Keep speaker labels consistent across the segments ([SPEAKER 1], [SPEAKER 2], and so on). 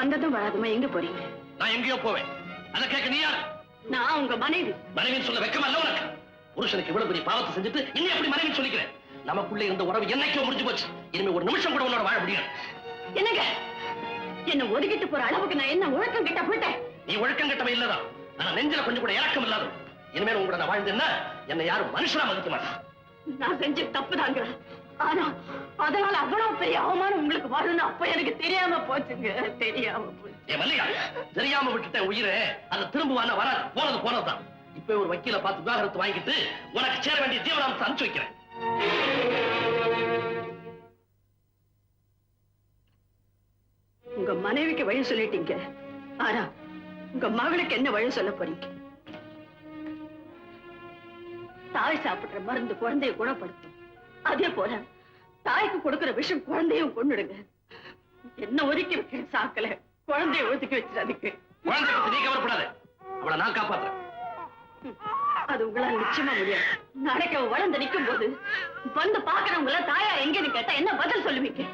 [SPEAKER 1] வந்ததும் வராதுமா எங்க போறீங்க?
[SPEAKER 2] நான் எங்கேயோ போவேன். அதை கேட்க நீ யார்?
[SPEAKER 1] நான் உங்க மனைவி.
[SPEAKER 2] மனைவின்னு சொல்ல வெக்கமா இல்ல உனக்கு? புருஷனுக்கு இவ்வளவு பெரிய பாவத்தை செஞ்சுட்டு இன்னும் எப்படி மனைவின்னு சொல்லிக்கிறேன்? நமக்குள்ள இருந்த உறவு என்னைக்கோ முடிஞ்சு போச்சு. இனிமே ஒரு நிமிஷம் கூட உன்னோட வாழ முடியாது.
[SPEAKER 1] என்னங்க என்ன ஒதுக்கிட்டு போற அளவுக்கு நான் என்ன ஒழுக்கம் கிட்ட போயிட்டேன்?
[SPEAKER 2] நீ ஒழுக்கம் கட்டவே இல்லதான். ஆனா நெஞ்சில கொஞ்சம் கூட இறக்கம் இல்லாத. இனிமேல் உங்களோட நான் வாழ்ந்தேன்னா என்னை யாரும் மனுஷனா மதிக்க மாட்டான்.
[SPEAKER 1] நான் செஞ்ச தப்புதாங்க. ஆனா அதனால அவ்வளவு பெரிய அவமானம் உங்களுக்கு வரணும் அப்ப எனக்கு தெரியாம போச்சுங்க. தெரியாம போச்சு.
[SPEAKER 2] ஏ மல்லிகா, தெரியாம விட்டுட்டேன் உயிரை. அதை திரும்புவான வராது. போனது போனதுதான். இப்ப ஒரு வக்கீல பார்த்து விவாகரத்து வாங்கிட்டு உனக்கு சேர வேண்டிய ஜீவனாம்சம் அனுப்பிச்சு வைக்கிறேன்.
[SPEAKER 1] உங்க மனைவிக்கு வழி சொல்லிட்டீங்க. ஆனா உங்க மகளுக்கு என்ன வழி சொல்ல போறீங்க? தாய் சாப்பிடுற மருந்து குழந்தைய குணப்படுத்தும். அதே போல தாய்க்கு கொடுக்கிற விஷம் குழந்தையும் கொண்டுடுங்க. என்ன ஒதுக்கி வைக்க சாக்கல குழந்தைய ஒதுக்கி வச்சிடாதீங்க.
[SPEAKER 2] குழந்தை பத்தி நீ கவலைப்படாத. அவளை நான் காப்பாத்துறேன்.
[SPEAKER 1] அது உங்களால நிச்சயமா முடியாது. நாளைக்கு அவ வளர்ந்து நிற்கும் போது வந்து பாக்குறவங்கள தாயா எங்கன்னு கேட்டா என்ன பதில் சொல்லுவீங்க?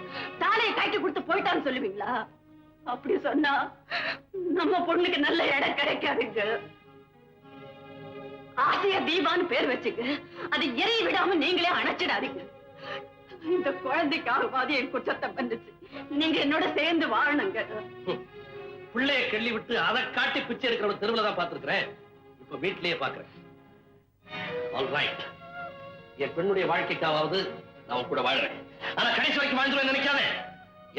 [SPEAKER 1] தாலையை கைட்டு கொடுத்து போயிட்டான்னு சொல்லுவீங்களா? அப்படி சொன்னா நம்ம பொண்ணுக்கு நல்ல இடம் கிடைக்காதுங்க. ஆசையா தீபான்னு பேர் வச்சுங்க. அதை எரிய விடாம நீங்களே அணைச்சிடாதீங்க. இந்த குழந்தைக்காக என் குற்றத்தை வந்துச்சு. நீங்க என்னோட சேர்ந்து வாழணுங்க.
[SPEAKER 2] பிள்ளைய கிள்ளி விட்டு அதை காட்டி பிச்சை எடுக்கிற தெருவுல தான் பார்த்திருக்கிறேன். இப்ப வீட்டிலேயே பாக்குறேன். ஆல்ரைட், என் பெண்ணுடைய வாழ்க்கைக்காவது நான் கூட வாழ்றேன். ஆனா கடைசி வரைக்கும் வாழ்ந்துருவேன் நினைக்காத.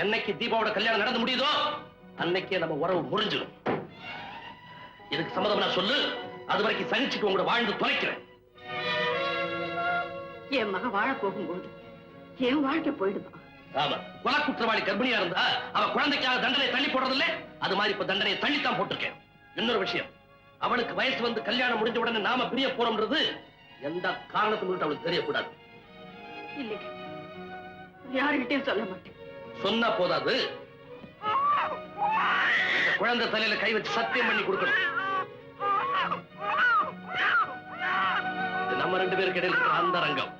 [SPEAKER 2] என்னைக்கு தீபாவோட கல்யாணம் நடந்து முடியுதோ அன்னைக்கே நம்ம உறவு முறிஞ்சிடும். இதுக்கு சம்மதம் நான் சொல்லு. அது வரைக்கும் சகிச்சுட்டு உங்களோட வாழ்ந்து தொலைக்கிறேன்.
[SPEAKER 1] என் மக வாழ போகும்போது என் வாழ்க்கை போயிடுமா?
[SPEAKER 2] ஆமா, கொலை குற்றவாளி கர்ப்பிணியா இருந்தா அவ குழந்தைக்காக தண்டனை தள்ளி போடுறதில்ல, அது மாதிரி இப்ப தண்டனையை தள்ளித்தான் போட்டிருக்கேன். இன்னொரு விஷயம், அவளுக்கு வயசு வந்து கல்யாணம் முடிஞ்ச உடனே நாம பிரிய போறோம்ன்றது எந்த காரணத்தை முன்னிட்டு அவளுக்கு தெரியக்கூடாது.
[SPEAKER 1] இல்லைங்க, யாருகிட்டையும் சொல்ல மாட்டேன்.
[SPEAKER 2] சொன்னா போதாது, குழந்தை தலையில கை வச்சு சத்தியம் பண்ணி கொடுக்கணும். நம்ம ரெண்டு பேருக்கு இடையில இருக்கிற அந்த ரங்கம்.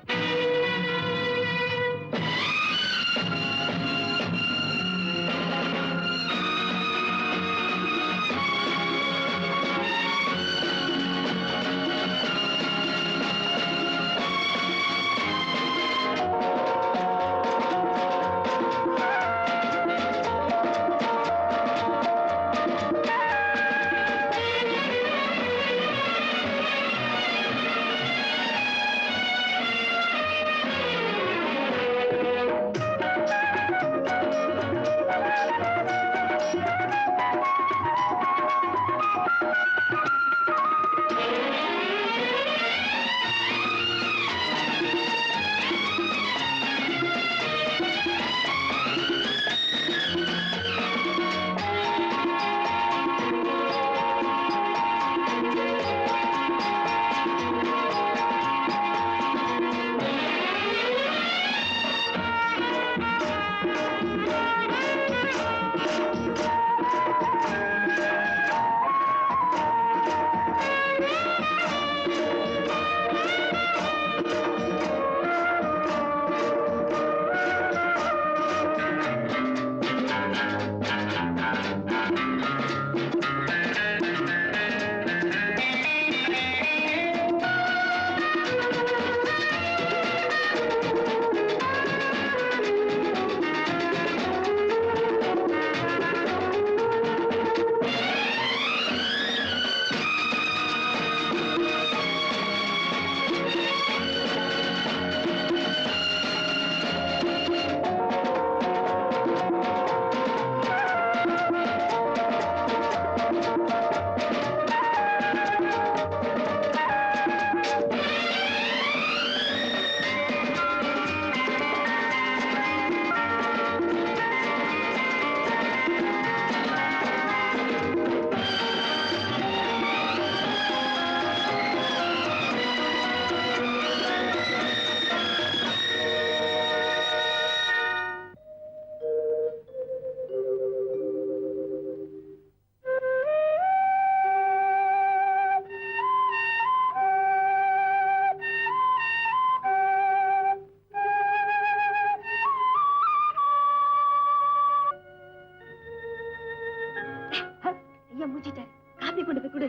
[SPEAKER 1] காப்பி கொண்டு போய் கொடு.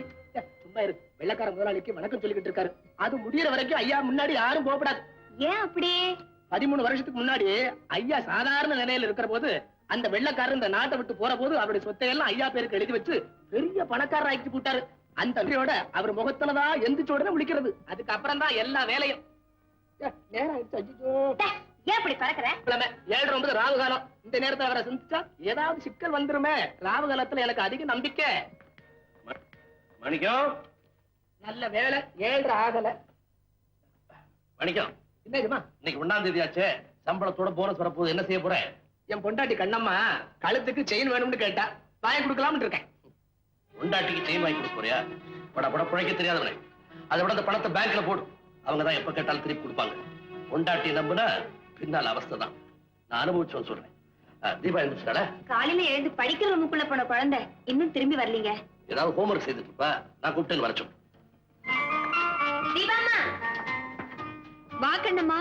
[SPEAKER 3] சும்மா இரு. வெள்ளக்கார முதலாளிக்கு வணக்கம் சொல்லிக்கிட்டு இருக்காரு. அது முடியற வரைக்கும் ஐயா முன்னாடி யாரும் போகப்படாது.
[SPEAKER 1] ஏன் அப்படி?
[SPEAKER 3] 13 வருஷத்துக்கு முன்னாடி ஐயா சாதாரண நிலையில இருக்கிற போது அந்த வெள்ளக்காரர் இந்த நாட்டை விட்டு போற போது அவருடைய சொத்தை எல்லாம் ஐயா பேருக்கு எழுதி வச்சு பெரிய பணக்காரர் ஆக்கி போட்டாரு. அந்த நன்றியோட அவர் முகத்துலதான் எந்திரிச்சோடனே முடிக்கிறது. அதுக்கப்புறம் தான் எல்லா வேலையும். நேரம் ஆயிடுச்சு. ஐயோ,
[SPEAKER 1] ஏன் அப்படி பறக்கிற?
[SPEAKER 3] 7:09 ராவு காலம். இந்த நேரத்தை அவரை சிந்திச்சா ஏதாவது சிக்கல் வந்துருமே. ராவு காலத்துல எனக்கு அதிக நம்பிக்கை.
[SPEAKER 2] மணிக்கம்,
[SPEAKER 3] நல்ல வேலை 7:30 ஆகல.
[SPEAKER 2] மணிக்கம்,
[SPEAKER 3] என்னதுமா?
[SPEAKER 2] இன்னைக்கு 1ஆம் தேதி ஆச்சே, சம்பளத்தோட போனஸ் வரப்போகுது. என்ன செய்ய போற?
[SPEAKER 3] என் பொண்டாட்டி கண்ணம்மா கழுத்துக்கு செயின் வேணும்னு கேட்டா வாங்கி கொடுக்கலாம்னு இருக்கேன்.
[SPEAKER 2] பொண்டாட்டிக்கு செயின் வாங்கி கொடுக்க போறியா? பட பட பிழைக்க தெரியாதவனே. அதை விட அந்த பணத்தை பேங்க்ல போடு. அவங்கதான் எப்ப கேட்டாலும் திருப்பி கொடுப்பாங்க. பொண்டாட்டி நம்புனா பின்னால் அவஸ்தை தான். நான் அனுபவிச்சோன்னு சொல்றேன். தீபா எழுந்துச்சாடா?
[SPEAKER 1] காலையில எழுந்து படிக்கிற ரூமுக்குள்ள போன குழந்தை இன்னும் திரும்பி வரலீங்க.
[SPEAKER 2] ஏதாவது ஹோம்ஒர்க் செய்துட்டு இருப்பா. நான் கூப்பிட்டேன்னு வர சொல்லு.
[SPEAKER 1] தீபாம்மா, வா கண்ணம்மா.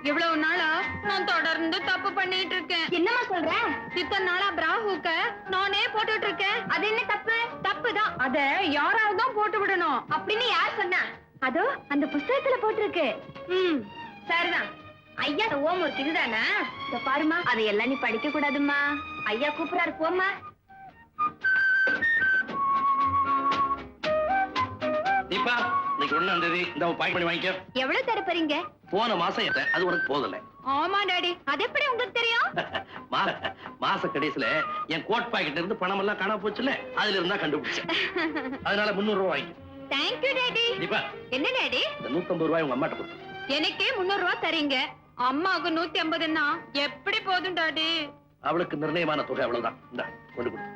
[SPEAKER 4] இவ்வளவு நாளா நான் தொடர்ந்து தப்பு பண்ணிட்டு இருக்கேன்.
[SPEAKER 1] என்னம்மா சொல்ற?
[SPEAKER 4] இத்தனை நாளா பிராஹுக்க நானே போட்டுட்டு இருக்கேன்.
[SPEAKER 1] அது என்ன தப்பு?
[SPEAKER 4] தப்புதான். அத யாராவது தான் போட்டு விடணும்.
[SPEAKER 1] அப்படின்னு யார் சொன்னா? அதோ அந்த புஸ்தகத்துல போட்டிருக்கு. சரிதான். ஐயா ஹோம்ஒர்க் இதுதானா? இத பாருமா, அதையெல்லாம் நீ படிக்க கூடாதும்மா. ஐயா கூப்பிடாரு, போம்மா.
[SPEAKER 2] தீபா, இன்னைக்கு 1ஆம் தேதி. இந்த பாக்கெட் பண்ணி வாங்கிக்க.
[SPEAKER 1] எவ்வளவு தர போறீங்க?
[SPEAKER 2] போன மாசம் ஏத்த, அது உனக்கு போதல.
[SPEAKER 4] ஆமா டாடி, அது எப்படி உங்களுக்கு தெரியும்?
[SPEAKER 2] மாச கடைசியில என் கோட் பாக்கெட்ல இருந்து பணம் எல்லாம் காணாம போச்சுல, அதுல இருந்தா கண்டுபிடிச்சேன். அதனால 300 ரூபாய் வாங்கிக்க.
[SPEAKER 4] Thank you daddy.
[SPEAKER 2] தீபா,
[SPEAKER 4] என்ன டாடி?
[SPEAKER 2] இந்த 150 ரூபாய் உங்க அம்மாட்ட கொடுத்து.
[SPEAKER 4] எனக்கே 300 ரூபாய் தரீங்க, அம்மாவுக்கு 150ன்னா எப்படி போதும் டாடி?
[SPEAKER 2] அவளுக்கு நிர்ணயமான தொகை அவ்வளவுதான். இந்த கொண்டு கொடு.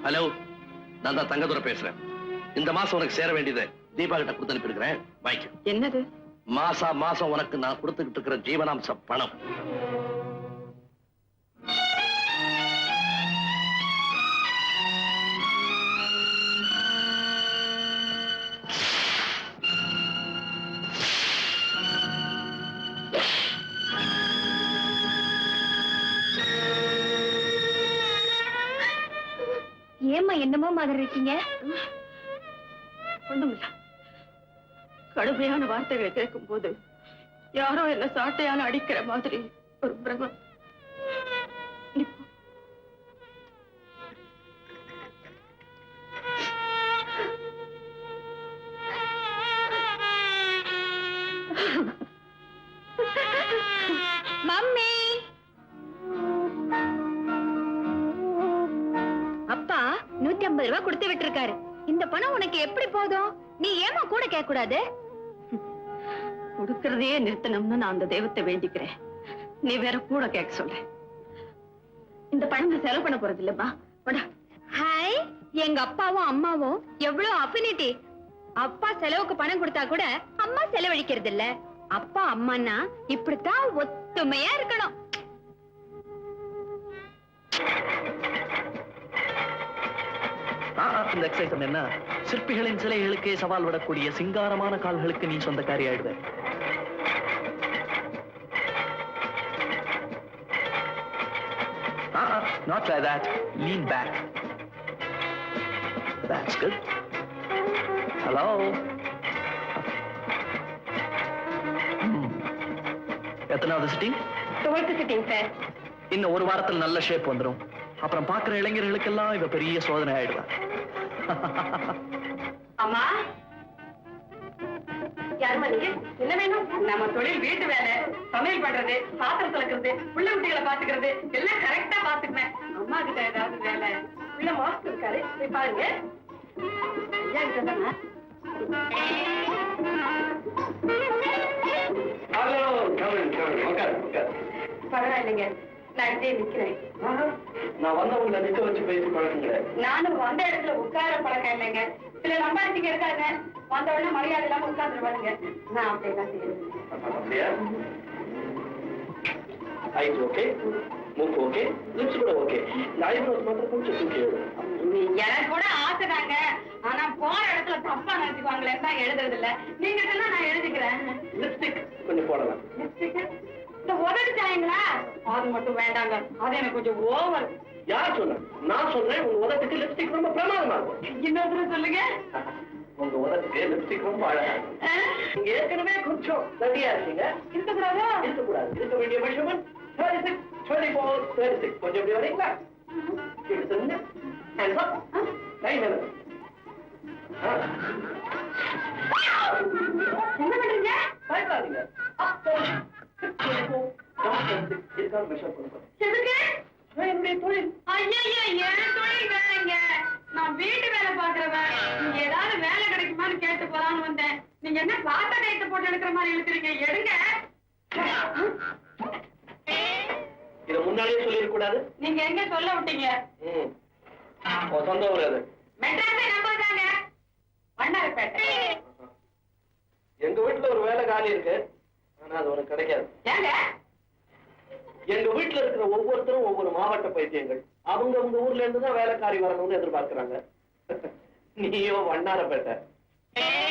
[SPEAKER 2] ஹலோ, நான் தான் தங்கதுரை பேசுறேன். இந்த மாசம் உனக்கு சேர வேண்டியதை தீபா கிட்ட கொடுத்து அனுப்பியிருக்கிறேன். வாங்கிக்க.
[SPEAKER 1] என்னது?
[SPEAKER 2] மாசம் உனக்கு நான் கொடுத்துக்கிட்டு இருக்கிற ஜீவனாம்ச பணம்.
[SPEAKER 1] ஏம்மா என்னமோ மாதிரி இருக்கீங்க? ஒண்ணுமில்ல. கடுமையான வார்த்தைகளை கேட்கும் போது யாரோ என்ன சாட்டையால அடிக்கிற மாதிரி ஒரு பிரமம்.
[SPEAKER 4] மம்மி,
[SPEAKER 1] அப்பா 150 ரூபாய் கொடுத்து விட்டுருக்காரு. இந்த பணம் உனக்கு எப்படி போதும்? நீ ஏமா கூட கேட்க கூடாது? கொடுக்கறதையே நிறுத்தணும்னு நான் அந்த தெய்வத்தை வேண்டிக்கிறேன். நீ வேற கூட கேட்க சொல்ற. இந்த பணம் நான் செலவு பண்ண போறது இல்லப்பா.
[SPEAKER 4] ஹாய், எங்க அப்பாவும் அம்மாவும் எவ்வளவு அஃபினிட்டி. அப்பா செலவுக்கு பணம் கொடுத்தா கூட அம்மா செலவழிக்கிறது இல்ல. அப்பா அம்மான்னா இப்படித்தான் ஒத்துமையா இருக்கணும்.
[SPEAKER 5] இந்த எக்ஸைட்மெண்ட் என்ன? சிற்பிகளின் சிலைகளுக்கே சவால் விடக்கூடிய சிங்காரமான கால்களுக்கு நீ சொந்தக்காரி ஆயிடுவ. Not like that. Lean back. That's good. Hello. எத்தனாவது சிட்டிங்?
[SPEAKER 1] 12th sitting sir.
[SPEAKER 5] இன்னும் ஒரு வாரத்தில் நல்ல ஷேப் வந்துடும். அப்புறம் பாக்குற இளைஞர்களுக்கெல்லாம் இவ பெரிய சோதனை ஆயிடுவா.
[SPEAKER 1] அம்மா, யாருமா நீங்க? என்ன வேணும்? நம்ம தொழில் வீட்டு வேலை, சமையல் பண்றது, பாத்திரம் துலக்கிறது, புள்ள குட்டிகளை பாத்துக்கிறது எல்லாம் கரெக்டா பாத்துக்குவேன். அம்மா கிட்ட ஏதாவது வேலை? உள்ள மாஸ்க் இருக்காரு, போய் பாருங்க. ஐயா கிட்ட தானே? பரவாயில்லைங்க, நான் இதே நிக்கிறேன்.
[SPEAKER 5] நான் வந்தவங்களை நிக்க வச்சு பேசி பழகுங்க.
[SPEAKER 1] நானும் வந்த இடத்துல உட்கார பழக்கம் இல்லைங்க. சில நம்பாரிச்சிங்க இருக்காங்க, வந்த உடனே மரியாதை இல்லாம உட்கார்ந்துருவாங்க. நான் அப்படியெல்லாம் செய்யறது.
[SPEAKER 5] அப்படியா? ஐஸ் ஓகே, மூக்கு ஓகே, லிப்ஸ் கூட ஓகே. இந்த ஐப்ரோஸ் மட்டும் கொஞ்சம் தூக்கி.
[SPEAKER 1] எனக்கு கூட தாங்க. ஆனா போற இடத்துல தப்பா நினைச்சுக்குவாங்களே தான் எழுதுறது இல்ல. நீங்க சொன்னா நான் எழுதிக்கிறேன்.
[SPEAKER 2] லிப்ஸ்டிக் கொஞ்சம் போடலாம்.
[SPEAKER 1] இந்த உதடு சாயங்களா அது மட்டும் வேண்டாங்க. அது எனக்கு கொஞ்சம் ஓவர்.
[SPEAKER 2] யார் சொன்ன? நான் சொல்றேன், உங்க உதட்டுக்கு லிப்ஸ்டிக் ரொம்ப பிரமாதமா இருக்கும்.
[SPEAKER 1] இன்னொரு சொல்லுங்க.
[SPEAKER 2] உங்க உதட்டுக்கு லிப்ஸ்டிக் ரொம்ப அழகா இருக்கும். நீங்க ஏற்கனவே கொஞ்சம் தடியா இருக்கீங்க.
[SPEAKER 1] இருக்கக்கூடாதா?
[SPEAKER 2] இருக்கக்கூடாது. இருக்க வேண்டிய மெஷர்மெண்ட் 36, 24, 36. கொஞ்சம் இப்படி வரீங்களா? இப்படி சொல்லுங்க. Hands up. கை மேல.
[SPEAKER 1] என்ன பண்றீங்க?
[SPEAKER 2] பயப்படாதீங்க. Up, 24, down, 36. இதுக்கான மெஷர் பண்ணுங்க.
[SPEAKER 1] எதுக்கு?
[SPEAKER 2] என்னுடைய தொழில்.
[SPEAKER 1] ஐயா என் தொழில் வேலைங்க. நான் வீட்டு வேலை பாக்குறவன். நீங்க ஏதாவது வேலை கிடைக்குமான்னு கேட்டு போலான்னு வந்தேன். நீங்க என்ன பாத்த டைட்ட போட்டு எடுக்கிற மாதிரி இழுக்கிறீங்க. எடுங்க.
[SPEAKER 2] இத முன்னாடியே சொல்லிருக்க கூடாது.
[SPEAKER 1] நீங்க எங்க சொல்ல விட்டீங்க?
[SPEAKER 2] சொந்த ஊர் அது.
[SPEAKER 1] மெட்ராஸை நம்பதாங்க. வண்ணாரப்பேட்டை.
[SPEAKER 2] எங்க வீட்டுல ஒரு வேலை காலி இருக்கு. ஆனா அது உனக்கு கிடைக்காது.
[SPEAKER 1] ஏங்க?
[SPEAKER 2] எங்க வீட்டுல இருக்கிற ஒவ்வொருத்தரும் ஒவ்வொரு மாவட்ட பைத்தியங்கள். அவங்க உங்க ஊர்ல இருந்து தான் வேலைக்காரி வரணும்னு எதிர்பார்க்கிறாங்க. நீயோ வண்ணாரப்பேட்டை.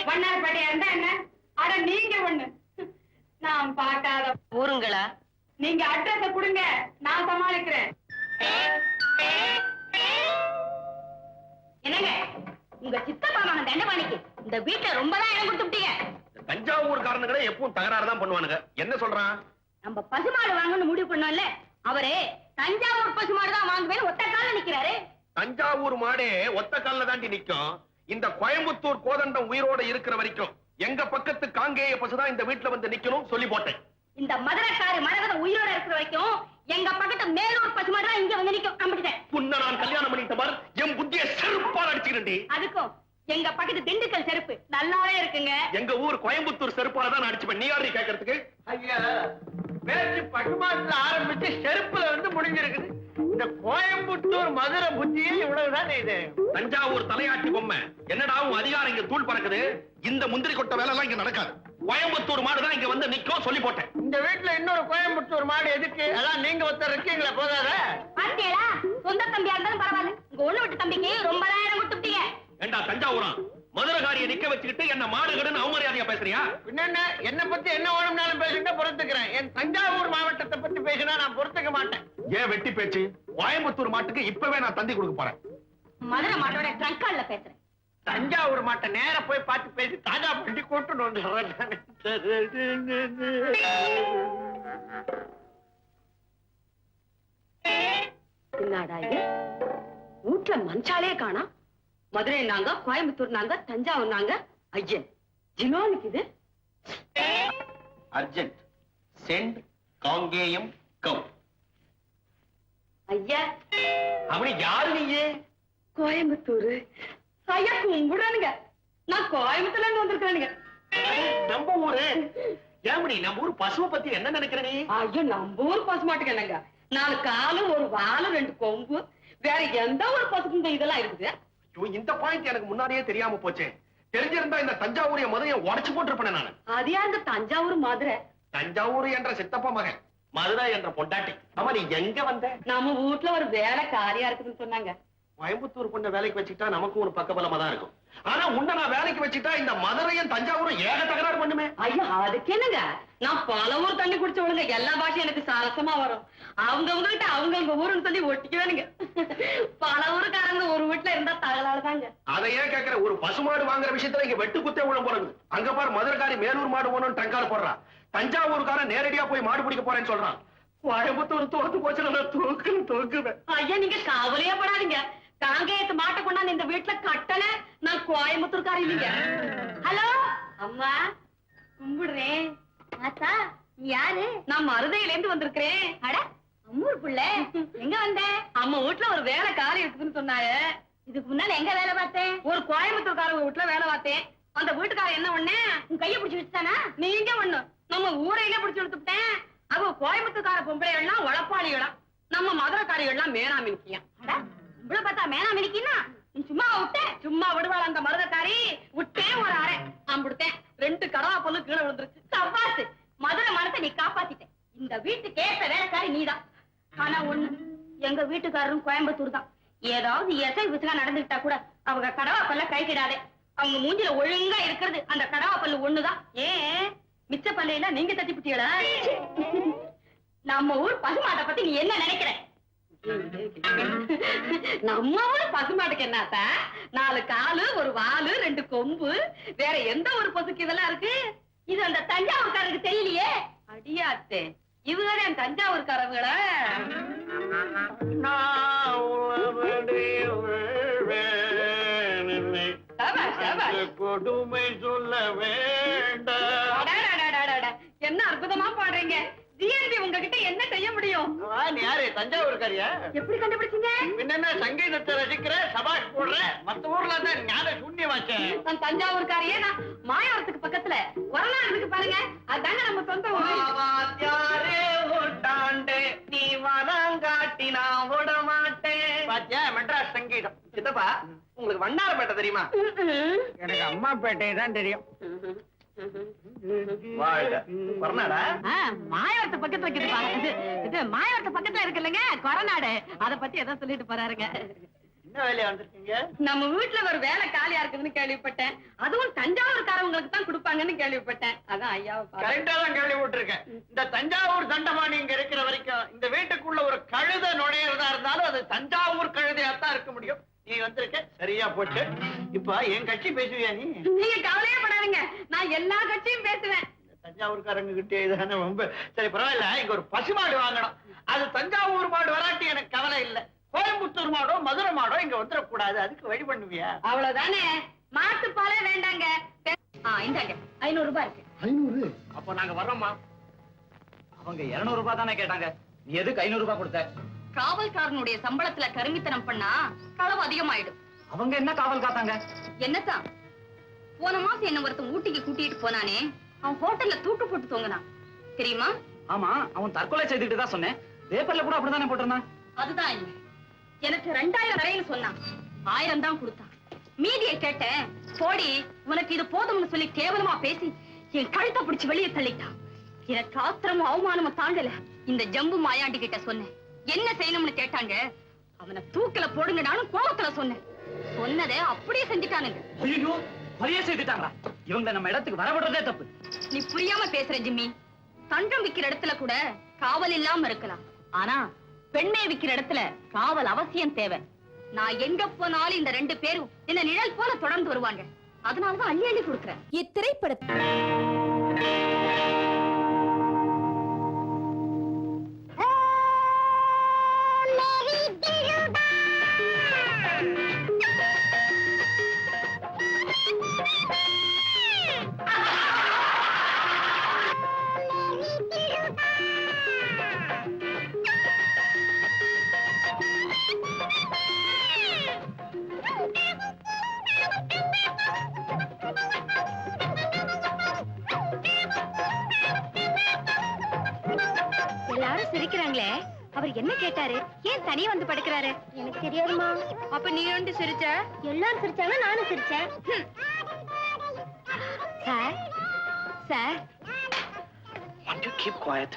[SPEAKER 1] வண்ணாரப்பேட்டை இருந்தா என்ன? அட நீங்க ஒண்ணு. நான் பார்க்காத ஊருங்களா? நீங்க அட்ரஸ கொடுங்க, நான் சமாளிக்கிறேன். என்னங்க உங்க சித்தப்பா மகன் தண்டபாணிக்கு இந்த வீட்டுல ரொம்ப தான் இடம் கொடுத்துட்டீங்க.
[SPEAKER 2] தஞ்சாவூர்காரனுங்களே எப்பவும் தகராறு தான் பண்ணுவானுங்க. என்ன சொல்றான்?
[SPEAKER 1] நம்ம பசுமாடு வாங்கணும்னு முடிவு பண்ணோம்ல, அவரே தஞ்சாவூர் பசுமாடு தான் வாங்குவேன்னு ஒத்த கால நிக்கிறாரு.
[SPEAKER 2] தஞ்சாவூர் மாடே ஒத்த கால்ல தாண்டி நிக்கும். இந்த கோயம்புத்தூர் கோதண்டம் உயிரோட இருக்கிற வரைக்கும் எங்க பக்கத்து காங்கேய பசுதான் இந்த வீட்டுல வந்து நிக்கணும் சொல்லி போட்டேன்.
[SPEAKER 1] இந்த மதுரைக்காரு மரகதம் உயிரோட இருக்கிற வரைக்கும் எங்க பக்கத்து மேலூர் பசுமாடு தான் இங்க வந்து நிக்கும். நம்பிட்டேன்.
[SPEAKER 2] புன்ன நான் கல்யாணம் பண்ணிட்ட பார், என் புத்திய செருப்பால் அடிச்சுக்கிறேன்.
[SPEAKER 1] அதுக்கும் எங்க பக்கத்து திண்டுக்கல் செருப்பு நல்லாவே இருக்குங்க.
[SPEAKER 2] எங்க ஊர் கோயம்புத்தூர் செருப்பால தான் அடிச்சுப்பேன். நீ யாரு கேட்கறதுக்கு?
[SPEAKER 3] ஐயா பேச்சு பசுமாட்டுல ஆரம்பிச்சு செருப்புல வந்து முடிஞ்சிருக்குது. இந்த கோயம்புத்தூர் மதுரை புத்தியே இவ்வளவுதான். இது
[SPEAKER 2] தஞ்சாவூர் தலையாட்டி பொம்மை என்னடாவும் அதிகாரம் இங்க தூள் பறக்குது. இந்த முந்திரி கொட்ட வேலை எல்லாம் இங்க நடக்காது. கோயம்புத்தூர் மாடுதான் இங்க வந்து நிக்கும் சொல்லி போட்டேன்.
[SPEAKER 3] இந்த வீட்டுல இன்னொரு கோயம்புத்தூர் மாடு எதுக்கு? அதான் நீங்க ஒருத்தர் இருக்கீங்களா, போதாத?
[SPEAKER 1] பாத்தீங்களா? சொந்த தம்பியா இருந்தாலும் பரவாயில்ல, உங்க ஒண்ணு விட்டு தம்பிக்கு ரொம்ப நேரம் கொடுத்துட்டீங்க.
[SPEAKER 2] ஏண்டா தஞ்சாவூரா, மதுரகாரியை நிக்க வச்சுக்கிட்டு என்ன மாடுகடுன்னு அவமரியாதையா பேசுறியா?
[SPEAKER 3] பின்ன என்ன பத்தி என்ன வேணும்னாலும் பேசுங்க, பொறுத்துக்கிறேன். என் தஞ்சாவூர் மாவட்டத்தை பத்தி பேசினா நான் பொறுத்துக்க மாட்டேன்.
[SPEAKER 2] ஏன் வெட்டி பேச்சு? கோயம்புத்தூர் மாட்டுக்கு இப்பவே நான் தந்தி கொடுக்க போறேன்.
[SPEAKER 1] மதுரை மாட்டோட ட்ரங்கால்ல பேசுறேன்.
[SPEAKER 3] தஞ்சாவூர் மாட்டை நேர போய் பார்த்து பேசி தாஜா பண்ணி கூட்டுன்னு வந்து
[SPEAKER 1] என்னடா இது? வீட்டுல மஞ்சாலே காணா. மதுரை நாங்க, கோயம்புத்தூர் நாங்க, தஞ்சாவூர் நாங்க. ஐயன் ஜினோனுக்கு இது
[SPEAKER 2] அர்ஜென்ட் சென்ட் காங்கேயம் கம்.
[SPEAKER 1] ஐயா
[SPEAKER 2] அப்படி யாரு நீயே?
[SPEAKER 1] கோயம்புத்தூர். ஐயா கும்பிடுறானுங்க. நான் கோயம்புத்தூர்ல இருந்து வந்திருக்கானுங்க.
[SPEAKER 2] நம்ம ஊரு. ஏமணி நம்ம ஊர் பசுவை பத்தி என்ன நினைக்கிற நீ?
[SPEAKER 1] ஐயோ நம்ம ஊர் பசு மாட்டுக்கு என்னங்க, 4 காலும் 1 வாலும் 2 கொம்பு. வேற எந்த ஒரு பசுக்கும் இதெல்லாம் இருக்குது?
[SPEAKER 2] இந்த பாயிண்ட் எனக்கு முன்னாடியே தெரியாம போச்சே. தெரிஞ்சிருந்தா இந்த தஞ்சாவூரிய மதுரையை உடைச்சு போட்டிருப்பேன் நான்.
[SPEAKER 1] அது யார் இந்த தஞ்சாவூர் மதுரை?
[SPEAKER 2] தஞ்சாவூர் என்ற சித்தப்பா மகன், மதுரை என்ற பொண்டாட்டி. ஆமா நீ எங்க வந்த?
[SPEAKER 1] நம்ம வீட்டுல ஒரு வேலை காரியா இருக்குதுன்னு சொன்னாங்க.
[SPEAKER 2] கோயம்புத்தூர் பொண்ண வேலைக்கு வச்சுட்டா நமக்கும் ஒரு பக்கபலமா தான் இருக்கும். ஆனா உன்னை நான் வேலைக்கு வச்சுட்டா இந்த மதுரையும் தஞ்சாவூரும் ஏக தகராறு பண்ணுமே.
[SPEAKER 1] ஐயா அதுக்கு என்னங்க, நான் பல ஊர் தண்ணி குடிச்சவளுங்க, எல்லா பாஷையும் எனக்கு சரசமா வரும். அவங்க கிட்ட அவங்க ஊருன்னு சொல்லி ஒட்டிக்குவானுங்க. பல ஊருக்காரங்க ஒரு வீட்டுல இருந்தா தகராறுதாங்க.
[SPEAKER 2] அதையே கேட்கிற, ஒரு பசுமாடு வாங்குற விஷயத்துல இங்க வெட்டு குத்தே உள்ள போறது. அங்க பாரு மதுரைக்காரி மேலூர் மாடு போகணும்னு டங்கால போடுறா. தஞ்சாவூருக்காரன் நேரடியா போய் மாடு பிடிக்க போறேன்னு சொல்றான். கோயம்புத்தூர் தோத்து போச்சு, நான் தோக்குவேன்.
[SPEAKER 1] ஐயா நீங்க கவலையே படாதீங்க. காங்கேயத்து மாட்டை கொண்டாந்து இந்த வீட்டுல கட்டல, நான் கோயம்புத்தூர்காரி இல்லைங்க. ஹலோ அம்மா, கும்பிடுறேன். ஆத்தா யாரு? நான் மருதையில இருந்து வந்திருக்கிறேன். அட அம்மூர் புள்ள, எங்க வந்த? அம்மா வீட்டுல ஒரு வேலை காரி இருக்குதுன்னு சொன்னாங்க. இதுக்கு முன்னால எங்க வேலை பார்த்தேன்? ஒரு கோயம்புத்தூர்காரங்க வீட்டுல வேலை பார்த்தேன். அந்த வீட்டுக்காரர் என்ன ஒண்ணு, உன் கைய பிடிச்சு வச்சுட்டானா? நீங்க ஒண்ணு நம்ம ஊரையில பிடிச்சு எடுத்துட்டேன். அவ கோயம்புத்தூர்கார பொம்பளை எல்லாம் உழப்பாளிகளா, நம்ம மதுரைக்காரிகள் எல்லாம் மேனாமினிக்கியா. இவ்வளவு பார்த்தா மேனாமினிக்கின்னா நீ சும்மா விட்டேன்? சும்மா விடுவாள் அந்த மருதக்காரி. விட்டேன் ஒரு அரை அம்புடுத்தேன். 2 கடவா பொண்ணு கீழே விழுந்துருச்சு. சப்பாசு மதுரை மனத்தை நீ காப்பாத்திட்ட. இந்த வீட்டுக்கு ஏற்ற வேலைக்காரி நீதான். ஆனா ஒண்ணு, எங்க வீட்டுக்காரரும் கோயம்புத்தூர் தான். ஏதாவது எசை விசுகா நடந்துகிட்டா கூட அவங்க கடவா பல்ல கைக்கிடாதே. அவங்க மூஞ்சில ஒழுங்கா இருக்கிறது அந்த கடவா பல்லு ஒண்ணுதான். ஏன் மிச்ச பல்லையில நீங்க தட்டி பிட்டீங்களா? நம்ம ஊர் பசுமாட்டை பத்தி நீ என்ன நினைக்கிற? நம்ம ஊர் பசுமாட்டுக்கு என்னத்த 4 காலு 1 வாலு 2 கொம்பு, வேற எந்த ஒரு பசுக்கு இதெல்லாம் இருக்கு? இது அந்த தஞ்சாவூர்காரருக்கு தெரியலையே. அடியாத்தே, இவங்க என் தஞ்சாவூர்காரங்களா?
[SPEAKER 6] கொடுமை சொல்ல வேண்டாம்.
[SPEAKER 1] என்ன அற்புதமா பாடுறீங்க. ஜிஆர்பி உங்ககிட்ட என்ன செய்ய முடியும்?
[SPEAKER 6] நீ யாரு, தஞ்சாவூர்காரியா?
[SPEAKER 1] எப்படி கண்டுபிடிச்சீங்க?
[SPEAKER 6] பின்ன சங்கீதத்தை ரசிக்கிற, சபாஷ் போடுற, மத்த ஊர்ல தான் ஞான சூன்யமாச்சேன்.
[SPEAKER 1] நான் தஞ்சாவூர்காரியே. நான் மாயவரத்துக்கு பக்கத்துல வரலாறுக்கு பாருங்க, அதாங்க நம்ம சொந்த
[SPEAKER 5] நீ வனங்காட்டி நான் விட மாட்டேன்.
[SPEAKER 6] பாத்தியா, மெட்ராஸ் சங்கீதம்.
[SPEAKER 5] சித்தப்பா, உங்களுக்கு வண்ணாரப்பேட்டை தெரியுமா?
[SPEAKER 6] எனக்கு அம்மாப்பேட்டை தான் தெரியும்.
[SPEAKER 5] கொரநாடா?
[SPEAKER 1] மாயவரத்து பக்கத்துல இருக்குதுப்பா. இது மாயவரத்து பக்கத்துல இருக்கு இல்லைங்க கொரநாடு. அத பத்தி ஏதோ சொல்லிட்டு போறாருங்க.
[SPEAKER 6] என்ன வேலையா வந்திருக்கீங்க?
[SPEAKER 1] நம்ம வீட்டுல ஒரு வேலை காலியா இருக்குதுன்னு கேள்விப்பட்டேன். அதுவும் தஞ்சாவூர்காரவங்களுக்கு தான் கொடுப்பாங்கன்னு கேள்விப்பட்டேன். அதான் ஐயாவை
[SPEAKER 6] கரெக்டா தான் கேள்விப்பட்டிருக்கேன். இந்த தஞ்சாவூர் தண்டமானி இங்க இருக்கிற வரைக்கும் இந்த வீட்டுக்குள்ள ஒரு கழுத நுழையிறதா இருந்தாலும் அது தஞ்சாவூர் கழுதையாத்தான் இருக்க முடியும். நீ வந்திருக்க, சரியா போச்சு. இப்ப என் கட்சி பேசுவியா நீ?
[SPEAKER 1] நீங்க கவலையே படாதீங்க, நான் எல்லா கட்சியும் பேசுவேன்.
[SPEAKER 6] தஞ்சாவூர்காரங்க கிட்டே இதுதானே ரொம்ப. சரி பரவாயில்ல, இங்க ஒரு பசுமாடு வாங்கணும். அது தஞ்சாவூர் மாடு வராட்டி எனக்கு கவலை இல்லை. கோயம்புத்தூர் மாடோ மதுரை மாடோ இங்க வந்துடக்கூடாது. அதுக்கு வழி பண்ணுவியா?
[SPEAKER 1] அவ்வளவுதானே. மாட்டுப்பாலே வேண்டாங்க. இந்தாங்க 500 ரூபாய் இருக்கு.
[SPEAKER 3] 500?
[SPEAKER 5] அப்போ நாங்க வர்றோம்மா. அவங்க 200 ரூபாய் தானே கேட்டாங்க, நீ எதுக்கு 500 ரூபாய் கொடுத்த?
[SPEAKER 1] காவல்காரனுடைய சம்பளத்துல கருமித்தனம் பண்ணா களவு அதிகமாயிடும்.
[SPEAKER 5] அவங்க என்ன காவல் காத்தாங்க?
[SPEAKER 1] என்னத்தான் போன மாசம் என்ன ஒருத்தன் ஊட்டிக்கு கூட்டிட்டு போனானே, அவன் ஹோட்டல்ல தூக்கு போட்டு தூங்கினான் தெரியுமா?
[SPEAKER 5] ஆமா, அவன் தற்கொலை செய்துட்டு தான் சொன்னேன். பேப்பர்ல கூட அப்படிதானே போட்டிருந்தான்.
[SPEAKER 1] அதுதான் இல்லை, எனக்கு 2000 தரைன்னு சொன்னான். 1000 தான் கொடுத்தான். மீதியை கேட்டேன். போடி, உனக்கு இது போதும்னு சொல்லி கேவலமா பேசி என் கழுத்தை பிடிச்சு வெளியே தள்ளிட்டான். எனக்கு ஆத்திரமும் அவமானமும் தாங்கல. இந்த ஜம்பு மாயாண்டி கிட்ட சொன்னேன். என்ன செய்யணும்னு கேட்டாங்க. அவனை தூக்கல போடுங்க, நானும் கோவத்துல சொன்னேன். சொன்னதே அப்படியே செஞ்சுட்டானுங்க.
[SPEAKER 5] ஐயோ, கொலையே செய்துட்டாங்களா? இவங்க நம்ம இடத்துக்கு வரவிடுறதே தப்பு.
[SPEAKER 1] நீ புரியாம பேசுற ஜிம்மி. தங்கம் விக்கிற இடத்துல கூட காவல் இல்லாம இருக்கலாம், ஆனா பெண்மை விக்கிற இடத்துல காவல் அவசியம் தேவை. நான் எங்க போனாலும் இந்த 2 பேரும் என்ன நிழல் போல தொடர்ந்து வருவாங்க. அதனாலதான் அள்ளி அள்ளி கொடுக்குறேன்.
[SPEAKER 4] இத்திரைப்படத்தில் எல்லாரும் சிரிக்கிறாங்களே, அவர் என்ன கேட்டாரு? ஏன் தனியா வந்து படுக்கிறாரு? எனக்கு தெரியாதுமா. அப்ப நீ வந்து சிரிச்ச? எல்லாரும் சிரிச்சாங்க, நானும் சிரிச்சேன். Sir sir,
[SPEAKER 5] Want to keep quiet.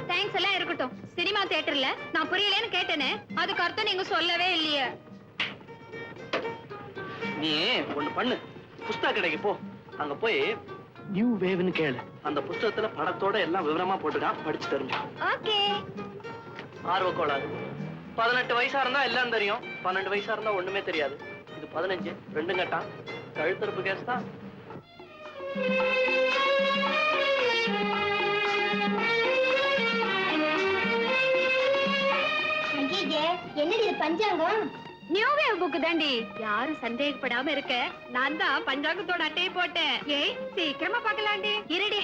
[SPEAKER 4] Thanks எல்லாம் இருக்கட்டும். சினிமா தியேட்டர்ல நான் புரியலன்னு கேட்டேனே, அதுக்கு அர்த்தம் நீங்க சொல்லவே இல்லையே.
[SPEAKER 5] நீ ஒண்ணு பண்ணு, புஸ்தக கடைக்கு போ. அங்க போய் நியூ வேவ்னு கேளு. அந்த புஸ்தகத்துல படத்தோட எல்லாம் விவரமா போட்டுக்கான், படிச்சு தெரிஞ்சு.
[SPEAKER 4] ஓகே.
[SPEAKER 5] ஆர்வ கோளாறு. 18 வயசா இருந்தா எல்லாம் தெரியும், 12 வயசா இருந்தா ஒண்ணுமே தெரியாது. இது 15, 2 கட்டான். கழுத்தறுப்பு கேஸ் தான்.
[SPEAKER 4] என்னடி இது பஞ்சாங்கம்? நியூ வேவ் புக் தாண்டி. யாரும் சந்தேகப்படாம இருக்க, நான் தான் பஞ்சாங்கத்தோட அட்டையை போட்டேன். ஏய், சீக்கிரமா பார்க்கலாண்டி. இருடி.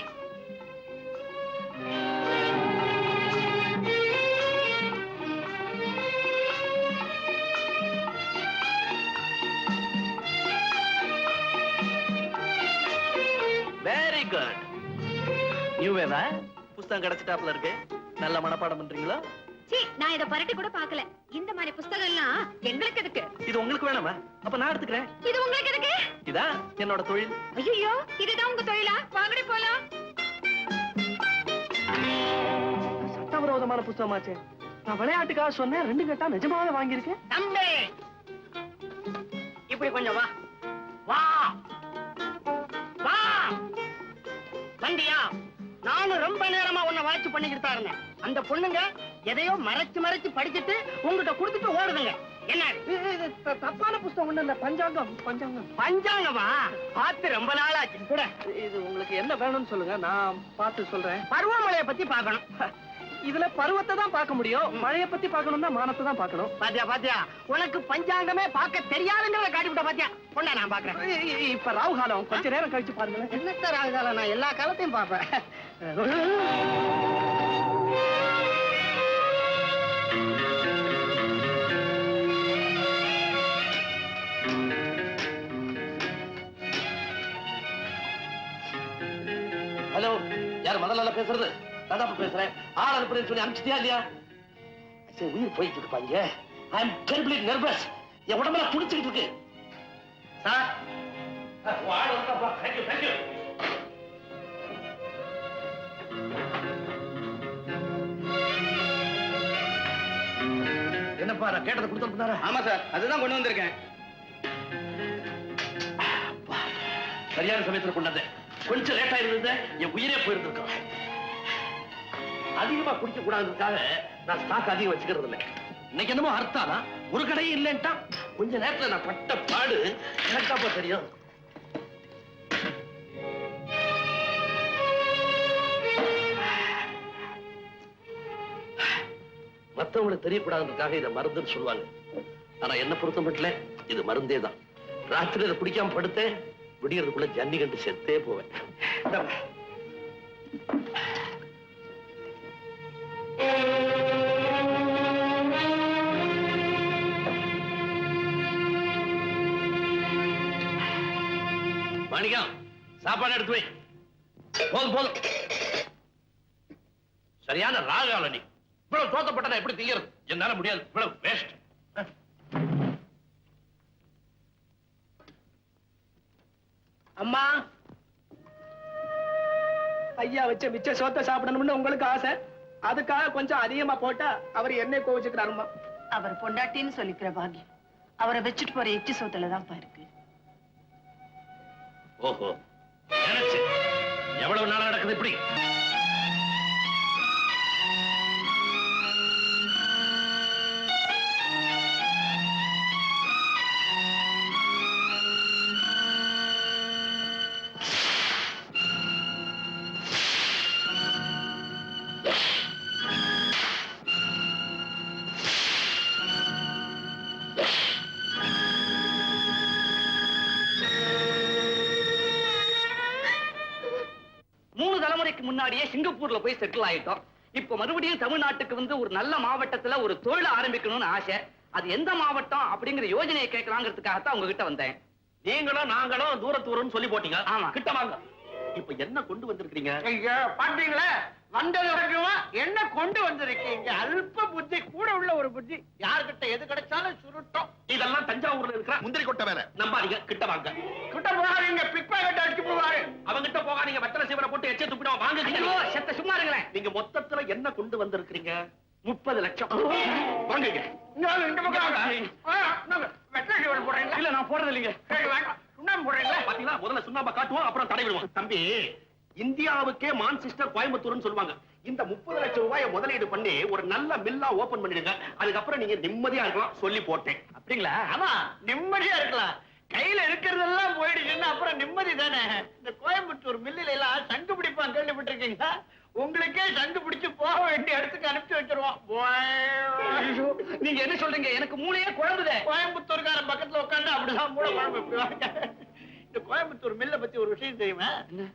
[SPEAKER 5] குட். நியூ வேவா புஸ்தகம் கிடைச்சிட்டாப்ல இருக்கு. நல்ல மனப்பாடம் பண்றீங்களா?
[SPEAKER 4] சீ, நான் இத பரட்டி கூட பார்க்கல. இந்த மாதிரி புஸ்தகம் எல்லாம் எங்களுக்கு எதுக்கு?
[SPEAKER 5] இது உங்களுக்கு வேணாமா? அப்ப நான் எடுத்துக்கிறேன்.
[SPEAKER 4] இது உங்களுக்கு எதுக்கு?
[SPEAKER 5] இதான் என்னோட தொழில்.
[SPEAKER 4] ஐயோ, இதுதான் உங்க தொழிலா? வாங்கடி போலாம்.
[SPEAKER 5] சட்டவிரோதமான புஸ்தகமாச்சே. நான் விளையாட்டுக்காக சொன்னேன், 2 கட்டா நிஜமாவே வாங்கியிருக்கேன்.
[SPEAKER 3] தம்பி இப்படி கொஞ்சம் வா வா வா. வண்டியா? நானும் ரொம்ப நேரமா உன்னை வாட்ச் பண்ணிக்கிட்டு தான் இருந்தேன். அந்த பொண்ணுங்க எதையோ மறைச்சு படிச்சுட்டு உங்ககிட்ட கொடுத்துட்டு ஓடுதுங்க. என்ன
[SPEAKER 5] இது தப்பான புஸ்தகம் ஒண்ணு இல்ல. பஞ்சாங்கம் பஞ்சாங்கம்.
[SPEAKER 3] பஞ்சாங்கமா? பார்த்து ரொம்ப நாள் ஆச்சு கூட.
[SPEAKER 5] இது உங்களுக்கு என்ன வேணும்னு சொல்லுங்க, நான் பார்த்து சொல்றேன்.
[SPEAKER 3] பருவமழையை பத்தி பார்க்கணும்.
[SPEAKER 5] இதுல பருவத்தை தான் பார்க்க முடியும். மழைய பத்தி பார்க்கணும்னா மானத்தை தான் பார்க்கணும்.
[SPEAKER 3] பாத்தியா உனக்கு பஞ்சாங்கமே பார்க்க தெரியாதுங்கிறத காட்டிவிட்ட. பாத்தியா பொண்ணா, நான் பாக்குறேன்.
[SPEAKER 5] இப்ப ராகு காலம், கொஞ்ச நேரம் கழிச்சு பாருங்களேன்.
[SPEAKER 3] என்னத்த ராகுகாலம்? நான் எல்லா காலத்தையும் பார்ப்பேன்.
[SPEAKER 2] ஹலோ, யார் முதல்ல பேசுறது? நான் தான் பேசுறேன். ஆள் அனுப்புறேன்னு சொல்லி அனுப்பிச்சிட்டியா இல்லையா? சரி, உயிர் போயிட்டு இருப்பாங்க. ஐ அம் டெரிபிளி நர்வஸ். என் உடம்பெல்லாம் துடிச்சுக்கிட்டு இருக்கு.
[SPEAKER 3] சார்,
[SPEAKER 2] ஆள் வந்தாப்பா. Thank you thank you. என்னப்பா, நான் கேட்டதை கொடுத்துருந்தாரா?
[SPEAKER 3] ஆமா சார், அதுதான் கொண்டு வந்திருக்கேன்.
[SPEAKER 2] சரியான சமயத்துல கொண்டாந்தேன். கொஞ்சம் லேட்டா இருந்தது, என் உயிரே போயிருந்திருக்கோம். அதிகமா குடிக்க கூடாதுக்காக நான் ஸ்டாக் அதிகம் வச்சுக்கிறது இல்லை. இன்னைக்கு என்னமோ அர்த்தானா ஒரு கடையும் இல்லைன்ட்டா. கொஞ்ச நேரத்துல நான் பட்ட பாடு எனக்காப்பா தெரியும். மத்தவங்களுக்கு தெரியக்கூடாதுக்காக இதை மருந்துன்னு சொல்லுவாங்க. ஆனா என்ன பொறுத்த மட்டும் இது மருந்தே தான். ராத்திரி இதை குடிக்காம படுத்தேன், விடியறதுக்குள்ள ஜன்னி கண்டு செத்தே போவேன். மாணிக்கம், சாப்பாடு எடுத்து வை. போதும் போதும். சரியான ராகால நீ. இவ்வளவு தோத்தப்பட்ட எப்படி தீயறது? என்னால முடியாது. இவ்வளவு வேஸ்ட்.
[SPEAKER 3] அம்மா, ஐயா வச்ச மிச்ச சோத்தை சாப்பிடணும்னு உங்களுக்கு ஆசை. அதுக்காக கொஞ்சம் அதிகமா போட்டா அவர் என்ன கோவிச்சுக்கிறாருமா.
[SPEAKER 1] அவர் பொண்டாட்டின்னு சொல்லிக்கிற பாக்கியம் அவரை வச்சுட்டு போற எச்சி சோத்துல தான் இருக்கு.
[SPEAKER 2] ஓஹோ, நினைச்சு எவ்வளவு நாளா நடக்குது இப்படி?
[SPEAKER 5] முன்னாடியே சிங்கப்பூர்ல போய் செட்டில் ஆயிட்டோம். இப்ப மறுபடியும் தமிழ்நாட்டுக்கு வந்து ஒரு நல்ல மாவட்டத்துல ஒரு தொழில் ஆரம்பிக்கணும்னு ஆசை. அது எந்த மாவட்டம் அப்படிங்கிற யோஜனையை கேட்கலாங்கிறதுக்காகத்தான் உங்ககிட்ட வந்தேன்.
[SPEAKER 2] நீங்களும் நாங்களும் தூரத்தூரம்னு சொல்லி போட்டீங்க.
[SPEAKER 5] ஆமா.
[SPEAKER 2] கிட்ட வாங்க. இப்ப என்ன கொண்டு வந்திருக்கீங்க?
[SPEAKER 6] ஐயா, பாத்தீங்களா? வந்தது வரைக்கும் என்ன கொண்டு வந்திருக்கீங்க? அல்ப புத்தி கூட உள்ள ஒரு புத்தி. யார்கிட்ட எது கிடைச்சாலும் சுருட்டம்.
[SPEAKER 2] இதெல்லாம் தஞ்சாவூர்ல இருக்கிற முந்திரி கொட்டை வேலை. நம்பாதீங்க, கிட்ட வாங்க.
[SPEAKER 6] கிட்ட போகாதீங்க, பிக் பாக்கெட் அடிச்சு போவாரு.
[SPEAKER 2] அவங்கிட்ட போகாதீங்க, வெத்தலை சீவனை போட்டு எச்ச துப்பிடுவோம். வாங்க.
[SPEAKER 5] ஐயோ, செத்த சும்மா இருங்களேன்.
[SPEAKER 2] நீங்க மொத்தத்துல என்ன கொண்டு வந்திருக்கீங்க?
[SPEAKER 5] 30 லட்சம்.
[SPEAKER 2] வாங்க.
[SPEAKER 6] இந்த பக்கம் வாங்க. வெட்டை சீவனை போடுறீங்களா?
[SPEAKER 5] இல்ல, நான் போடுறது இல்லைங்க.
[SPEAKER 6] சரி, வேண்டாம். சுண்ணாம்பு போடுறீங்களா?
[SPEAKER 2] பாத்தீங்களா, முதல்ல சுண்ணாம்பை காட்டுவோம், அப்புறம் தடை விடுவோம். தம்பி, இந்தியாவுக்கே மான்செஸ்டர் கோயம்புத்தூர்னு சொல்லுவாங்க. இந்த 30 லட்சம் ரூபாயை முதலீடு பண்ணி ஒரு நல்ல மில்லா ஓபன் பண்ணிடுங்க. அதுக்கப்புறம் நீங்க நிம்மதியா இருக்கலாம் சொல்லி போட்டேன்.
[SPEAKER 5] அப்படிங்களா?
[SPEAKER 6] ஆமா, நிம்மதியா இருக்கலாம். கையில இருக்கிறதெல்லாம் போயிடுச்சுன்னா அப்புறம் நிம்மதி தானே. இந்த கோயம்புத்தூர் மில்லில எல்லாம் சங்கு பிடிப்பான், கேள்விப்பட்டிருக்கீங்களா? உங்களுக்கே சங்கு பிடிச்சு போக வேண்டிய இடத்துக்கு அனுப்பிச்சு வச்சிருவோம்.
[SPEAKER 5] நீங்க என்ன சொல்றீங்க? எனக்கு மூளையே குழம்புதே.
[SPEAKER 6] கோயம்புத்தூர்காரன் பக்கத்துல உட்காந்து அப்படிதான் மூளை குழம்பு வைப்பாங்க. இந்த கோயம்புத்தூர் மில்ல பத்தி ஒரு விஷயம் தெரியுமா?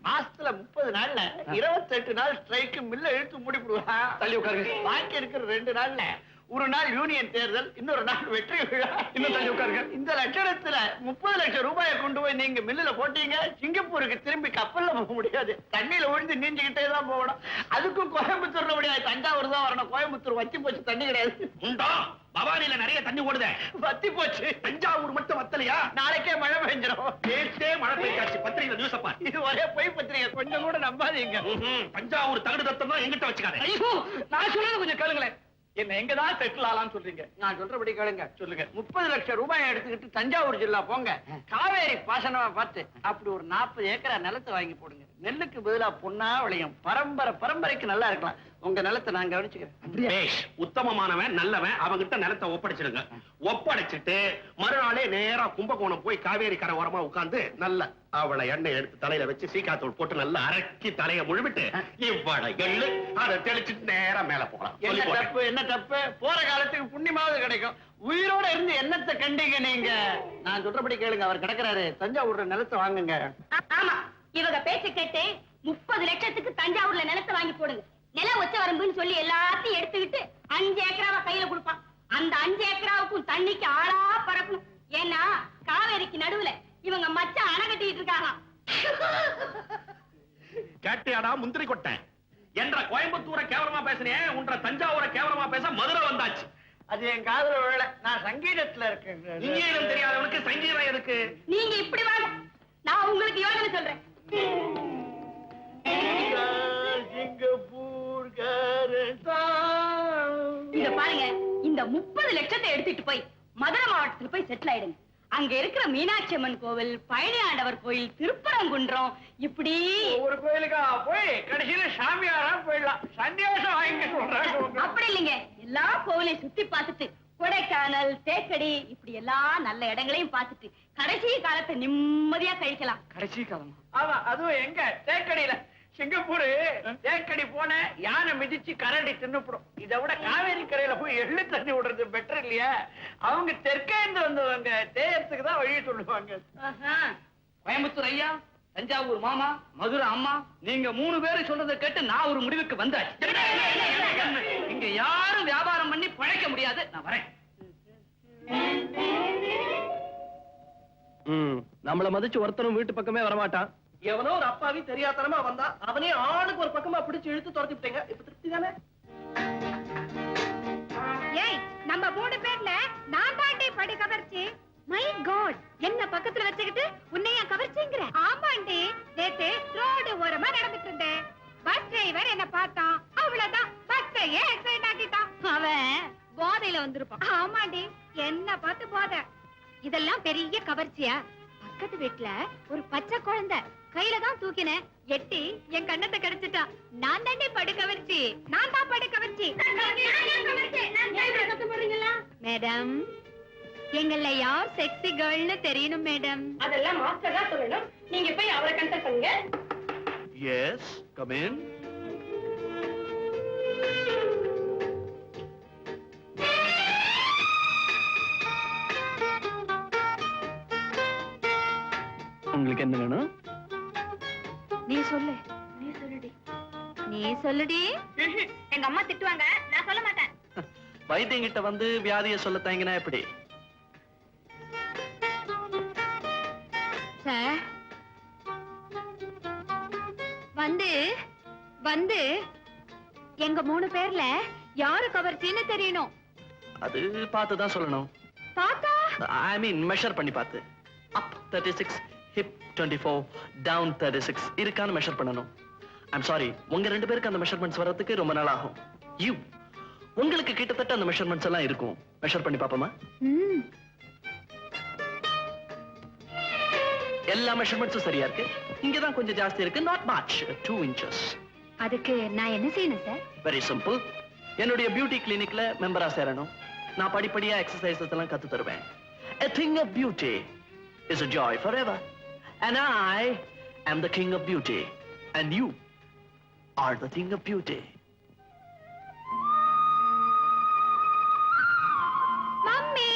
[SPEAKER 6] மாசத்துல 30 நாள்ல 28 நாள் ஸ்ட்ரைக்கு மில்ல இழுத்து மூடிடுவா.
[SPEAKER 5] தள்ளி உட்காருங்க.
[SPEAKER 6] பாக்கி இருக்கிற 2 நாள்ல ஒரு நாள் யூனியன் தேர்தல், இன்னொரு நாள் வெற்றி விழா. இன்னும் தள்ளி உட்காருங்க. இந்த லட்சணத்துல 30 லட்சம் ரூபாயை கொண்டு போய் நீங்க மில்லுல போட்டீங்க, சிங்கப்பூருக்கு திரும்பி கப்பல்ல போக முடியாது, தண்ணியில விழுந்து நீஞ்சுக்கிட்டே தான் போகணும். அதுக்கும் கோயம்புத்தூர்ல முடியாது, தஞ்சாவூர் தான் வரணும். கோயம்புத்தூர் வத்தி போச்சு, தண்ணி கிடையாது.
[SPEAKER 2] உண்டா பவானியில நிறைய தண்ணி ஓடுதே,
[SPEAKER 6] வத்தி போச்சு.
[SPEAKER 2] தஞ்சாவூர் மட்டும் வத்தலையா?
[SPEAKER 6] நாளைக்கே மழை பெஞ்சிடும்.
[SPEAKER 2] நேத்தே மழை பெய்யாச்சு, பத்திரிகை நியூஸ் அப்பா.
[SPEAKER 6] இது ஒரே பொய் பத்திரிகை, கொஞ்சம் கூட நம்பாதீங்க.
[SPEAKER 2] தஞ்சாவூர் தகுடு தத்தம் தான் எங்கிட்ட வச்சுக்காதே.
[SPEAKER 5] ஐயோ, நான் சொல்றது கொஞ்சம் கேளுங்களேன். என்ன எங்கதான் செட்டில் ஆகலாம்னு சொல்றீங்க?
[SPEAKER 6] நான் சொல்றபடி கேளுங்க. சொல்லுங்க. 30 லட்சம் ரூபாய் எடுத்துக்கிட்டு தஞ்சாவூர் ஜில்லா போங்க, காவேரி பாசனமா பார்த்து அப்படி ஒரு 40 ஏக்கரா நிலத்தை வாங்கி போடுங்க. நெல்லுக்கு பதிலா பொன்னா விளையும், பரம்பரைக்கு நல்லா இருக்கலாம். உங்க நிலத்தை நான் கவனிச்சுக்கிறேன்.
[SPEAKER 2] பேஷ், உத்தமமானவன் நல்லவன், அவங்கிட்ட நிலத்தை ஒப்படைச்சிடுங்க. ஒப்படைச்சிட்டு மறுநாளே நேரா கும்பகோணம் போய் காவேரி கரை ஓரமா உட்கார்ந்து நல்ல அவளை எண்ணெய் எடுத்து தலையில வச்சு சீக்காத்தூள் போட்டு நல்லா அரக்கி தலைய முழுவிட்டு இவ்வளவு எள்ளு அதை தெளிச்சுட்டு நேரா மேல போகலாம்.
[SPEAKER 6] என்ன தப்பு? போற காலத்துக்கு புண்ணியமாவது கிடைக்கும். உயிரோட இருந்து என்னத்தை கண்டீங்க நீங்க? நான் சொல்றபடி கேளுங்க. அவர் கிடக்குறாரு, தஞ்சாவூர்ல நிலத்தை வாங்குங்க.
[SPEAKER 1] ஆமா, இவங்க பேச்சு கேட்டு 30 லட்சத்துக்கு தஞ்சாவூர்ல நிலத்தை வாங்கி போடுங்க. நிலம் ஒச்ச வரம்புன்னு சொல்லி எல்லாத்தையும் எடுத்துக்கிட்டு 5 ஏக்கராவை கையில கொடுப்பான். அந்த 5 ஏக்கராவுக்கும் தண்ணிக்கு ஆளா பறக்கணும். ஏன்னா காவேரிக்கு நடுவுல இவங்க மச்சான் அணை கட்டிட்டு இருக்காங்க.
[SPEAKER 2] கேட்டியாடா முந்திரி கொட்டேன் என்ற கோயம்புத்தூரை கேவலமா பேசுனேன், உன்ற தஞ்சாவூரை கேவலமா பேச மதுரை வந்தாச்சு.
[SPEAKER 6] அது என் காதுல விழல. நான் சங்கீதத்துல இருக்கேன்.
[SPEAKER 2] இங்கேயும் தெரியாதவனுக்கு சங்கீதம் எதுக்கு?
[SPEAKER 1] நீங்க இப்படி வாங்க, நான் உங்களுக்கு யோசனை சொல்றேன்.
[SPEAKER 6] சிங்கப்பூர்
[SPEAKER 1] இத பாருங்க, இந்த 30 லட்சத்தை எடுத்துட்டு போய் மதுரை மாவட்டத்துல போய் செட்டில் ஆயிடுங்க. அங்க இருக்கிற மீனாட்சி அம்மன் கோவில், பழனி ஆண்டவர் கோயில், திருப்பரங்குன்றம், இப்படி
[SPEAKER 6] ஒரு கோயிலுக்கா போய் கடைசியில சாமியாரா போயிடலாம். சன்னியாசம் வாங்கி சொல்றாங்க.
[SPEAKER 1] அப்படி இல்லைங்க, எல்லா கோவிலையும் சுத்தி பார்த்துட்டு கொடைக்கானல், தேக்கடி, இப்படி எல்லா நல்ல இடங்களையும் பார்த்துட்டு கடைசி காலத்தை நிம்மதியா கழிக்கலாம்.
[SPEAKER 5] கடைசி காலமா?
[SPEAKER 6] ஆமா, அதுவும் எங்க? தேக்கடியில. சிங்கப்பூர் தேக்கடி போன யானை மிதிச்சு கரடி தின்னுப்படும். இதை விட காவேரி கரையில போய் எள்ளு தண்ணி விடுறது பெட்டர் இல்லையா? அவங்க தெற்கேந்து வந்தவங்க தேயத்துக்கு தான் வழி சொல்லுவாங்க.
[SPEAKER 5] கோயம்புத்தூர் ஐயா, தஞ்சாவூர் மாமா, மதுரை அம்மா, நீங்க 3 பேரும் சொல்றதை கேட்டு நான் ஒரு முடிவுக்கு வந்தாச்சு. இங்க யாரும் வியாபாரம் பண்ணி பழைக்க முடியாது. நான் வரேன்.
[SPEAKER 3] நம்மள மதிச்சு ஒருத்தரும் வீட்டு பக்கமே வரமாட்டான்.
[SPEAKER 5] எவனோ ஒரு அப்பாவி தெரியாதனமா வந்தா அவனே ஆளுக்கு ஒரு பக்கமா பிடிச்சு இழுத்து துரத்தி விட்டீங்க. இப்ப திருப்தி தானே?
[SPEAKER 4] ஏய், நம்ம 3 பேர்ல நான் தாண்டி படி கவர்ச்சி. மை காட், என்ன பக்கத்துல வச்சுக்கிட்டு உன்னைய கவர்ச்சிங்கற? ஆமாண்டி, நேத்து ரோடு ஓரமா நடந்துட்டு இருந்தேன். பஸ் டிரைவர் என்ன பார்த்தான், அவ்வளவுதான் பஸ்ஸையே ஆக்சிடென்ட் ஆக்கிட்டான். அவன் போதையில வந்திருப்பான். ஆமாண்டி, என்ன பார்த்து போதை. இதெல்லாம் பெரிய கவர்ச்சியா? பக்கத்து வீட்டுல ஒரு பச்சை குழந்தை கையில தான் தூக்கினேன், எட்டி என் கண்ணத்தை கிடைச்சிட்டா. நான் தாண்டி படு கவர்ச்சி, நான் தான் படு கவர்ச்சி. மேடம், எங்கள யார் செக்ஸி கேர்ள்னு தெரியணும் மேடம்.
[SPEAKER 1] அதெல்லாம் மாஸ்டர் தான் சொல்லணும். நீங்க போய் அவரை கன்சல்ட் பண்ணுங்க.
[SPEAKER 2] Yes, come in.
[SPEAKER 3] உங்களுக்கு என்ன வேணும்?
[SPEAKER 4] நீ சொல்லு. நீ சொல்லுடி. நீ சொல்லுடி. எங்க அம்மா திட்டுவாங்க, நான் சொல்ல மாட்டேன்.
[SPEAKER 3] வைத்தியங்கிட்ட வந்து வியாதியை சொல்ல தாங்கினா எப்படி?
[SPEAKER 4] சார், வந்து வந்து எங்க 3 பேர்ல யாரு கவர்ச்சின்னு தெரியணும்.
[SPEAKER 3] அது பார்த்து தான் சொல்லணும்.
[SPEAKER 4] பாத்தா?
[SPEAKER 3] ஐ மீன் மெஷர் பண்ணி பார்த்து. அப் 36, ஹிப் 24, டவுன் 36 இருக்கான்னு மெஷர் பண்ணணும். ஐம் சாரி, உங்க 2 பேருக்கு அந்த மெஷர்மெண்ட்ஸ் வரதுக்கு ரொம்ப நாள் ஆகும். உங்களுக்கு கிட்டத்தட்ட அந்த மெஷர்மெண்ட்ஸ் எல்லாம் இருக்கும். மெஷர் பண்ணி பாப்போமா? எல்லா மெஷர்மெண்ட்ஸும் சரியா இருக்கு. இங்க தான் கொஞ்சம் ஜாஸ்தி இருக்கு. Not much, 2 inches.
[SPEAKER 4] அதுக்கு நான் என்ன செய்யணும் சார்?
[SPEAKER 3] Very simple. என்னுடைய பியூட்டி கிளினிக்ல மெம்பரா சேரணும். நான் படிப்படியா எக்ஸசைசஸ் எல்லாம் கத்து தருவேன். A thing of beauty is a joy forever. And I am the king of beauty. And you are the thing of beauty.
[SPEAKER 4] Mummy,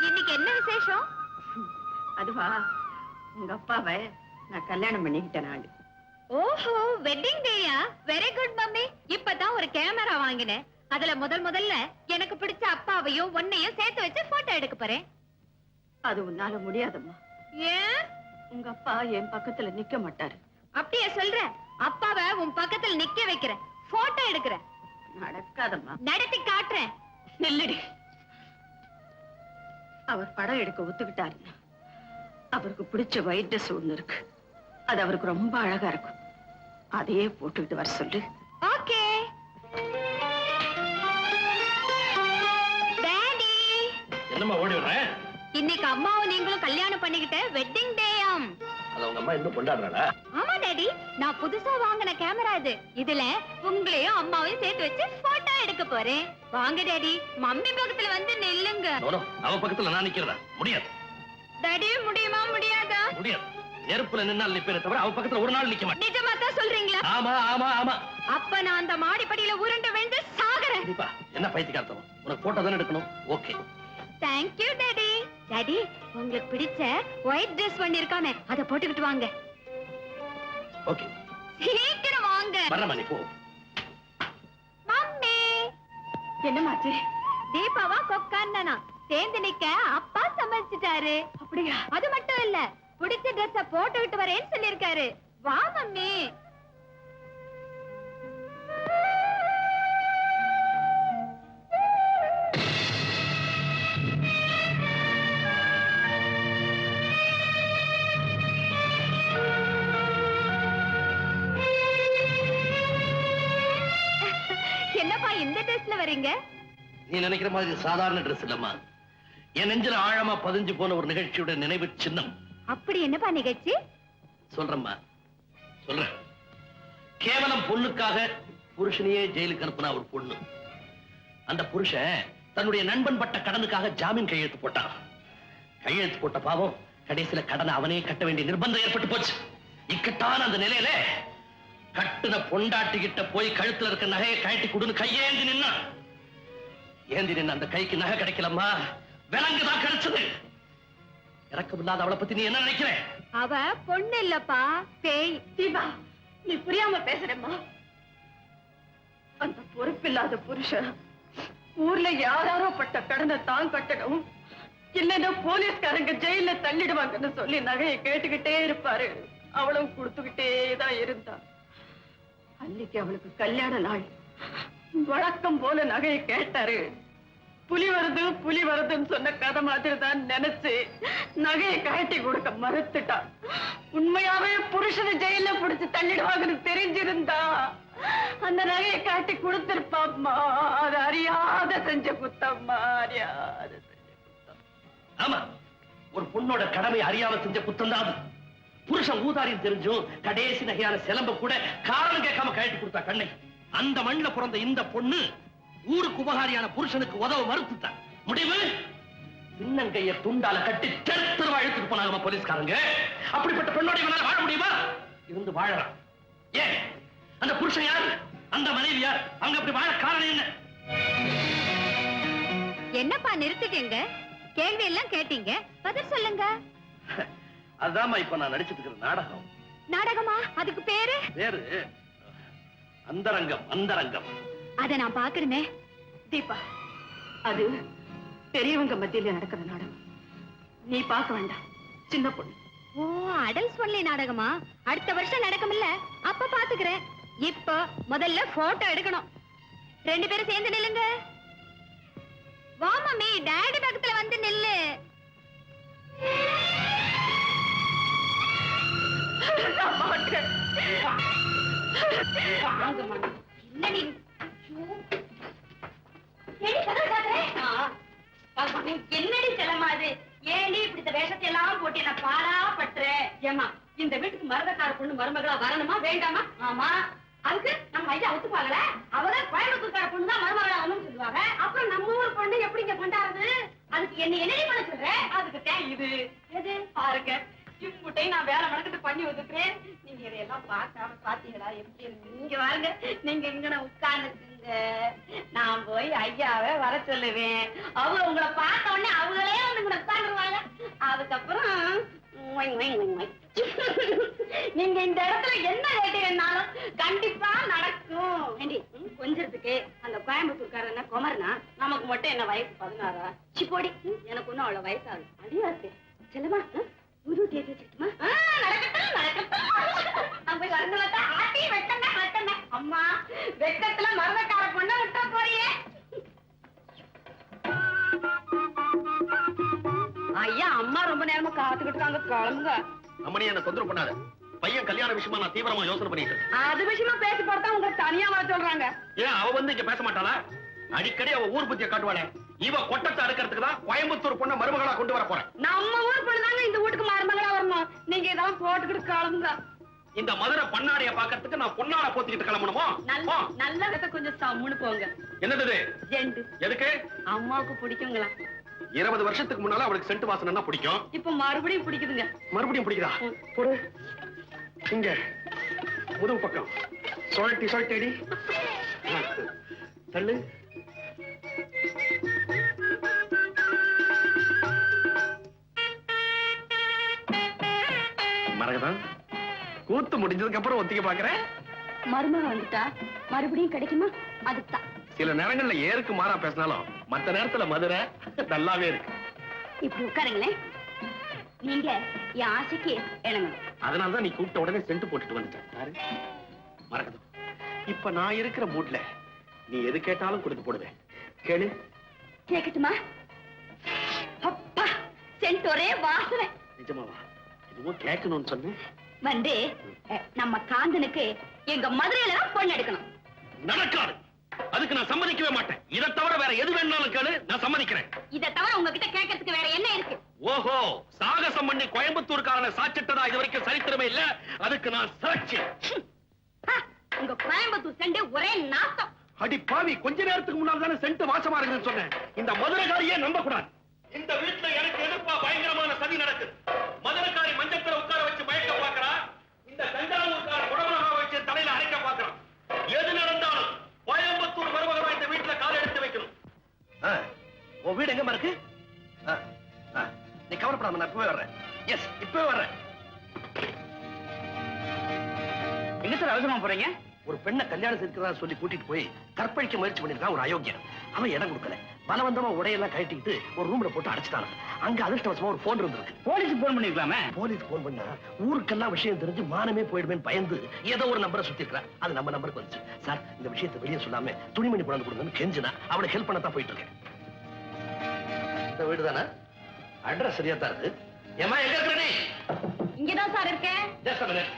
[SPEAKER 4] இன்னைக்கு என்ன விசேஷம்?
[SPEAKER 1] அதுவா, உங்க அப்பாவை நான் கல்யாணம் பண்ணிக்கிட்டேன். நாடு
[SPEAKER 4] ஓஹோ வெட்டிங் டேயா? Very good mummy. இப்பதான் ஒரு கேமரா வாங்கினேன். அதுல முதல்ல எனக்கு பிடிச்ச அப்பாவையும் உன்னையும் சேர்த்து வச்சு போட்டோ எடுக்க போறேன்.
[SPEAKER 1] அது உன்னால முடியாதம்மா.
[SPEAKER 4] ஏன்?
[SPEAKER 1] உங்க அப்பா என் பக்கத்துல நிக்க மாட்டாரு.
[SPEAKER 4] அப்படியே சொல்ற? அப்பாவை உன் பக்கத்துல நிக்க வைக்கிறேன், போட்டோ எடுக்கிறேன்.
[SPEAKER 1] நடக்காதம்மா.
[SPEAKER 4] நடத்தி காட்டுறேன்.
[SPEAKER 1] நில்லுடி. அவர் படம் எடுக்க ஒத்துக்கிட்டாருன்னா அவருக்கு பிடிச்ச ஒயிட் ட்ரெஸ் ஒண்ணு இருக்கு. அது அவருக்கு ரொம்ப அழகா இருக்கும். அதையே போட்டுக்கிட்டு வர சொல்லு.
[SPEAKER 4] ஓகே. டாடி,
[SPEAKER 2] என்னம்மா ஓடி வர்றேன்?
[SPEAKER 4] இன்னைக்கு அம்மாவும் நீங்களும் கல்யாணம் பண்ணிக்கிட்ட வெட்டிங் டேயாம்.
[SPEAKER 2] அது உங்க அம்மா இன்னும் கொண்டாடுறாளா?
[SPEAKER 4] ஆமா டாடி, நான் புதுசா வாங்கின கேமரா இது. இதுல உங்களையும் அம்மாவையும் சேர்த்து வச்சு போட்டோ எடுக்க போறேன். வாங்க டாடி, மம்மி பக்கத்துல வந்து நில்லுங்க.
[SPEAKER 2] அவ பக்கத்துல நான் நிக்கிறதா? முடியாது.
[SPEAKER 4] டாடி, முடியுமா முடியாதா?
[SPEAKER 2] முடியாது. நெருப்புல நின்னால் நிப்பேனே தவிர அவ பக்கத்துல ஒரு நாள் நிக்க மாட்டேன்.
[SPEAKER 4] நிஜமா தான் சொல்றீங்களா?
[SPEAKER 2] ஆமா ஆமா ஆமா.
[SPEAKER 4] அப்ப நான் அந்த மாடிப்படியில உருண்டு விழுந்து சாகுறேன்.
[SPEAKER 2] கண்டிப்பா. என்ன பைத்தியக்காரத்தம்? உனக்கு போட்டோ தானே எடுக்கணும். Okay.
[SPEAKER 4] Thank you daddy. Daddy, உங்களுக்கு பிடிச்ச ஒயிட் ட்ரெஸ் பண்ணி இருக்கானே, அத போட்டுக்கிட்டு வாங்க.
[SPEAKER 2] ஓகே.
[SPEAKER 4] சீக்கிரம் வாங்க.
[SPEAKER 2] வரமா நீ போ.
[SPEAKER 4] மம்மி,
[SPEAKER 1] என்னமாச்சு?
[SPEAKER 4] தீபாவா கொக்கான்னா சேர்ந்து நிக்க அப்பா சமைச்சிட்டாரு.
[SPEAKER 1] அப்படியா?
[SPEAKER 4] அது மட்டும் இல்ல, பிடிச்ச ட்ரெஸ்ஸ போட்டுக்கிட்டு வரேன்னு சொல்லிருக்காரு. வா மம்மி. என்னப்பா இந்த ட்ரெஸ்ல வரீங்க?
[SPEAKER 2] நீ நினைக்கிற மாதிரி சாதாரண ட்ரெஸ் இல்லம்மா. என் நெஞ்சில ஆழமா பதிஞ்சு போன ஒரு நிகழ்ச்சியோட நினைவு சின்னம்.
[SPEAKER 4] அப்படி என்னப்பா நிகழ்ச்சி?
[SPEAKER 2] சொல்றேம்மா, சொல்றேன். கேவலம் பொண்ணுக்காக புருஷனையே ஜெயிலுக்கு அனுப்புனா ஒரு பொண்ணு. அந்த புருஷன் தன்னுடைய நண்பன் பட்ட கடனுக்காக ஜாமீன் கையெழுத்து போட்டான். கையெழுத்து போட்ட பாவம் கடைசியில கடனை அவனே கட்ட வேண்டிய நிர்பந்தம் ஏற்பட்டு போச்சு. இக்கட்டான அந்த நிலையில கட்டுன பொண்டாட்டி கிட்ட போய் கழுத்துல இருக்க நகையை கழட்டி கொடுன்னு கையேந்தி நின்னா. ஏந்தி நின்ன அந்த கைக்கு நகை கிடைக்கலம்மா, விலங்குதான் கிடைச்சது. இறக்கமில்லாத அவளை பத்தி நீ என்ன நினைக்கிற?
[SPEAKER 4] அவ பொண்ணு இல்லப்பா, பேய்.
[SPEAKER 1] தீபா, நீ புரியாம பேசுறேம்மா. அந்த பொறுப்பில்லாத புருஷன் ஊர்ல யாராரோ பட்ட கடனை தான் கட்டணும், இல்லைன்னா போலீஸ்காரங்க ஜெயில தள்ளிடுவாங்கன்னு சொல்லி நகையை கேட்டுக்கிட்டே இருப்பாரு. அவளும் கொடுத்துக்கிட்டே தான் இருந்தா. அன்னைக்கு அவளுக்கு கல்யாண நாள். வழக்கம் போல நகையை கேட்டாரு. புலி வருதுன்னு சொன்ன கதை மாதிரி தான் நினைச்சு நகையை கழட்டி கொடுக்க மறுத்துட்டா. உண்மையாவே புருஷனை ஜெயில புடிச்சு தள்ளிடுவாங்கன்னு தெரிஞ்சிருந்தா அந்த நகையை காட்டி கொடுத்திருப்பாம்மா. அது அறியாத செஞ்ச குத்தம்மா, அறியாத செஞ்ச குத்தம்.
[SPEAKER 2] ஆமா, ஒரு பொண்ணோட கடமை அறியாம செஞ்ச குத்தம் தான் அது. புருஷன் ஊதாரியும் தெரிஞ்சும் கடைசி நகையான சிலம்ப கூட காரணம் கேட்காம கழட்டி கொடுத்தா கண்ணை. அந்த மண்ணில பிறந்த இந்த பொண்ணு ஊருக்கு உபகாரியான புருஷனுக்கு உதவ மறுத்துட்டான். முடிவு பின்னங்கைய துண்டால கட்டி தெருவா இழுத்துட்டு போனாங்க போலீஸ்காரங்க. அப்படிப்பட்ட பெண்ணோட இவனால வாழ முடியுமா? இருந்து வாழறான். ஏன் அந்த புருஷன் யார், அந்த மனைவி யார், அவங்க அப்படி வாழ காரணம் என்ன?
[SPEAKER 4] என்னப்பா நிறுத்திட்டீங்க? கேள்வி எல்லாம் கேட்டீங்க, பதில் சொல்லுங்க.
[SPEAKER 2] அதாம்மா இப்ப நான் நடிச்சிட்டு இருக்கிற நாடகம்.
[SPEAKER 4] நாடகமா? அதுக்கு பேரு?
[SPEAKER 2] பேரு அந்தரங்கம். அந்தரங்கம்
[SPEAKER 4] அத நான் பாக்குறேனே.
[SPEAKER 1] தீபா, அது பெரியவங்க மத்தியில நடக்கிற நாடகம். நீ பார்க்க வேண்டாம், சின்ன பொண்ணு.
[SPEAKER 4] ஓ, அடல்ட்ஸ் ஒன்லி நாடகமா? அடுத்த வருஷம் நடக்கும்ல, அப்ப பாத்துக்கிறேன். இப்ப முதல்ல போட்டோ எடுக்கணும். 2 பேரும் சேர்ந்து நில்லுங்க. வா மம்மி, டாடி பக்கத்துல வந்து நில்லு.
[SPEAKER 1] நான் மாட்டேன்.
[SPEAKER 4] என்னடி?
[SPEAKER 1] என்னடி செல்லமா அது? ஏண்டி இப்படி இந்த வேஷத்தை எல்லாம் போட்டு என்ன பாடா பட்டுற? ஏமா, இந்த வீட்டுக்கு மருதக்கார பொண்ணு மருமகளா வரணுமா வேண்டாமா? ஆமா, அதுக்கு நம்ம ஐயா ஒத்துப்பாங்களே. அவங்க கோயம்புத்தூர்கார பொண்ணு தான் மருமகளா வரணும்னு சொல்லுவாங்க. அப்புறம் நம்ம ஊர் பொண்ணு எப்படிங்க கொண்டாடுறது? அதுக்கு என்ன என்னடி பண்ண சொல்ற? அதுக்கு தான் இது எது பாருங்க, இம்முட்டையும் நான் வேலை மணக்கிட்டு பண்ணி வந்துக்கிறேன். நீங்க இதையெல்லாம் பார்க்காம பாத்தீங்களா எப்படி இருக்கு? நீங்க வாருங்க, நீங்க இங்கன உட்கார்ந்துக்குங்க. நான் போய் ஐயாவை வர சொல்லுவேன். அவங்க உங்களை பார்த்த உடனே அவங்களே வந்து உங்களை உட்காந்துருவாங்க. அதுக்கப்புறம் நீங்க இந்த இடத்துல என்ன கேட்டீங்கன்னாலும் கண்டிப்பா நடக்கும். ஏண்டி, கொஞ்சத்துக்கு அந்த கோயம்புத்தூர்காரன் குமரனா, நமக்கு மட்டும் என்ன வயசு 16. சிப்போடி, எனக்கு ஒண்ணும் அவ்வளவு வயசாகும். அடியாச்சு செல்லமா புது தேதி வச்சுட்டுமா? நடக்கட்டும் நடக்கட்டும். நான் போய் வரங்களா ஆட்டி வெட்டமே வெட்டமே. அம்மா வெட்டத்துல மரதக்கார பொண்ண விட்டா போறியே. ஐயா, அம்மா ரொம்ப நேரமா காத்துக்கிட்டு இருக்காங்க, கிளம்புங்க.
[SPEAKER 2] அம்மனி என்ன தொந்தரவு பண்ணாத. பையன் கல்யாண விஷயமா நான் தீவிரமா யோசனை பண்ணிட்டு இருக்கேன்.
[SPEAKER 1] அது விஷயமா பேசி பார்த்தா உங்களுக்கு தனியா வர சொல்றாங்க.
[SPEAKER 2] ஏன் அவ வந்து இங்க பேச மாட்டாளா? அடிக்கடி அவ ஊர் புத்திய காட்டுவாளே. இவ கொட்டத்தை அறுக்கிறதுக்கு தான் கோயம்புத்தூர் பொண்ண மருமகளா கொண்டு வர போறேன்.
[SPEAKER 1] நம்ம ஊர் பொண்ணுதாங்க இந்த வீட்டுக்கு மருமகளா வரணும். நீங்க இதெல்லாம் போட்டுக்கிட்டு கிளம்புங்க.
[SPEAKER 2] இந்த மதுரை பண்ணாடைய பாக்கிறதுக்கு நான் பொன்னாட போத்திக்கிட்டு கிளம்பணுமோ?
[SPEAKER 1] நல்ல வித கொஞ்சம் சம்முன்னு போங்க.
[SPEAKER 2] என்னது
[SPEAKER 1] ஜெண்டு
[SPEAKER 2] எதுக்கு?
[SPEAKER 1] அம்மாவுக்கு பிடிக்குங்களா?
[SPEAKER 2] 20 வருஷத்துக்கு முன்னால அவளுக்கு சென்ட் வாசனை பிடிக்கும்.
[SPEAKER 1] இப்ப மறுபடியும் பிடிக்குதுங்க.
[SPEAKER 2] மறுபடியும் பிடிக்குதா? ஒரு இங்க முதுகு பக்கம் சுழட்டி சுழட்டி தள்ளு. மரகதான், கூத்து முடிஞ்சதுக்கு அப்புறம் ஒத்திக்க பாக்குறேன்.
[SPEAKER 1] மருமக வந்துட்டா மறுபடியும் கிடைக்குமா? அதுதான்.
[SPEAKER 2] சில நேரங்கள்ல ஏருக்கு மாறா பேசினாலும் மத்த நேரத்துல மதுரை நல்லாவே இருக்கு.
[SPEAKER 1] இப்படி உட்காருங்களேன். நீங்க என் ஆசைக்கு இணங்கணும்.
[SPEAKER 2] அதனாலதான் நீ கூப்பிட்ட உடனே சென்ட் போட்டுட்டு வந்துட்டேன். மரகதம், இப்ப நான் இருக்கிற மூட்ல நீ எது கேட்டாலும் கொடுத்து போடுவேன். கேளு.
[SPEAKER 1] கேட்கட்டுமா? அப்பா, சென்ட் ஒரே வாசனை.
[SPEAKER 2] நிஜமாவா? இதுவும் கேட்கணும்னு சொன்னேன்.
[SPEAKER 1] வந்து நம்ம காந்தனுக்கு எங்க மதுரையில தான் பொண்ணு எடுக்கணும்.
[SPEAKER 2] நடக்காது. அதுக்கு நான் சம்மதிக்கவே மாட்டேன். இதை தவிர வேற எது வேணாலும் கேளு, நான் சம்மதிக்கிறேன்.
[SPEAKER 1] இதை தவிர உங்ககிட்ட கேட்கறதுக்கு வேற என்ன இருக்கு?
[SPEAKER 2] ஓஹோ, சாகசம் பண்ணி கோயம்புத்தூர்காரனை சாச்சிட்டதா இது வரைக்கும் சரித்திரமே இல்ல. அதுக்கு நான் சாட்சி.
[SPEAKER 1] உங்க கோயம்புத்தூர் செண்டு ஒரே நாத்தம்.
[SPEAKER 2] அடி பாவி, கொஞ்ச நேரத்துக்கு முன்னால தானே சென்ட் வாசமா இருக்குன்னு சொன்னேன். இந்த மதுரைக்காரியே நம்ப கூடாது. இந்த வீட்டுல எனக்கு எதிர்ப்பா பயங்கரமான சதி நடக்குது. மதுரைக்காரி மஞ்சத்துல உட்கார வச்சு மயக்க பாக்குறா. இந்த தஞ்சாவூர்கார குடமலகா வச்சு தலையில அரைக்க பாக்குறான். எது நடந்தாலும் கோயம்புத்தூர் மருமகமா இந்த வீட்டுல கால் எடுத்து வைக்கணும். உன் வீடு எங்க இருக்கு? நீ கவலைப்படாம, நான் இப்பவே வர்றேன். எஸ், இப்பவே வர்றேன்.
[SPEAKER 5] எங்க சார் அவசரமா போறீங்க?
[SPEAKER 2] ஒரு பெண்ணை கல்யாணம் செஞ்சுக்கிறதா சொல்லி கூட்டிட்டு போய் கற்பழிக்க முயற்சி பண்ணிருக்கான் ஒரு அயோக்கியன். அவன் இடம் கொடுக்கல. பலவந்தமா உடையெல்லாம் கழட்டிக்கிட்டு ஒரு ரூம்ல போட்டு அடைச்சிட்டான். அங்க அதிர்ஷ்டவசமா ஒரு போன் இருந்திருக்கு.
[SPEAKER 5] போலீஸ் போன் பண்ணிருக்கலாமே.
[SPEAKER 2] போலீஸ் போன் பண்ணா ஊருக்கெல்லாம் விஷயம் தெரிஞ்சு மானமே போயிடுவேன் பயந்து ஏதோ ஒரு நம்பரை சுத்தி இருக்கிறான். அது நம்ம நம்பருக்கு வந்துச்சு. சார், இந்த விஷயத்தை வெளியே சொல்லாம துணிமணி கொண்டாந்து கொடுங்கன்னு கெஞ்சினா அவளை ஹெல்ப் பண்ணத்தான் போயிட்டு இருக்கேன். இந்த வீடு தானே? அட்ரஸ் சரியா தான் இருக்கு. ஏமா, எங்க இருக்கிற நீ?
[SPEAKER 1] இங்கதான் சார் இருக்கேன்.
[SPEAKER 2] Just a minute.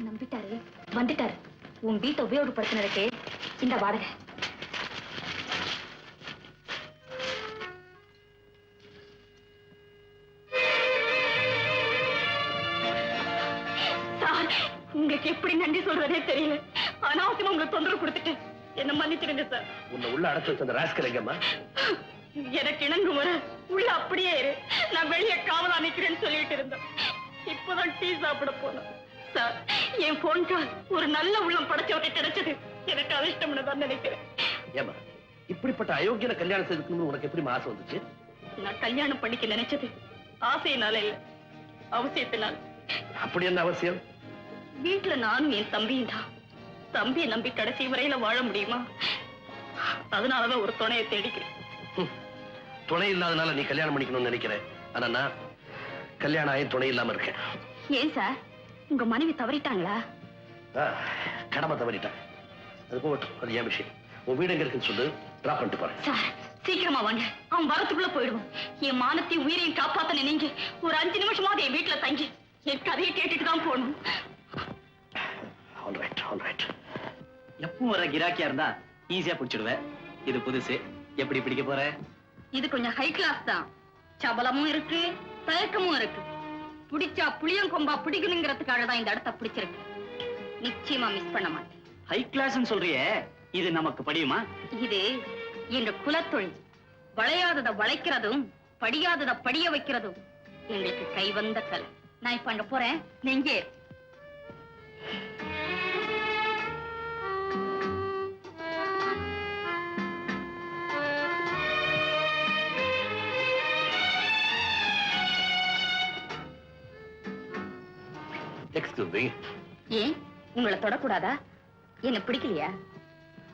[SPEAKER 4] நம்பிட்டாரு, வந்துட்டாரு. உன் வீட்டை உபயோகப்படுத்தினதுக்கு இந்த வாடகை.
[SPEAKER 1] சார், உங்களுக்கு எப்படி நன்றி சொல்றதே தெரியல. அனாவசியமா உங்களுக்கு தொந்தரவு கொடுத்துட்டு என்ன மன்னிச்சிருங்க சார்.
[SPEAKER 2] உன்னை உள்ள அடைச்சு வச்ச அந்த ராஸ்கல் எங்கம்மா?
[SPEAKER 1] எனக்கு இணங்கு முறை உள்ள அப்படியே இரு, நான் வெளியே காவலா நிக்கிறேன்னு சொல்லிட்டு இருந்தேன். இப்பதான் டீ சாப்பிட போனோம். சார், என் போன் கால் ஒரு நல்ல உள்ளம் படைச்சவரை கிடைச்சது எனக்கு அதிர்ஷ்டம்னு தான் நினைக்கிறேன்.
[SPEAKER 2] ஏமா, இப்படிப்பட்ட அயோக்கியனை கல்யாணம் செய்துக்கணும்னு உனக்கு எப்படி ஆசை வந்துச்சு?
[SPEAKER 1] நான் கல்யாணம் பண்ணிக்க நினைச்சது ஆசையினால இல்ல, அவசியத்தினால.
[SPEAKER 2] அப்படி என்ன அவசியம்?
[SPEAKER 1] வீட்டுல நானும் என் தம்பியும் தான். தம்பியை நம்பி கடைசி வரையில வாழ முடியுமா? அதனாலதான் ஒரு துணையை தேடிக்கிறேன்.
[SPEAKER 2] துணை இல்லாதனால நீ கல்யாணம் பண்ணிக்கணும்னு நினைக்கிறேன். ஆனா நான் கல்யாணம் ஆகி துணை இல்லாம இருக்கேன்.
[SPEAKER 1] ஏன் சார், உங்க மனைவி தவறிட்டாங்களா?
[SPEAKER 2] கடமை தவறிட்டான். அது போகட்டும், அது ஏன் விஷயம். உன் வீடு எங்க இருக்குன்னு சொல்லு, டிராப் பண்ணிட்டு போறேன்.
[SPEAKER 1] சார், சீக்கிரமா வாங்க. அவன் வரத்துக்குள்ள போயிடுவோம். என் மானத்தையும் உயிரையும் காப்பாத்த நீங்க ஒரு 5 நிமிஷமாவது என் வீட்டுல தங்கி என் கதையை கேட்டுட்டு தான் போகணும்.
[SPEAKER 2] All right, all right.
[SPEAKER 5] எப்பவும் வர கிராக்கியா இருந்தா ஈஸியா பிடிச்சிடுவேன். இது புதுசு, எப்படி பிடிக்க போற?
[SPEAKER 1] இது கொஞ்சம் ஹை கிளாஸ் தான். சபலமும் இருக்கு, தயக்கமும் இருக்கு. பிடிச்சா புளியம் கொம்பா பிடிக்கணுங்கிறதுக்காக தான் இந்த இடத்த பிடிச்சிருக்கு. நிச்சயமா மிஸ் பண்ண மாட்டேன்.
[SPEAKER 5] ஹை கிளாஸ் சொல்றியே, இது நமக்கு படியுமா?
[SPEAKER 1] இது எங்க குலத்தொழில். வளையாதத வளைக்கிறதும் படியாதத படிய வைக்கிறதும் எங்களுக்கு கைவந்த கலை. நான் இப்ப அங்க போறேன், நீங்க
[SPEAKER 2] எக்ஸ்கியூஸ் மீ.
[SPEAKER 1] ஏன் உங்களை தொடக்கூடாதா? என்ன பிடிக்கலையா?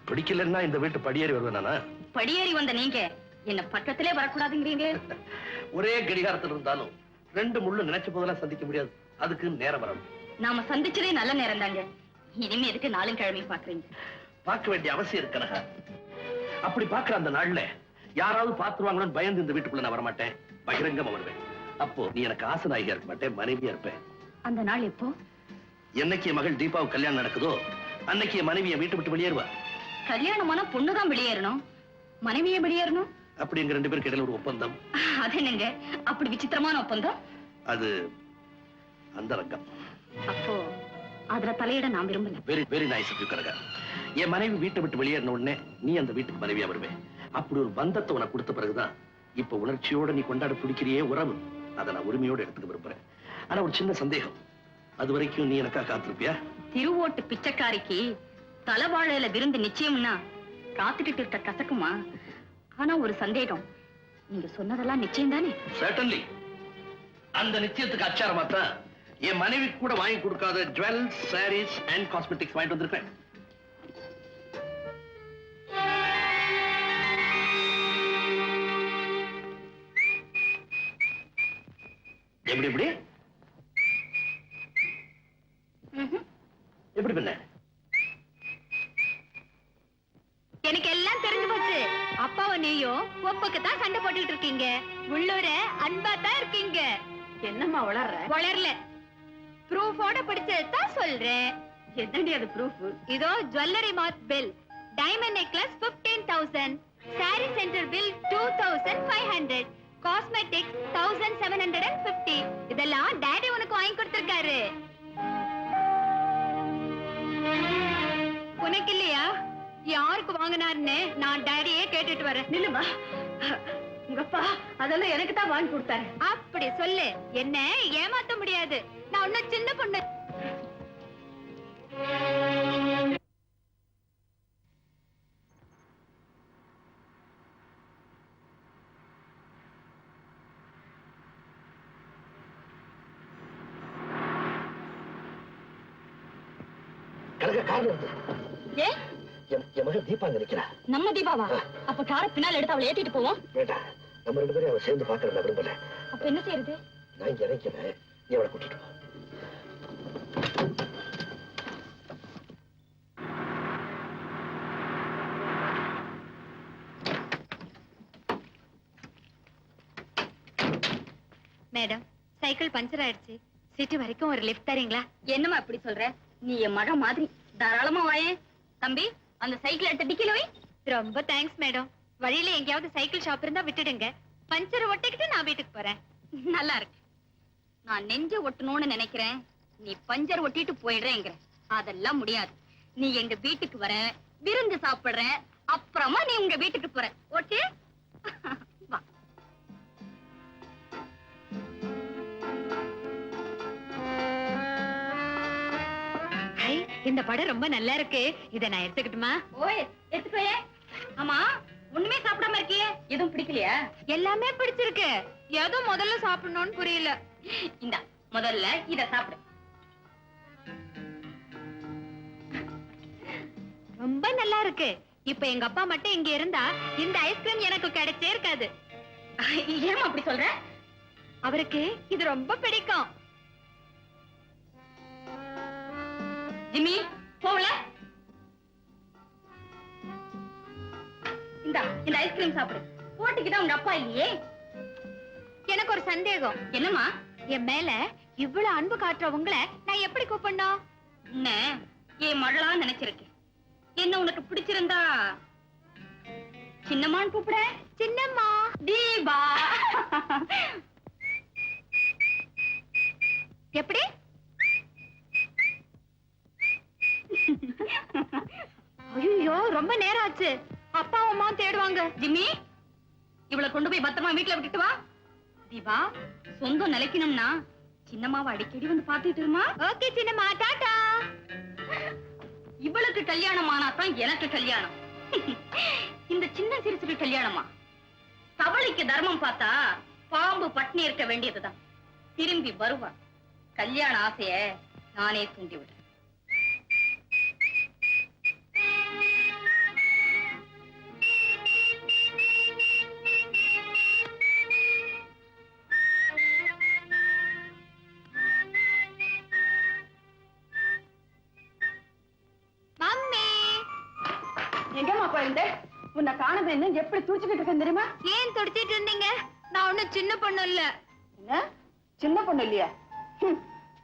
[SPEAKER 2] பிடிக்கலன்னா இந்த வீட்டு படியேறி வருவேன் நானா?
[SPEAKER 1] படியேறி வந்த நீங்க என்ன பக்கத்திலே வரக்கூடாதுங்கிறீங்க.
[SPEAKER 2] ஒரே கடிகாரத்தில் இருந்தாலும் ரெண்டு முள்ளு நினைச்ச போதெல்லாம் சந்திக்க முடியாது. அதுக்கு நேரம் வரணும்.
[SPEAKER 1] நாம சந்திச்சதே நல்ல நேரம் தாங்க. இனிமே எதுக்கு நாளும் கிழமையும் பாக்குறீங்க?
[SPEAKER 2] பார்க்க வேண்டிய அவசியம் இருக்கனக. அப்படி பார்க்கிற அந்த நாள்ல யாராவது பார்த்துருவாங்கன்னு பயந்து இந்த வீட்டுக்குள்ள நான் வரமாட்டேன். பகிரங்கமா வருவேன். அப்போ நீ எனக்கு ஆசனாயியா இருக்க மாட்டேன், மனைவியா இருப்பேன்.
[SPEAKER 1] அந்த நாள் எப்போ?
[SPEAKER 2] என்னைக்கு என் மகள் தீபாவுக்கு கல்யாணம் நடக்குதோ அன்னைக்கு என் மனைவி என் வீட்டை விட்டு வெளியேறுவா.
[SPEAKER 1] கல்யாணமான பொண்ணுதான் வெளியேறணும், மனைவியே வெளியேறணும்.
[SPEAKER 2] அப்படி எங்க ரெண்டு பேருக்கு இடையில ஒரு ஒப்பந்தம்.
[SPEAKER 1] அது என்னங்க அப்படி விசித்திரமான ஒப்பந்தம்?
[SPEAKER 2] அது அந்த ரங்கம்.
[SPEAKER 1] அப்போ அதுல தலையிட நான் விரும்பல.
[SPEAKER 2] Very very nice of you Kanaka. என் மனைவி வீட்டை விட்டு வெளியேறின உடனே நீ அந்த வீட்டுக்கு மனைவியா வருவேன். அப்படி ஒரு பந்தத்தை உனக்கு கொடுத்த பிறகுதான் இப்ப உணர்ச்சியோட நீ கொண்டாட பிடிக்கிறியே உறவு, அதை நான் உரிமையோட எடுத்துக்க விரும்புறேன். ஆனா ஒரு சின்ன சந்தேகம், அது வரைக்கும் நீ எனக்கா காத்திருப்பியா?
[SPEAKER 1] திருவோட்டு பிச்சைக்காரிக்கு தலைவாழையில விருந்து நிச்சயம்னா காத்துக்கிட்டு இருக்க கசக்குமா? ஆனா ஒரு சந்தேகம், நீங்க சொன்னதெல்லாம் நிச்சயம் தானே?
[SPEAKER 2] Certainly. அந்த நிச்சயத்துக்கு அச்சாரமா தான் என் மனைவி கூட வாங்கி கொடுக்காத ஜுவல்ஸ், சாரீஸ் அண்ட் காஸ்மெட்டிக்ஸ் வாங்கிட்டு வந்திருக்கேன். எப்படி எப்படி எப்படி பண்ண?
[SPEAKER 4] எனக்கு எல்லாம் தெரிஞ்சு போச்சு. அப்பாவும் நீயும் ஒப்புக்கு தான் சண்டை போட்டுட்டு இருக்கீங்க. உள்ளூர அன்பா தான் இருக்கீங்க.
[SPEAKER 1] என்னம்மா வளர்ற?
[SPEAKER 4] வளரல. ப்ரூஃபோட பிடிச்சதான் சொல்றேன்.
[SPEAKER 1] என்னடி அது ப்ரூஃப்?
[SPEAKER 4] இதோ ஜுவல்லரி மார்ட் bill. Diamond necklace 15,000, sorry centre bill 2,500, cosmetics 1,750. இதெல்லாம் டாடி உனக்கு வாங்கி கொடுத்திருக்காரு. உனக்கு இல்லையா? யாருக்கு வாங்கினாருன்னு நான் டாடியே கேட்டுட்டு வரேன்.
[SPEAKER 1] நில்லுமா, உங்க அப்பா அதெல்லாம் எனக்கு தான் வாங்கி கொடுத்தாரு.
[SPEAKER 4] அப்படி சொல்லு. என்ன ஏமாத்த முடியாது. நான் ஒன்னும் சின்ன பொண்ணு.
[SPEAKER 2] கனகா கார் நிறுத்து.
[SPEAKER 1] ஏ
[SPEAKER 2] என் மகள் தீபா நினைக்கிறா.
[SPEAKER 1] நம்ம தீபாவா? அப்ப காரை பின்னால் எடுத்து அவளை ஏத்திட்டு போவோம்.
[SPEAKER 2] வேண்டாம், நம்ம ரெண்டு பேரும் அவ சேர்ந்து பாக்குறத நான் விரும்பல.
[SPEAKER 1] அப்ப என்ன செய்யறது?
[SPEAKER 2] நான் இங்க இறக்கிறேன், நீ அவளை கூட்டிட்டு போ.
[SPEAKER 4] மேடம், சைக்கிள் பஞ்சர் ஆயிடுச்சு. சிட்டி வரைக்கும் ஒரு லிஃப்ட் தரீங்களா?
[SPEAKER 1] என்னம்மா இப்படி சொல்ற? நீ என் மக மாதிரி, தாராளமா வாயே. தம்பி, அந்த சைக்கிள் எடுத்து டிக்கில வை.
[SPEAKER 4] ரொம்ப தேங்க்ஸ் மேடம். வழியில எங்கேயாவது சைக்கிள் ஷாப் இருந்தா விட்டுடுங்க. பஞ்சர் ஒட்டிக்கிட்டு நான் வீட்டுக்கு போறேன்.
[SPEAKER 1] நல்லா இருக்கு. நான் நெஞ்ச ஒட்டணும்னு நினைக்கிறேன், நீ பஞ்சர் ஒட்டிட்டு போயிடுறேங்கிற. அதெல்லாம் முடியாது. நீ எங்க வீட்டுக்கு வர, விருந்து சாப்பிடுற, அப்புறமா நீ உங்க வீட்டுக்கு போற. ஓகே? வா.
[SPEAKER 4] ஐ, இந்த படம் ரொம்ப நல்லா இருக்கு. இத நான் எடுத்துக்கிட்டுமா?
[SPEAKER 1] ஓய், எடுத்துக்கோயே. ஆமா, ஒண்ணுமே சாப்பிடாம இருக்கியே, எதுவும் பிடிக்கலையா?
[SPEAKER 4] எல்லாமே பிடிச்சிருக்கு. ஏதோ முதல்ல சாப்பிடணும்னு புரியல.
[SPEAKER 1] இந்த முதல்ல இத சாப்பிடு.
[SPEAKER 4] ரொம்ப நல்லா இருக்கு. இப்ப எங்க அப்பா மட்டும் இங்க இருந்தா இந்த ஐஸ்கிரீம் எனக்கு கிடைச்சே இருக்காது.
[SPEAKER 1] ஏமா அப்படி சொல்ற?
[SPEAKER 4] அவருக்கு இது ரொம்ப பிடிக்கும்.
[SPEAKER 1] ஜிம்மி, போவல. இந்த ஐஸ்கிரீம் சாப்பிடு. போட்டுக்கிட்டா உங்க அப்பா இல்லையே.
[SPEAKER 4] எனக்கு ஒரு சந்தேகம்.
[SPEAKER 1] என்னம்மா?
[SPEAKER 4] என் மேல இவ்வளவு அன்பு காட்டுற உங்களை நான் எப்படி கூப்பிடணும்?
[SPEAKER 1] என்ன என் மகளா நினைச்சிருக்கேன். என்ன உனக்கு பிடிச்சிருந்தா சின்னம்மான்னு கூப்பிட.
[SPEAKER 4] சின்னம்மா.
[SPEAKER 1] தீபா.
[SPEAKER 4] எப்படி? ஐயோ, ரொம்ப நேரம் ஆச்சு. அப்பா அம்மாவும் தேடுவாங்க.
[SPEAKER 1] ஜிம்மி, இவளை கொண்டு போய் பத்திரமா வீட்டுல விட்டுட்டு வா. தீபா, சொந்தம் நிலைக்கணும்னா சின்னம்மாவை அடிக்கடி வந்து பாத்துட்டு இருமா.
[SPEAKER 4] ஓகே சின்னம்மா, டாடா.
[SPEAKER 1] இவளுக்கு கல்யாணம் ஆனாதான் எனக்கு கல்யாணம். இந்த சின்ன சிறுசுக்கு கல்யாணமா? தவளைக்கு தர்மம் பார்த்தா பாம்பு பட்னி இருக்க வேண்டியதுதான். திரும்பி வருவா. கல்யாண ஆசைய நானே தூண்டி விடுறேன்.
[SPEAKER 4] மம்மி
[SPEAKER 1] எங்கம்மா போயிருந்த? உன்னை காணவே என்ன எப்படி தூச்சிக்கிட்டு இருக்கேன் தெரியுமா?
[SPEAKER 4] ஏன் துடிச்சிட்டு இருந்தீங்க? நான் ஒண்ணும் சின்ன பொண்ணு இல்ல.
[SPEAKER 1] என்ன சின்ன பொண்ணு இல்லையா?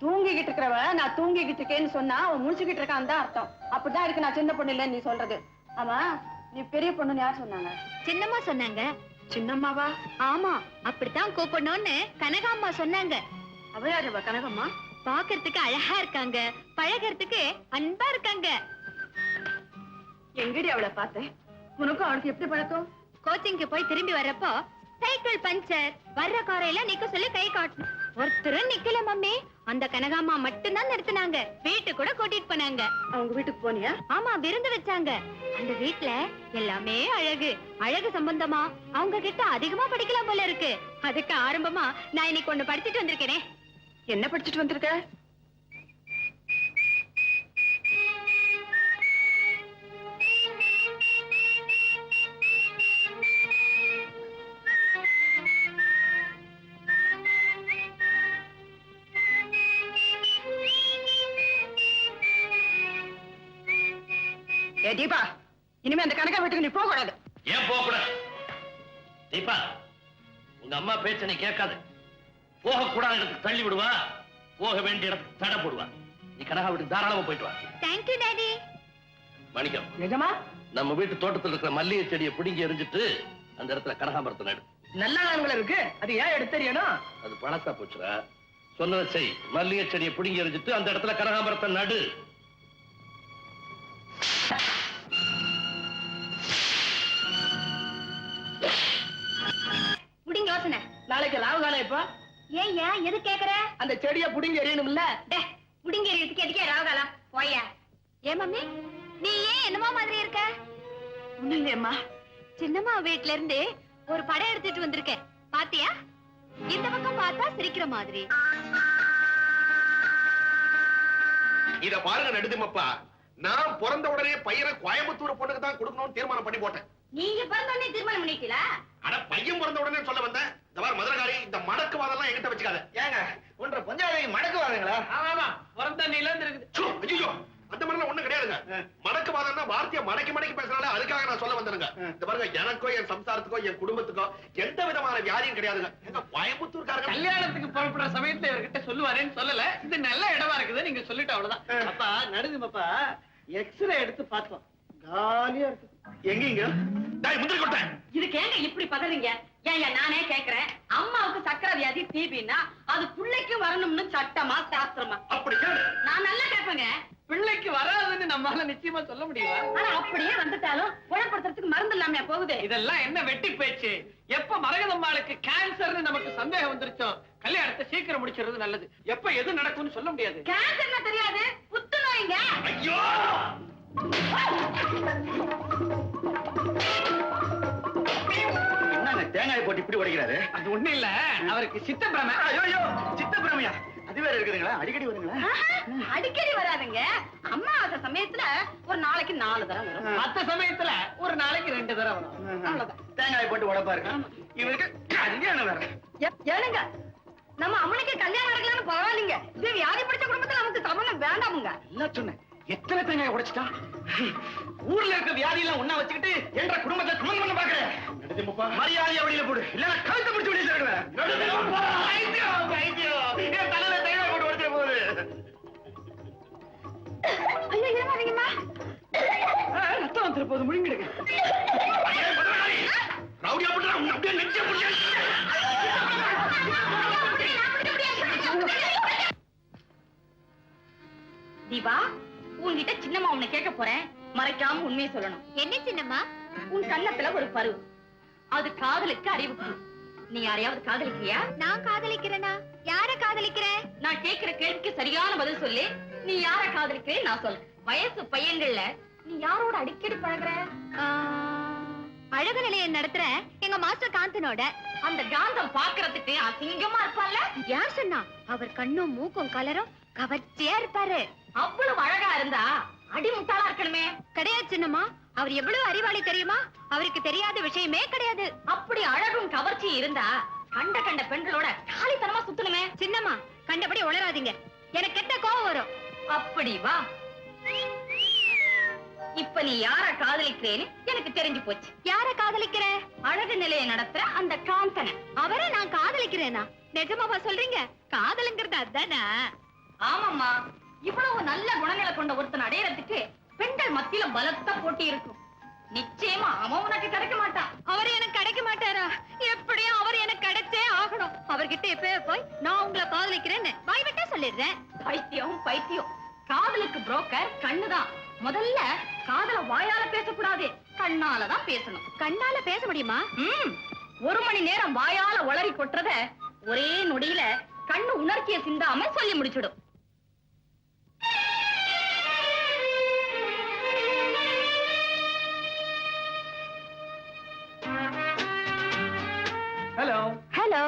[SPEAKER 1] தூங்கிக்கிட்டு இருக்கிறவ நான் தூங்கிக்கிட்டு இருக்கேன்னு சொன்னா அவன் முடிச்சுக்கிட்டு இருக்கான் தான் அர்த்தம். அப்படிதான் இருக்கு நான் சின்ன பொண்ணு இல்லைன்னு நீ சொல்றது. ஆமா, நீ பெரிய பொண்ணுன்னு யார் சொன்னாங்க?
[SPEAKER 4] சின்னம்மா சொன்னாங்க.
[SPEAKER 1] சின்னம்மாவா?
[SPEAKER 4] ஆமா, அப்படித்தான் கூப்பிடணும்னு கனகாம்மா சொன்னாங்க.
[SPEAKER 1] அவ யாரு அவ? கனகம்மா?
[SPEAKER 4] பாக்குறதுக்கு அழகா இருக்காங்க, பழகிறதுக்கு அன்பா இருக்காங்க.
[SPEAKER 1] எங்கடி அவளை பார்த்தேன்? உனக்கும் அவளுக்கு எப்படி பழக்கம்?
[SPEAKER 4] கோச்சிங்க்கு போய் திரும்பி வர்றப்போ சைக்கிள் பஞ்சர், வர்ற காரையில நிக்க சொல்லி கை காட்டணும். ஒருத்தரும் நிக்கல மம்மி. அந்த கனகாம்மா மட்டும்தான் நிறுத்தினாங்க. வீட்டு கூட கூட்டிட்டு போனாங்க.
[SPEAKER 1] அவங்க வீட்டுக்கு போனியா?
[SPEAKER 4] ஆமா, விருந்து வச்சாங்க. அந்த வீட்ல எல்லாமே அழகு. அழகு சம்பந்தமா அவங்க கிட்ட அதிகமா படிக்கலாம் போல இருக்கு. அதுக்கு ஆரம்பமா நான் இன்னைக்கு ஒண்ணு படிச்சுட்டு வந்திருக்கேனே.
[SPEAKER 1] என்ன படிச்சுட்டு வந்திருக்க? தீபா, இனிமே அந்த கணக்கா வீட்டுக்கு நீ போக கூடாது.
[SPEAKER 2] ஏன் போக கூடாது? தீபா, உங்க அம்மா பேச்ச நீ கேட்காது. போக கூடாத இடத்துக்கு தள்ளி விடுவா, போக வேண்டிய இடத்துக்கு தடை போடுவா. நீ கனகா வீட்டுக்கு தாராளமா போயிட்டு வா.
[SPEAKER 4] Thank you daddy.
[SPEAKER 2] மணிக்கம்,
[SPEAKER 3] நிஜமா?
[SPEAKER 2] நம்ம வீட்டு தோட்டத்தில் இருக்கிற மல்லிகை செடியை பிடுங்கி எரிஞ்சிட்டு அந்த இடத்துல கனகாமரத்தை நடு.
[SPEAKER 3] நல்லா ஆண்கள் இருக்கு, அது ஏன் எடுத்தறியணும்?
[SPEAKER 2] அது பழசா போச்சுடா. சொன்னதை செய். மல்லிகை செடியை பிடுங்கி எரிஞ்சிட்டு அந்த இடத்துல கனகாமரத்தை நடு.
[SPEAKER 4] முடிங்க யோசனை.
[SPEAKER 3] நாளைக்கு லாவகாலம் எப்ப?
[SPEAKER 4] ஏய்யா, எது கேக்குற?
[SPEAKER 3] அந்த செடியை புடிங்கி எறியணும்ல?
[SPEAKER 4] முடிங்க எடுத்துக்கு எதுக்கே ராவகாலம்? போயா. ஏ மம்மி, நீ ஏன் என்னமோ மாதிரி இருக்க?
[SPEAKER 1] ஒண்ணும் இல்லையம்மா.
[SPEAKER 4] சின்னம்மா வீட்ல இருந்து ஒரு படம் எடுத்துட்டு வந்திருக்கேன். பாத்தியா? இந்த பக்கம் பார்த்தா சிரிக்கிற மாதிரி.
[SPEAKER 7] இத பாருங்க நடுதுமப்பா, நான் பிறந்த உடனே பையனை கோயம்புத்தூர் பொண்ணுக்கு தான் கொடுக்கணும்னு தீர்மானம் பண்ணி போட்டேன்.
[SPEAKER 4] நீங்க பிறந்தோடனே தீர்மானம் பண்ணிட்டீங்களா?
[SPEAKER 7] ஆனா பையன் பிறந்த உடனே சொல்ல வந்தேன். இந்த மாதிரி மதுரகாரி, இந்த மடக்கு வாதெல்லாம் என்கிட்ட வச்சுக்காத.
[SPEAKER 6] ஏங்க ஒன்ற பஞ்சாயத்து மடக்கு வாருங்களா?
[SPEAKER 3] ஆமா, பிறந்த நில இருக்குது.
[SPEAKER 7] ஐயோ, அந்த மாதிரிலாம் ஒண்ணும் கிடையாதுங்க. மடக்கு வாதம்னா வார்த்தையை மடக்கி மடக்கி பேசுறால, அதுக்காக நான் சொல்ல வந்தேனுங்க. இந்த பாருங்க, எனக்கோ என் சம்சாரத்துக்கோ என் குடும்பத்துக்கோ எந்த விதமான வியாதியும் கிடையாதுங்க. எங்க கோயம்புத்தூர்காரங்க
[SPEAKER 3] கல்யாணத்துக்கு புறப்படுற சமயத்துல இவர்கிட்ட சொல்லுவாரேன்னு சொல்லல. இது நல்ல இடமா இருக்குது, நீங்க சொல்லிட்டு அவ்வளவுதான்.
[SPEAKER 6] அப்பா நடுதுமப்பா, எக்ஸ்ரே எடுத்து பார்த்தோம், காலியா இருக்கு. எங்கீங்க?
[SPEAKER 7] டேய் முந்திரி கொட்டை,
[SPEAKER 1] இதுக்கு ஏங்க இப்படி பதறீங்க? ஏன் நானே கேக்குறேன். அம்மாவுக்கு சக்கரை வியாதி டிபின்னா அது பிள்ளைக்கு வரணும்னு சட்டமா சாஸ்திரமா?
[SPEAKER 7] அப்படி கேளு.
[SPEAKER 1] நான் நல்லா கேட்பேங்க.
[SPEAKER 3] பிள்ளைக்கு வராதுன்னு நம்மளால நிச்சயமா சொல்ல முடியுமா?
[SPEAKER 1] ஆனா அப்படியே வந்துட்டாலும் குணப்படுத்துறதுக்கு மருந்து இல்லாம போகுது.
[SPEAKER 3] இதெல்லாம் என்ன வெட்டி பேச்சு? எப்ப மரகதம்மாளுக்கு கேன்சர்னு நமக்கு சந்தேகம் வந்துருச்சோ கல்யாணத்தை சீக்கிரம் முடிச்சிருது நல்லது. எப்ப எது நடக்கும்னு சொல்ல முடியாது.
[SPEAKER 1] கேன்சர்னா தெரியாது, புத்துநோய்ங்க.
[SPEAKER 7] ஐயோ,
[SPEAKER 6] என்னங்க தேங்காய் போட்டு இப்படி உடைக்கிறாரு?
[SPEAKER 3] அது ஒண்ணு இல்ல, அவருக்கு சித்த பிரமை.
[SPEAKER 6] ஐயோ, சித்த பிரமையா? அது வேற இருக்குதுங்களா? அடிக்கடி வருங்களா?
[SPEAKER 1] அடிக்கடி வராதுங்க. அம்மாவாசை சமயத்துல ஒரு நாளைக்கு 4 தடவை வரும்.
[SPEAKER 3] மத்த சமயத்துல ஒரு நாளைக்கு 2 தடவை வரும்.
[SPEAKER 1] அவ்வளவுதான்.
[SPEAKER 6] தேங்காய் போட்டு உடைப்பா இருக்கு. இவருக்கு கல்யாணம் வேற.
[SPEAKER 1] ஏனுங்க, நம்ம அம்மனுக்கு கல்யாணம் நடக்கலன்னு பரவாயில்லைங்க. இது வியாதி பிடிச்ச குடும்பத்துல நமக்கு சமணம் வேண்டாமுங்க.
[SPEAKER 6] எல்லாம் சொன்னேன். எத்தனை தேங்காய் உடைச்சிட்டான்? ஊர்ல இருக்க வியாதி எல்லாம் ஒண்ணா வச்சுக்கிட்டு என்ற குடும்பத்தை சமன் பண்ண பாக்குறேன். மரியாதையா வெளியில போடு, இல்ல கழுத்தை பிடிச்சு வெளியே தருவேன். என் தலையில தேங்காய் போட்டு உடைச்சிட போகுது.
[SPEAKER 1] ஐயோ, ஏமாறீங்கம்மா.
[SPEAKER 3] ரத்தம் வந்துட போது, முழுங்கிடுங்க.
[SPEAKER 7] ரவுடியா போட்டு உன்னை அப்படியே நெஞ்ச முடியாது.
[SPEAKER 1] தீபா, உன்கிட்ட சின்னம்மா உன்னை கேட்க போறேன். மறைக்காம உண்மையை சொல்லணும்.
[SPEAKER 4] என்ன சின்னம்மா?
[SPEAKER 1] உன் கண்ணத்துல ஒரு பரு, அது காதலுக்கு அறிவுக்கு. நீ யாரையாவது காதலிக்கிறியா?
[SPEAKER 4] நான் காதலிக்கிறேனா? யார காதலிக்கிறேன்?
[SPEAKER 1] நான் கேட்கிற கேள்விக்கு சரியான பதில் சொல்லி. நீ யார காதலிக்கிறே நான் சொல்ல. வயசு பையன்கள்ல நீ யாரோட அடிக்கடி பழகுற?
[SPEAKER 4] அழகு நிலையம் நடத்துற எங்க மாஸ்டர் காந்தனோட.
[SPEAKER 1] அந்த காந்தம் பாக்குறதுக்கு அசிங்கமா இருப்பான்ல?
[SPEAKER 4] யார் சொன்னா? அவர் கண்ணும் மூக்கும் கலரும் கவர்ச்சியா இருப்பாரு.
[SPEAKER 1] அவ்வளவு அழகா இருந்தா அடிமுட்டாளா இருக்கணுமே.
[SPEAKER 4] கிடையாது சின்னம்மா, அவர் எவ்வளவு அறிவாளி தெரியுமா? அவருக்கு தெரியாத விஷயமே கிடையாது.
[SPEAKER 1] அப்படி அழகும் கவர்ச்சி இருந்தா கண்ட கண்ட பெண்களோட காலித்தனமா சுத்தணுமே.
[SPEAKER 4] சின்னம்மா, கண்டபடி உளராதீங்க, எனக்கு கெட்ட கோவம் வரும்.
[SPEAKER 1] அப்படி வா. இப்ப நீ யார காதலிக்கிறேன்னு எனக்கு தெரிஞ்சு போச்சு.
[SPEAKER 4] யார காதலிக்கிற?
[SPEAKER 1] அழகு நிலையை நடத்துற அந்த காந்தனை.
[SPEAKER 4] அவரை நான் காதலிக்கிறேனா? நிஜமாவா சொல்றீங்க? காதலுங்கிறது அதானா?
[SPEAKER 1] ஆமாம்மா, இவ்வளவு நல்ல குணங்களை கொண்ட ஒருத்தன் அடையறதுக்கு பெண்கள் மத்தியில பலத்த போட்டி இருக்கும். நிச்சயமா அவன் உனக்கு கிடைக்க மாட்டான்.
[SPEAKER 4] அவர் எனக்கு கிடைக்க மாட்டாரா? எப்படியும் அவர் எனக்கு கிடைச்சே ஆகணும். அவர்கிட்ட இப்ப போய் நான் உங்களை காதலிக்கிறேன்னு வாய் விட்டே சொல்லிடுறேன்.
[SPEAKER 1] பைத்தியம் பைத்தியம். காதலுக்கு புரோக்கர் கண்ணுதான். முதல்ல காதல வாயால பேசக்கூடாது, கண்ணாலதான் பேசணும்.
[SPEAKER 4] கண்ணால பேச முடியுமா?
[SPEAKER 1] 1 மணி நேரம் வாயால உளறி கொட்டுறத ஒரே நொடியில கண்ணு உணர்ச்சியை சிந்தாம சொல்லி முடிச்சிடும்.
[SPEAKER 5] ஹலோ.
[SPEAKER 4] ஹலோ.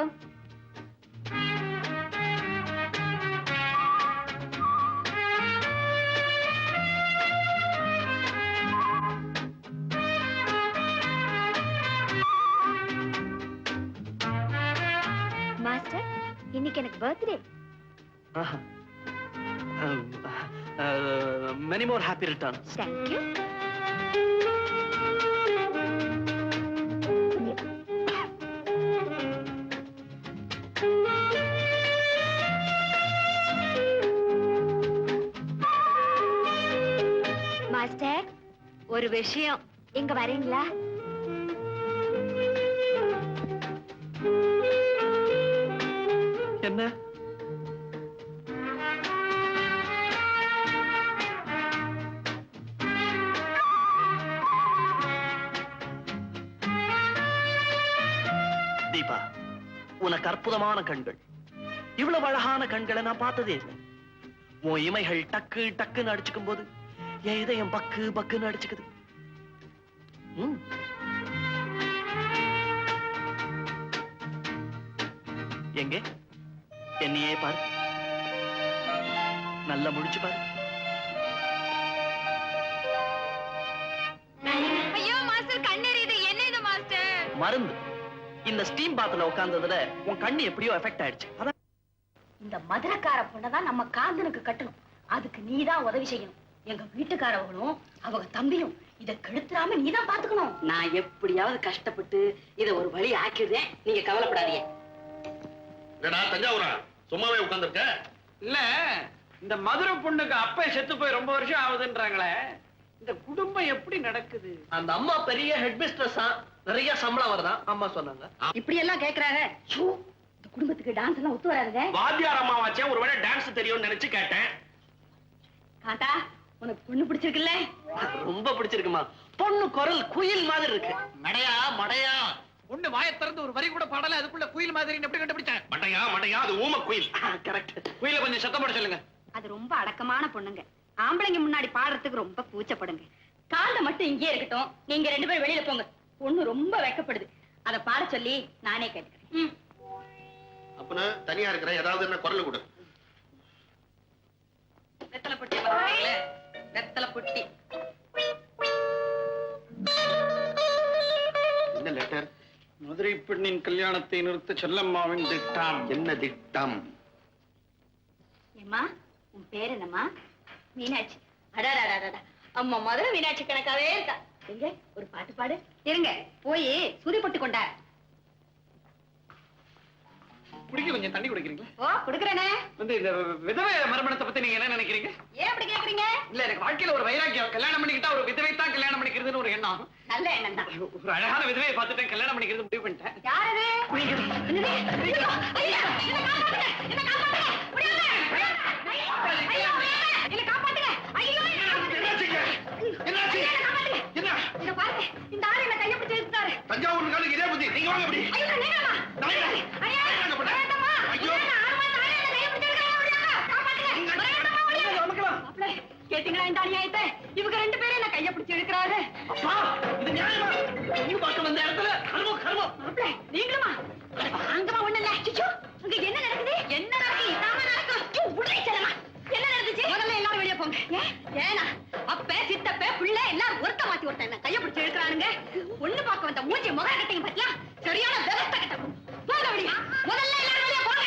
[SPEAKER 4] மாஸ்டர், இன்னைக்கு எனக்கு birthday.
[SPEAKER 5] Many more happy returns.
[SPEAKER 4] Thank you. Master, ஒரு விஷயம், இங்க வரீங்களா?
[SPEAKER 5] என்ன?
[SPEAKER 8] தீபா, உனக்கு அற்புதமான கண்கள். இவ்வளவு அழகான கண்களை நான் பார்த்ததே இல்லை. உன் இமைகள் டக்கு டக்குன்னு அடிச்சுக்கும் போது என் இதயம் பக்கு பக்குன்னு அடிச்சுக்குது. எங்க என்னையே பாரு, நல்லா முடிச்சு பாரு.
[SPEAKER 4] ஐயோ மாஸ்டர், கண்ணெரியுது. என்ன இது மாஸ்டர்?
[SPEAKER 8] மருந்து. இந்த ஸ்டீம் பாத்ல உட்கார்ந்ததுல உன் கண்ணு எப்படியோ எஃபெக்ட் ஆயிடுச்சு. அதான்
[SPEAKER 1] இந்த மதுரக்கார பொண்ணதான் நம்ம காந்தனுக்கு கட்டணும். அதுக்கு நீதான் உதவி செய்யணும். எங்க வீட்டுக்காரவங்களும் அவங்க தம்பியும் இத கெடுத்துறாம நீதான் பாத்துக்கணும். நான் எப்படியாவது கஷ்டப்பட்டு இத ஒரு வழி ஆக்கிடுறேன், நீங்க கவலைப்படாதீங்க.
[SPEAKER 7] தஞ்சாவூரா சும்மாவே உட்கார்ந்துருக்க?
[SPEAKER 5] இல்ல, இந்த மதுரை பொண்ணுக்கு அப்பா செத்து போய் ரொம்ப வருஷம் ஆகுதுன்றாங்களே, இந்த குடும்பம் எப்படி நடக்குது?
[SPEAKER 8] அந்த அம்மா பெரிய ஹெட் மிஸ்ட்ரஸா, நிறைய சம்பளம் வருதான் அம்மா சொன்னாங்க.
[SPEAKER 1] இப்படி எல்லாம் கேக்குறாங்க. இந்த குடும்பத்துக்கு டான்ஸ் எல்லாம் ஒத்து வராதுங்க.
[SPEAKER 7] வாத்தியார் அம்மாவாச்சே, ஒருவேளை டான்ஸ் தெரியும்னு நினைச்சு கேட்டேன்.
[SPEAKER 1] காந்தா, உனக்கு பொண்ணு பிடிச்சிருக்குல்ல?
[SPEAKER 8] ரொம்ப பிடிச்சிருக்குமா. பொண்ணு குரல் குயில் மாதிரி இருக்கு.
[SPEAKER 6] மடையா மடையா,
[SPEAKER 5] பொண்ணு வாயை திறந்து ஒரு வரி கூட பாடல, அதுக்குள்ள குயில் மாதிரி எப்படி கண்டுபிடிச்சாங்க?
[SPEAKER 7] மட்டையா மட்டையா, அது ஊம குயில்.
[SPEAKER 8] கரெக்ட்.
[SPEAKER 5] குயில கொஞ்சம் சத்தம் போட சொல்லுங்க.
[SPEAKER 1] அது ரொம்ப அடக்கமான பொண்ணுங்க. ஆம்பளைங்க முன்னாடி பாடுறதுக்கு ரொம்ப கூச்சப்படுங்க. காந்த மட்டும் இங்கே இருக்கட்டும், நீங்க 2 பேரும் வெளியில போங்க. பொண்ணு ரொம்ப வெக்கப்படுது. அத பாட சொல்லி நானே கேட்டுக்கிறேன்.
[SPEAKER 7] அப்பனா தனியா இருக்கிற ஏதாவது என்ன குரல் கொடு.
[SPEAKER 1] வெத்தலை பொட்டி பாத்தீங்களே, வெத்தலை பொட்டி.
[SPEAKER 7] என்ன லெட்டர்?
[SPEAKER 5] மதுரை பெண்ணின் கல்யாணத்தை நிறுத்த செல்லம்மாவின் திட்டம்.
[SPEAKER 7] என்ன திட்டம்?
[SPEAKER 1] ஏம்மா, உன் பேர் என்னம்மா? மீனாட்சி. அடாடாடாடா, அம்மா மதுரை மீனாட்சி கணக்காவே இருக்கா. எங்க ஒரு பாட்டு பாடு. இருங்க, போய் சுதி போட்டு கொண்டா.
[SPEAKER 5] குடிக்க கொஞ்சம் தண்ணி குடிக்கிறீங்களா?
[SPEAKER 1] ஓ, குடுக்கறேனே.
[SPEAKER 5] வந்து இந்த விதவை மறுமணத்தை பத்தி நீங்க என்ன நினைக்கிறீங்க?
[SPEAKER 1] ஏன் அப்படி கேக்குறீங்க?
[SPEAKER 5] இல்ல, எனக்கு வாழ்க்கையில ஒரு வைராக்கியம். கல்யாணம் பண்ணிக்கிட்டா ஒரு விதவை தான் கல்யாணம் பண்ணிக்கிறதுன்னு ஒரு எண்ணம்.
[SPEAKER 1] நல்ல எண்ணம் தான்.
[SPEAKER 5] ஒரு அழகான விதவையை பார்த்துட்டேன், கல்யாணம் பண்ணிக்கிறது முடிவு பண்ணிட்டேன்.
[SPEAKER 1] யார் அது? என்னது? ஐயோ, ஐயா, என்னை காப்பாத்துங்க, என்னை காப்பாத்துங்க. முடியாது, முடியாது. ஐயோ, என்னை காப்பாத்துங்க. ஐயோ, என்னை காப்பாத்துங்க.
[SPEAKER 7] என்னாச்சு?
[SPEAKER 1] என்னை காப்பாத்துங்க.
[SPEAKER 7] என்ன?
[SPEAKER 1] இத பாருங்க, இந்த ஆளு என்ன கையை பிடிச்சு இழுத்துட்டாரு.
[SPEAKER 7] தஞ்சாவூர் காலுக்கு இதே புத்தி. நீங்க வாங்க அப்படி.
[SPEAKER 1] ஐயோ, நீங்கம்மா.
[SPEAKER 7] நான்
[SPEAKER 1] ஐயா,
[SPEAKER 7] என்ன பண்ண?
[SPEAKER 1] வேண்டாம்மா.
[SPEAKER 7] ஐயோ.
[SPEAKER 1] என்ன, ஆளு வந்து ஆளு என்ன கையை பிடிச்சு இழுக்காம முடியாதா? காப்பாத்துங்க. வேண்டாம்மா, முடியாது. மாப்பிள்ளை, கேட்டீங்களா இந்த அநியாயத்தை? இவங்க 2 பேரும் என்ன கையை பிடிச்சு இழுக்கிறாரு.
[SPEAKER 8] அப்பா, இது நியாயமா? பொண்ணு பார்க்க வந்த இடத்துல கர்மம் கர்மம்.
[SPEAKER 1] மாப்பிள்ளை, நீங்களுமா? அங்கமா ஒண்ணு இல்ல. அச்சோ, அங்க என்ன நடக்குது? என்ன நடக்குது? இதாம நடக்கும். அச்சோ, உடனே செல்லமா.
[SPEAKER 4] ஏனா அப்ப சித்தப்ப புள்ள எல்லாம் ஒருத்த மாத்தி ஒருத்த என்ன கைய பிடிச்சு இழுக்கறானுங்க. பொண்ணு பார்க்க வந்த மூஞ்சி முகம் கட்டிங்க பாத்தியா? சரியான விவஸ்தை கட்டணும். போங்க வெளிய. முதல்ல எல்லாரும் வெளிய போங்க.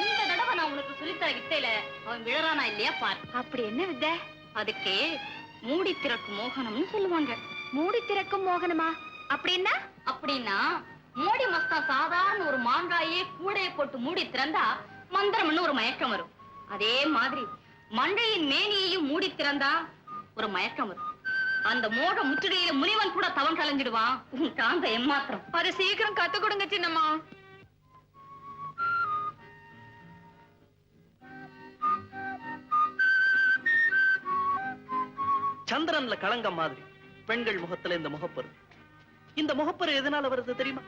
[SPEAKER 4] இந்த தடவை நான் உனக்கு சொல்லித்தர வித்தையில அவன் விழறானா இல்லையா பார். அப்படி என்ன வித்தை? அதுக்கு மூடி திறக்கும் மோகனம்னு சொல்லுவாங்க. மூடி திறக்கும் மோகனமா? அப்படின்னா? அப்படின்னா மூடி மஸ்தா சாதாரண ஒரு மாங்காயே கூடைய போட்டு மூடி திறந்தா மந்திரம்னு ஒரு மயக்கம் வரும். அதே மாதிரி மண்டையின் மேனியையும் மூடி திறந்தா ஒரு மயக்கம் வரும். அந்த மோக முற்றுகையில முனிவன் கூட தவம் கலைஞ்சிடுவான். காந்த எம்மாத்திரம். அது சீக்கிரம் கத்து கொடுங்க சின்னம்மா.
[SPEAKER 8] சந்திரன்ல களங்கம் மாதிரி பெண்கள் முகத்துல இந்த முகப்பரு. இந்த முகப்பரு எதனால வருது தெரியுமா?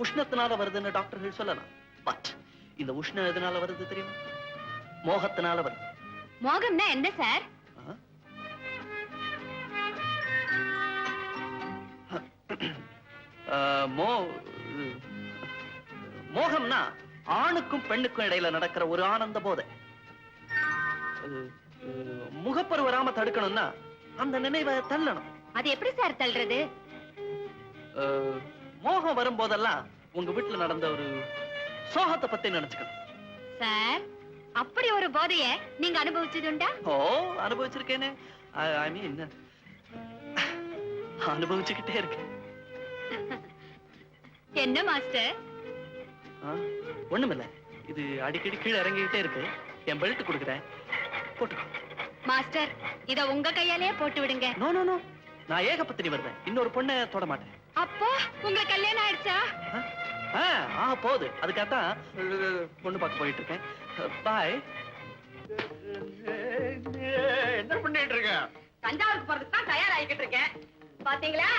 [SPEAKER 8] உஷ்ணத்தினால வருதுன்னு டாக்டர்கள் சொல்லலாம். பட் இந்த உஷ்ணம் எதனால வருது தெரியுமா? மோகத்தினால வருது.
[SPEAKER 4] மோகம்னா என்ன சார்?
[SPEAKER 8] மோகம்னா ஆணுக்கும் பெண்ணுக்கும் இடையில நடக்கிற ஒரு ஆனந்த போதை. முகப்பரு வராம தடுக்கணும்னா அந்த நினைவை தள்ளணும்.
[SPEAKER 4] அது எப்படி சார் தள்ளுறது?
[SPEAKER 8] மோகம் வரும்போதெல்லாம் உங்க வீட்டுல நடந்த ஒரு சோகத்தை பத்தி நினைச்சுக்கணும்.
[SPEAKER 4] சார், அப்படி ஒரு போதைய நீங்க அனுபவிச்சதுண்டா?
[SPEAKER 8] ஓ, அனுபவிச்சிருக்கேனே. ஐ மீன் அனுபவிச்சுக்கிட்டே இருக்கேன்.
[SPEAKER 4] என்ன மாஸ்டர்?
[SPEAKER 8] ஒண்ணுமில்ல, இது அடிக்கடி கீழே இறங்கிக்கிட்டே இருக்கு. என் பெல்ட் கொடுக்குறேன், போட்டுக்கோ.
[SPEAKER 4] மாஸ்டர், இத உங்க கையாலே போட்டு விடுங்க.
[SPEAKER 8] நோ நோ நோ, நான் ஏகபத்தினி வருவேன். இன்னொரு பொண்ணை தொட மாட்டேன்.
[SPEAKER 4] அப்போ உங்க கல்யாணம் ஆயிடுச்சா?
[SPEAKER 8] போகுது. அதுக்காகத்தான் பொண்ணு பார்க்க போயிட்டு இருக்கேன். பாய்.
[SPEAKER 6] என்ன பண்ணிட்டு இருக்க?
[SPEAKER 1] தஞ்சாவூருக்கு போறதுக்கு தான் தயாராகிக்கிட்டு இருக்கேன். பாத்தீங்களா,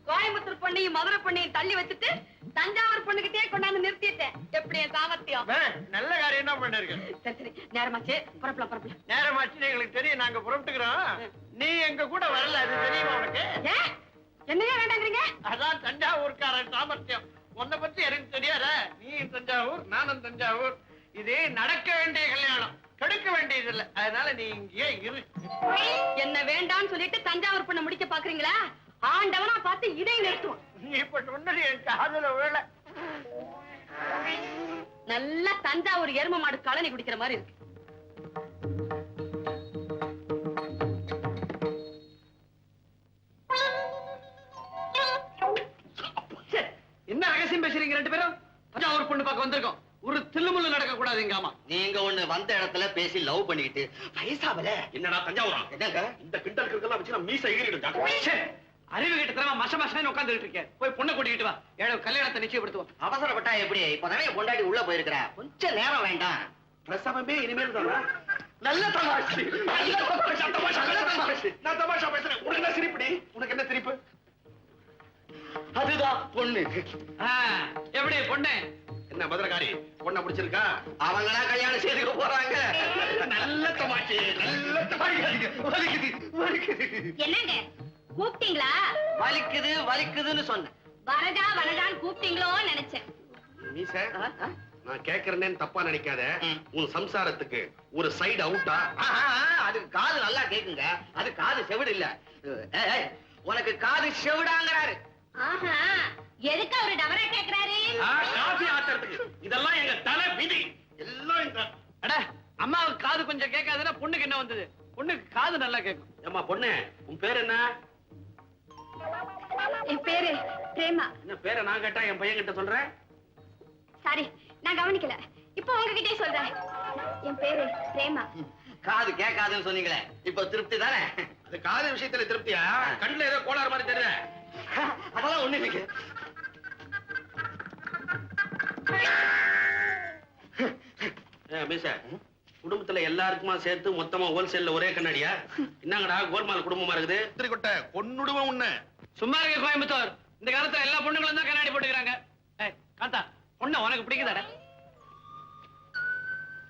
[SPEAKER 1] கோயம்புத்தூர் பொண்ணையும் மதுரை பொண்ணையும் தள்ளி வச்சுட்டு தஞ்சாவூர் பொண்ணுகிட்டே கொண்டாந்து நிறுத்திட்டேன். எப்படி என் சாமர்த்தியம்?
[SPEAKER 6] நல்ல காரியம் தான் பண்ணிருக்கேன்.
[SPEAKER 1] சரி சரி, நேரமாச்சு, புறப்படலாம்.
[SPEAKER 6] நேரமாச்சு, எங்களுக்கு தெரியும். நாங்க புறப்பட்டுக்கிறோம். நீ எங்க கூட வரல, அது தெரியுமா உனக்கு?
[SPEAKER 1] என்னையா வேண்டாங்கிறீங்க?
[SPEAKER 6] அதான் தஞ்சாவூர்காரன் சாமர்த்தியம். உன்னை பத்தி எனக்கு தெரியாத? நீ தஞ்சாவூர், நானும் தஞ்சாவூர். இது நடக்க வேண்டிய கல்யாணம், கெடுக்க வேண்டியது இல்ல. அதனால நீ இங்கே இரு.
[SPEAKER 1] என்ன வேண்டாம்னு சொல்லிட்டு தஞ்சாவூர் பொண்ணை முடிக்க பாக்குறீங்களா? ஆண்டவனா பார்த்து இதை நிறுத்துவோம்.
[SPEAKER 6] நீ இப்ப சொன்னது என் காதுல விழல.
[SPEAKER 1] நல்லா தஞ்சாவூர் எரும மாடு கழனி குடிக்கிற மாதிரி இருக்கு.
[SPEAKER 5] என்ன ரகசியம் பேசுறீங்க ரெண்டு பேரும்? தஞ்சாவூர் பொண்ணு பார்க்க வந்திருக்கோம். ஒரு தில்லுமுள்ளு நடக்க கூடாது. எங்க ஆமா,
[SPEAKER 6] நீங்க ஒண்ணு வந்த இடத்துல பேசி லவ் பண்ணிக்கிட்டு வயசாவல.
[SPEAKER 7] என்னடா தஞ்சாவூரா?
[SPEAKER 6] என்னங்க
[SPEAKER 7] இந்த கிண்டல் கிண்டலாம் வச்சு நான் மீசை எகிறிடுடா.
[SPEAKER 5] அறிவு கிட்ட தரமா மச மசன்னு உட்கார்ந்துட்டு இருக்கேன். போய் பொண்ணை கூட்டிக்கிட்டு வா. ஏழு கல்யாணத்தை நிச்சயப்படுத்துவோம்.
[SPEAKER 6] அவசரப்பட்டா எப்படி? இப்பதானே பொண்டாடி உள்ள போயிருக்கிறா. கொஞ்சம் நேரம் வேண்டாம்.
[SPEAKER 7] பிரசவமே இனிமேல் தானா? நல்ல தமாஷ். நான் தமாஷா பேசுறேன். உனக்கு என்ன சிரிப்புடி? உனக்கு என்ன சிரிப்பு?
[SPEAKER 6] அதுதான் பொண்ணு.
[SPEAKER 5] எப்படி பொண்ணு?
[SPEAKER 7] என்ன மதுரகாரி பொண்ணை பிடிச்சிருக்கா?
[SPEAKER 6] அவங்களா கல்யாணம் செய்துக்க போறாங்க.
[SPEAKER 7] நல்ல தமாஷ், நல்ல தமாஷ்.
[SPEAKER 4] என்னங்க கூப்பிட்டீங்களா?
[SPEAKER 6] வலிக்குது வலிக்குதுன்னு சொன்னேன்.
[SPEAKER 4] வரதா வரதான்னு கூப்பிட்டீங்களோன்னு நினைச்சேன்.
[SPEAKER 7] மீச, நான் கேக்குறேன்னு தப்பா நினைக்காத. உன் சம்சாரத்துக்கு ஒரு சைடு அவுட்டா?
[SPEAKER 6] அதுக்கு காது நல்லா கேக்குங்க. அது காது செவிடு இல்ல. உனக்கு காது செவிடாங்கிறாரு.
[SPEAKER 4] ஆஹா, எதுக்கு அவரு டவரா கேக்குறாரு?
[SPEAKER 7] காபி ஆட்டுறதுக்கு. இதெல்லாம் எங்க தலை விதி. எல்லாம் இந்த
[SPEAKER 5] அட, அம்மாவுக்கு காது கொஞ்சம் கேட்காதுன்னா பொண்ணுக்கு என்ன வந்தது? பொண்ணுக்கு காது நல்லா கேட்கும்.
[SPEAKER 7] ஏம்மா பொண்ணு, உன் பேர் என்ன?
[SPEAKER 4] என் பேரு பிரேமா.
[SPEAKER 7] என்ன பேரை நான் கேட்டா என் பையன் கிட்ட சொல்றேன்?
[SPEAKER 4] சாரி, நான் கவனிக்கல. இப்போ உங்ககிட்டே சொல்றேன். என் பேரு பிரேமா.
[SPEAKER 6] காது கேட்காதுன்னு சொன்னீங்களே, இப்ப திருப்தி தானே?
[SPEAKER 7] அது காது விஷயத்துல திருப்தியா? கண்ணுல ஏதோ கோளாறு மாதிரி தெரியல.
[SPEAKER 6] அதெல்லாம் ஒண்ணு இல்லைங்க.
[SPEAKER 7] மீச, குடும்பத்துல எல்லாருக்குமா சேர்த்து மொத்தமா ஹோல்சேல்ல ஒரே கண்ணாடியா? என்னங்கடா கோல்மால் குடும்பமா இருக்குது? திருக்கொட்டை கொன்னுடுவேன் உன்னை.
[SPEAKER 5] சும்மா இருக்க கோயம்புத்தூர். இந்த காலத்துல எல்லா பொண்ணுங்களும் தான் கண்ணாடி போட்டுக்கிறாங்க. காந்தா, பொண்ணு உனக்கு பிடிக்குதாடா?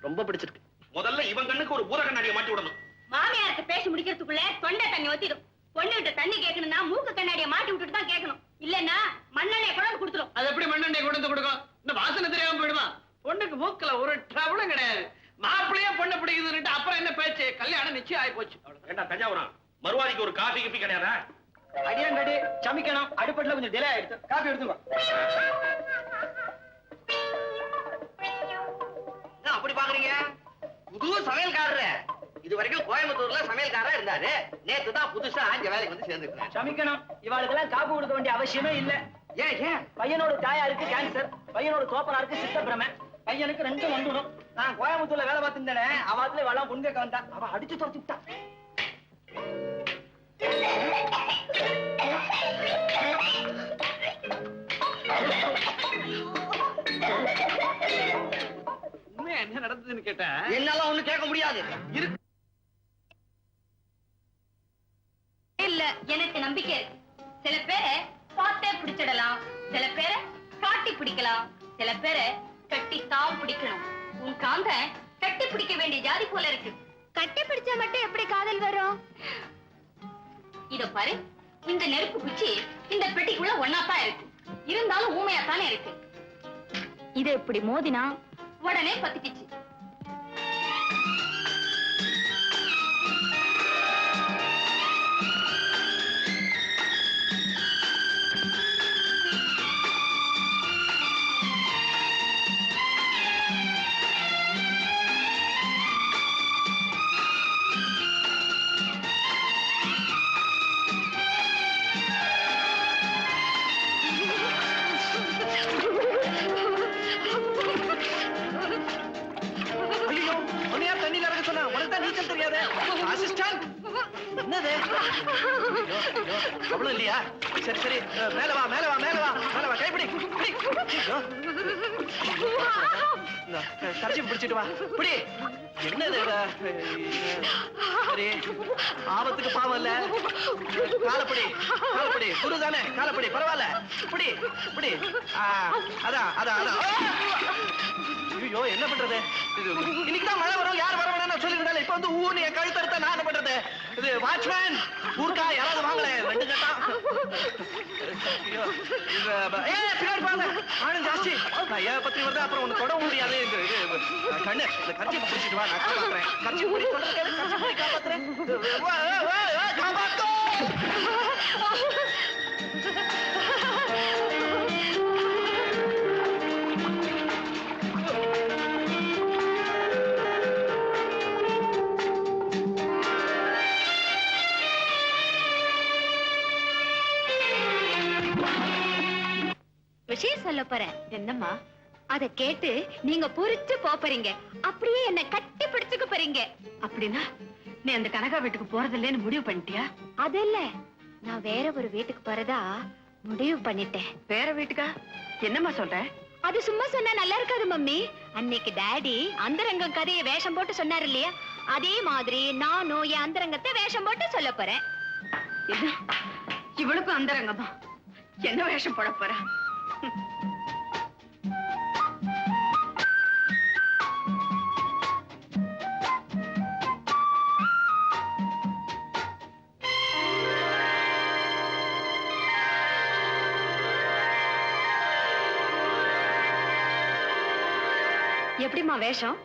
[SPEAKER 8] ரொம்ப பிடிச்சிருக்கு.
[SPEAKER 7] முதல்ல இவன் கண்ணுக்கு ஒரு பூர கண்ணாடியை மாட்டி விடணும்.
[SPEAKER 1] மாமியார்ட்ட பேசி முடிக்கிறதுக்குள்ள தொண்டை தண்ணி ஒத்திடும். பொண்ணுகிட்ட தண்ணி கேட்கணும்னா மூக்கு கண்ணாடியை மாட்டி விட்டுட்டு தான் கேட்கணும். இல்லன்னா மண்ணெண்ணெய் குழம்பு கொடுத்துரும்.
[SPEAKER 5] அது எப்படி மண்ணெண்ணெய் கொண்டு கொடுக்கும்? இந்த வாசனை தெரியாம போயிடுமா? பொண்ணுக்கு மூக்குல ஒரு ட்ரபிளும் கிடையாது. மாப்பிள்ளையே பொண்ணு பிடிக்குதுன்னு அப்புறம் என்ன பேச்சு? கல்யாணம் நிச்சயம் ஆகி போச்சு.
[SPEAKER 2] ஏண்டா தஞ்சாவூரா, மறுவாதிக்கு ஒரு காஃபி கிப்பி கிடையாதா?
[SPEAKER 3] அடியான் ரெடி, சமைக்கணும். அடுப்பட்ல கொஞ்சம் டிலே ஆயிடுச்சு. காபி எடுத்துக்கோ.
[SPEAKER 6] என்ன அப்படி பாக்குறீங்க? புது சமையல்காரரு. இது வரைக்கும் கோயம்புத்தூர்ல சமையல்காரா இருந்தாரு. நேத்து தான் புதுசா இங்க வேலைக்கு வந்து சேர்ந்துருக்காரு.
[SPEAKER 3] சமைக்கணும். இவாளுக்கெல்லாம் காப்பு கொடுக்க வேண்டிய அவசியமே இல்ல.
[SPEAKER 6] ஏன் ஏன்?
[SPEAKER 3] பையனோட தாயாருக்கு கேன்சர், பையனோட தோப்பனாருக்கு சித்தப்பிரமை, பையனுக்கு ரெண்டும் வந்துடும். நான் கோயம்புத்தூர்ல வேலை பார்த்துட்டேனே, அவாத்துல வளம் பொண்ணு கேட்க வந்தா, அவ அடிச்சு துரத்துட்டா.
[SPEAKER 5] உண்மையா என்ன நடந்ததுன்னு கேட்டேன்.
[SPEAKER 6] என்னால ஒண்ணு கேட்க முடியாது. இருக்கு.
[SPEAKER 4] இல்ல, எனக்கு நம்பிக்கை இருக்கு. சில பேரை பார்த்தே பிடிச்சிடலாம், சில பேரை காட்டி பிடிக்கலாம், சில பேரை கட்டித்தான் பிடிக்கணும். உன் காந்த கட்டி பிடிக்க வேண்டிய ஜாதி போல இருக்கு. கட்டி பிடிச்சா மட்டும் எப்படி காதல் வரும்? இத பாரு, இந்த நெருப்பு குச்சி இந்த பெட்டிக்குள்ள ஒன்னாத்தான் இருக்கு. இருந்தாலும் ஊமையாத்தானே இருக்கு. இத இப்படி மோதினா உடனே பத்திக்கிச்சு.
[SPEAKER 8] ஐயோ, உன்னையா தண்ணியில இறங்க சொன்னா? உனக்கு தான் நீச்சல் தெரியாதே. அசிஸ்டன்ட், என்னது? ஐயோ, ஐயோ, அவ்வளவு இல்லையா? சரி சரி, மேல வா மேல வா மேல வா மேல வா, கைப்பிடி. ஐயோ, கரைச்சி பிடிச்சிட்டு வா. பிடி. என்னது இது? சரி, ஆபத்துக்கு பாவம் இல்ல. காலப்படி காலப்படி, குரு தானே, காலப்படி பரவாயில்ல. பிடி பிடி. அதான் அதான் அதான். ஐயோ, என்ன பண்றது? இது இன்னைக்கு தான் மழை வரும், யார் வர வேணாம்னு சொல்லிருந்தால, இப்ப வந்து ஊனி என் கழுத்து எடுத்தா நான் என்ன பண்றது? இது வாட்ச்மேன், ஊர்க்கா யாராவது வாங்கல, 2 கட்டா. ஐயோ, பின்னாடி பாருங்க, ஆளும் ஜாஸ்தி. நான் ஏன் பத்தி வருது, அப்புறம் ஒண்ணு தொட முடியாது. கண்ணு, இந்த கட்சி பிடிச்சிட்டு வா, நான் காப்பாத்துறேன். கட்சி பிடி சொல்றேன், கட்சி பிடி காப்பாத்துறேன். காப்பாத்தோ.
[SPEAKER 4] விஷயம் சொல்ல போறேன்.
[SPEAKER 1] என்னம்மா?
[SPEAKER 4] அத கேட்டு நீங்க புரிச்சு போறீங்க. அப்படியே என்ன கட்டி பிடிச்சுக்க போறீங்க.
[SPEAKER 1] அப்படின்னா நீ அந்த கனகா வீட்டுக்கு போறதில்லைன்னு முடிவு பண்ணிட்டியா?
[SPEAKER 4] அது இல்ல, நான் வேற ஒரு வீட்டுக்கு போறதா முடிவு பண்ணிட்டேன்.
[SPEAKER 1] வேற வீட்டுக்கா? என்னம்மா சொல்ற?
[SPEAKER 4] அது சும்மா சொன்னா நல்லா இருக்காது மம்மி. அன்னைக்கு டாடி அந்தரங்கம் கதையை வேஷம் போட்டு சொன்னாரு இல்லையா, அதே மாதிரி நானும் என் அந்தரங்கத்தை வேஷம் போட்டு சொல்ல போறேன்.
[SPEAKER 1] என்ன, இவளுக்கும் அந்தரங்கமா? என்ன வேஷம் போட போற? எப்படிம்மா வேஷம்?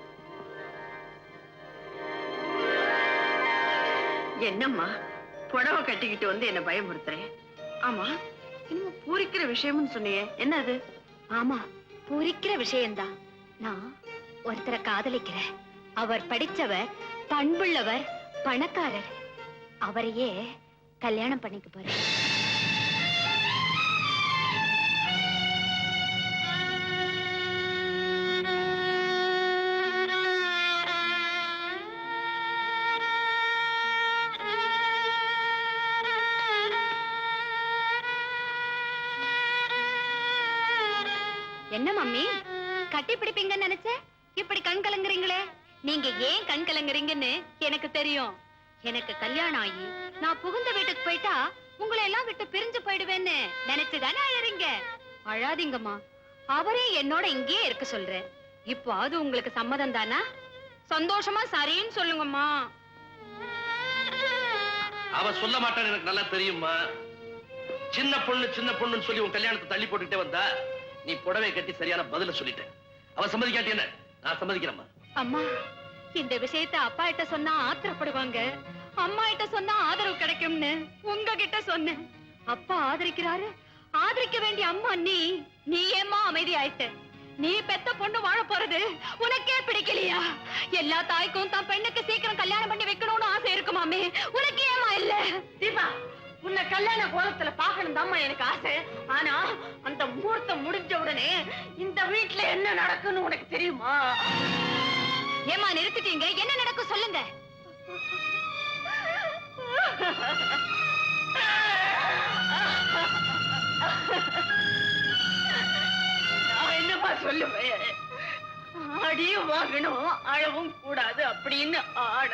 [SPEAKER 1] என்னம்மா புடவை கட்டிக்கிட்டு வந்து என்ன பயமுறுத்துறேன்? ஆமா, என்னமோ பூரிக்கிற விஷயம்னு சொன்னியே, என்ன அது?
[SPEAKER 4] ஆமா, பூரிக்கிற விஷயம்தான். நான் ஒருத்தரை காதலிக்கிறேன். அவர் படிச்சவர், பண்புள்ளவர், பணக்காரர். அவரையே கல்யாணம் பண்ணிக்க போறேன். என்ன மம்மி, கட்டி பிடிப்பீங்கன்னு நினைச்சேன், இப்படி கண் கலங்குறீங்களே. நீங்க ஏன் கண் கலங்குறீங்கன்னு எனக்கு தெரியும். எனக்கு கல்யாணம் ஆகி நான் புகுந்த வீட்டுக்கு போயிட்டா உங்களை எல்லாம் விட்டு பிரிஞ்சு போயிடுவேன்னு நினைச்சுதானே அழறீங்க. அழாதீங்கம்மா, அவரே என்னோட இங்கேயே இருக்க சொல்றேன். இப்போ அது உங்களுக்கு சம்மதம் தானா? சந்தோஷமா சரின்னு சொல்லுங்கம்மா.
[SPEAKER 2] அவ சொல்ல மாட்டான்னு எனக்கு நல்லா தெரியுமா. சின்ன பொண்ணுன்னு சொல்லி உன் கல்யாணத்தை தள்ளி போட்டுட்டே வந்தா, நீ புடவை கட்டி சரியான பதில சொல்லிட்ட. அவ சம்மதிக்காட்டி என்ன, நான் சம்மதிக்கிறேம்மா.
[SPEAKER 4] அம்மா, இந்த விஷயத்தை அப்பா கிட்ட சொன்னா ஆத்திரப்படுவாங்க, அம்மா கிட்ட சொன்னா ஆதரவு கிடைக்கும்னு உங்ககிட்ட சொன்னேன். அப்பா ஆதரிக்கிறாரு, ஆதரிக்க வேண்டிய அம்மா நீ ஏம்மா அமைதி ஆயிட்ட? நீ பெத்த பொண்ணு வாழ போறது உனக்கே பிடிக்கலையா? எல்லா தாய்க்கும் தான் பெண்ணுக்கு சீக்கிரம் கல்யாணம் பண்ணி வைக்கணும்னு ஆசை இருக்குமாமே, உனக்கு ஏமா இல்ல?
[SPEAKER 1] தீபா, உன்னை கல்யாண கோலத்துல பாக்கணும் தாம்மா எனக்கு ஆசை. ஆனா அந்த முகூர்த்தம் முடிஞ்ச உடனே இந்த வீட்டுல என்ன நடக்குன்னு உனக்கு தெரியுமா?
[SPEAKER 4] ஏமா நிறுத்திட்டீங்க? என்ன நடக்கும் சொல்லுங்க.
[SPEAKER 1] நான் என்னமா சொல்லுவேன்? அடியும் வாங்கணும், அழவும் கூடாது அப்படின்னு ஆட.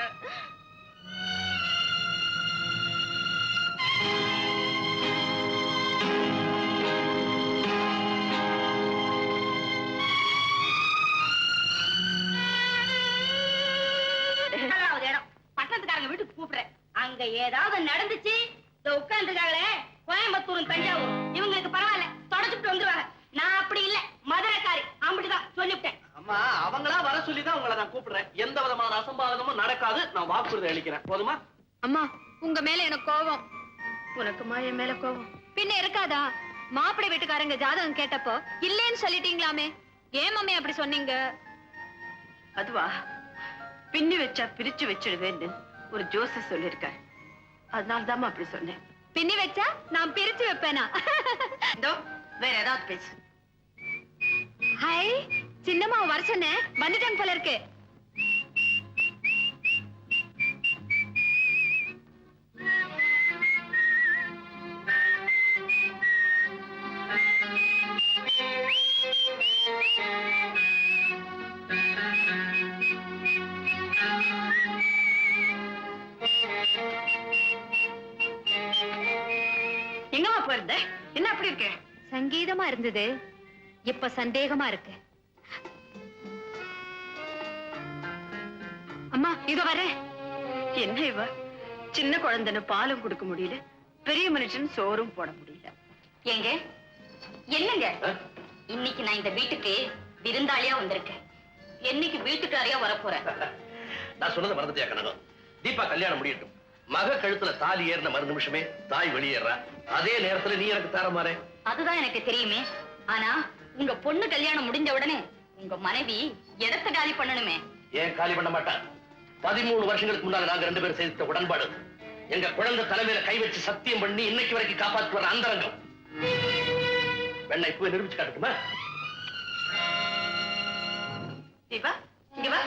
[SPEAKER 1] இடம் பட்டணத்துக்காரங்க வீட்டுக்கு கூப்பிடுறேன். அங்க ஏதாவது நடந்துச்சு, உட்கார்ந்துருக்காங்களே கோயம்புத்தூர் தஞ்சாவூர், இவங்களுக்கு பரவாயில்ல, தொடச்சுட்டு வந்துருவாங்க. நான் அப்படி இல்ல, மதுரைக்காரி, அப்படிதான் சொல்லிவிட்டேன்.
[SPEAKER 8] அம்மா, அவங்களா வர சொல்லிதான் உங்களை நான் கூப்பிடுறேன். எந்த விதமான அசம்பாவிதமும் நடக்காது, நான் வாக்குறுதி அளிக்கிறேன். போதுமா?
[SPEAKER 4] அம்மா, உங்க மேல எனக்கு கோபம்.
[SPEAKER 1] உனக்குமா என் மேல கோபம்?
[SPEAKER 4] பின்ன இருக்காதா? மாப்பிள்ளை வீட்டுக்காரங்க ஜாதகம் கேட்டப்போ இல்லேன்னு சொல்லிட்டீங்களாமே, ஏன் மம்மி அப்படி சொன்னீங்க?
[SPEAKER 1] அதுவா, பின்னி வச்சா பிரிச்சு வச்சிடுவேன்னு ஒரு ஜோசியர் சொல்லியிருக்காரு. அதனாலதான் அப்படி சொன்னேன்.
[SPEAKER 4] பின்னி வச்சா நான் பிரிச்சு வைப்பேனா?
[SPEAKER 1] இதோ வேற ஏதாவது பேசு.
[SPEAKER 4] ஹாய், சின்னம்மா வர சொன்னேன், வந்துட்டாங்க போல இருக்கு.
[SPEAKER 1] எங்கம்மா போயிருந்த? என்ன அப்படி இருக்க?
[SPEAKER 4] சங்கீதமா இருந்தது, இப்ப சந்தேகமா இருக்கு. அம்மா இதோ வரேன்.
[SPEAKER 1] என்ன இவ, சின்ன குழந்தைன்னு பாலும் கொடுக்க முடியல, பெரிய மனுஷன் சோறும் போட முடியல.
[SPEAKER 9] ஏங்க, என்னங்க இன்னைக்கு நான் இந்த வீட்டுக்கு விருந்தாளியா வந்திருக்கேன். என்னைக்கு வீட்டுக்காரியா வரப்போறேன்.
[SPEAKER 2] நான் சொன்னதை மறந்துட்டியா கனகம்? தீபா கல்யாணம் முடியட்டும். மக கழுத்துல தாலி ஏறின மறு நிமிஷமே தாய் வெளியேறா. அதே நேரத்துல நீ எனக்கு தார மாறே.
[SPEAKER 9] அதுதான் எனக்கு தெரியுமே. ஆனா உங்க பொண்ணு கல்யாணம் முடிஞ்ச உடனே உங்க மனைவி இடத்தை காலி பண்ணணுமே.
[SPEAKER 2] ஏன் காலி பண்ண மாட்டா? 13 வருஷங்களுக்கு முன்னால நாங்க 2 பேரும் செய்த உடன்பாடு. எங்க குழந்தை தலைமையில கை வச்சு சத்தியம் பண்ணி இன்னைக்கு வரைக்கும் காப்பாற்றி வர அந்தரங்கம். வெண்ணை இப்பவே நிரூபிச்சு காட்டுமா?
[SPEAKER 1] தீபா, இங்க வா.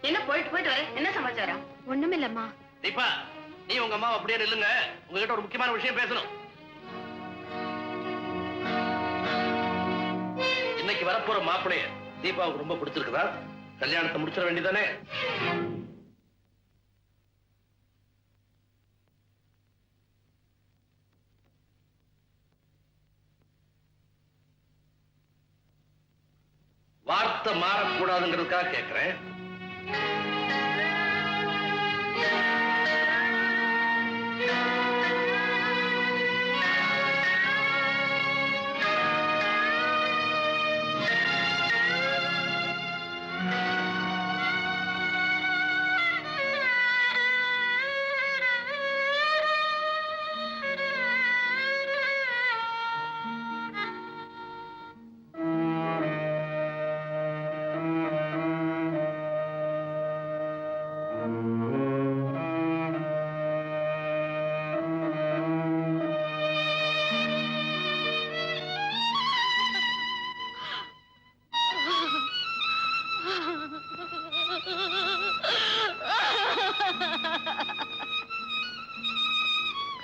[SPEAKER 1] என்ன போயிட்டு போயிட்டு வர, என்ன சமாச்சாரம்?
[SPEAKER 4] ஒண்ணுமில்லம்மா.
[SPEAKER 2] தீபா, நீ உங்க அம்மா அப்படியே நில்லுங்க. உங்ககிட்ட ஒரு முக்கியமான விஷயம் பேசணும். இன்னைக்கு வரப்போற மாப்பிளைய தீபாவுக்கு ரொம்ப பிடிச்சிருக்குதா? கல்யாணத்தை முடிச்சிட வேண்டியதானே? வார்த்தை மாறக்கூடாதுங்கிறதுக்காக கேட்கிறேன்.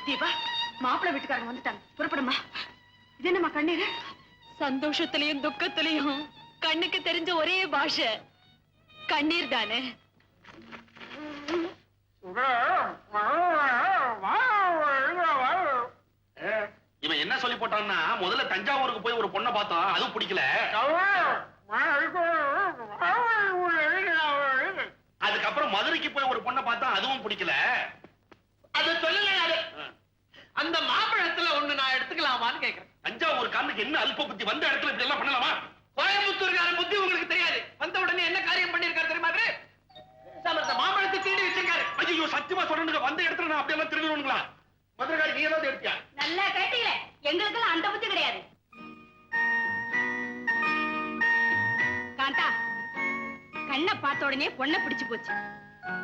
[SPEAKER 1] தீபா, மாப்பிள்ளை வீட்டுக்காரங்க வந்துட்டாங்க, புறப்படுமா. இது என்னம்மா கண்ணீர்?
[SPEAKER 4] சந்தோஷத்திலையும் துக்கத்திலையும் கண்ணுக்கு தெரிஞ்ச ஒரே பாஷை கண்ணீர் தானே.
[SPEAKER 7] இவன் என்ன சொல்லி போட்டான்னா, முதல்ல தஞ்சாவூருக்கு போய் ஒரு பொண்ணை பார்த்தோம், அதுவும் பிடிக்கல. அதுக்கப்புறம் மதுரைக்கு போய் ஒரு பொண்ணை பார்த்தோம், அதுவும் பிடிக்கல.
[SPEAKER 6] அது சொல்லல. அந்த மாம்பழத்துல ஒண்ணு நான் எடுத்துக்கலாமான்னு கேக்குறேன்.
[SPEAKER 7] தஞ்சாவூர் காரனுக்கு என்ன அல்ப புத்தி, வந்த இடத்துல இப்படி எல்லாம் பண்ணலாமா?
[SPEAKER 6] கோயம்புத்தூர்காரன் புத்தி உங்களுக்கு தெரியாது. வந்த உடனே என்ன காரியம் பண்ணிருக்காரு தெரியுமா? இருந்த மாம்பழத்தை திருடி வச்சிருக்காரு.
[SPEAKER 7] ஐயோ சத்தியமா சொல்றேன், வந்த இடத்துல நான் அப்படியெல்லாம் திருடுவீங்களா? மதுரகாரி நீ ஏதாவது எடுத்தியா?
[SPEAKER 9] நல்லா கேட்டீங்களே, எங்களுக்கெல்லாம் அந்த புத்தி கிடையாது. காந்தா, கண்ணை பார்த்த உடனே பொண்ணை பிடிச்சு போச்சு.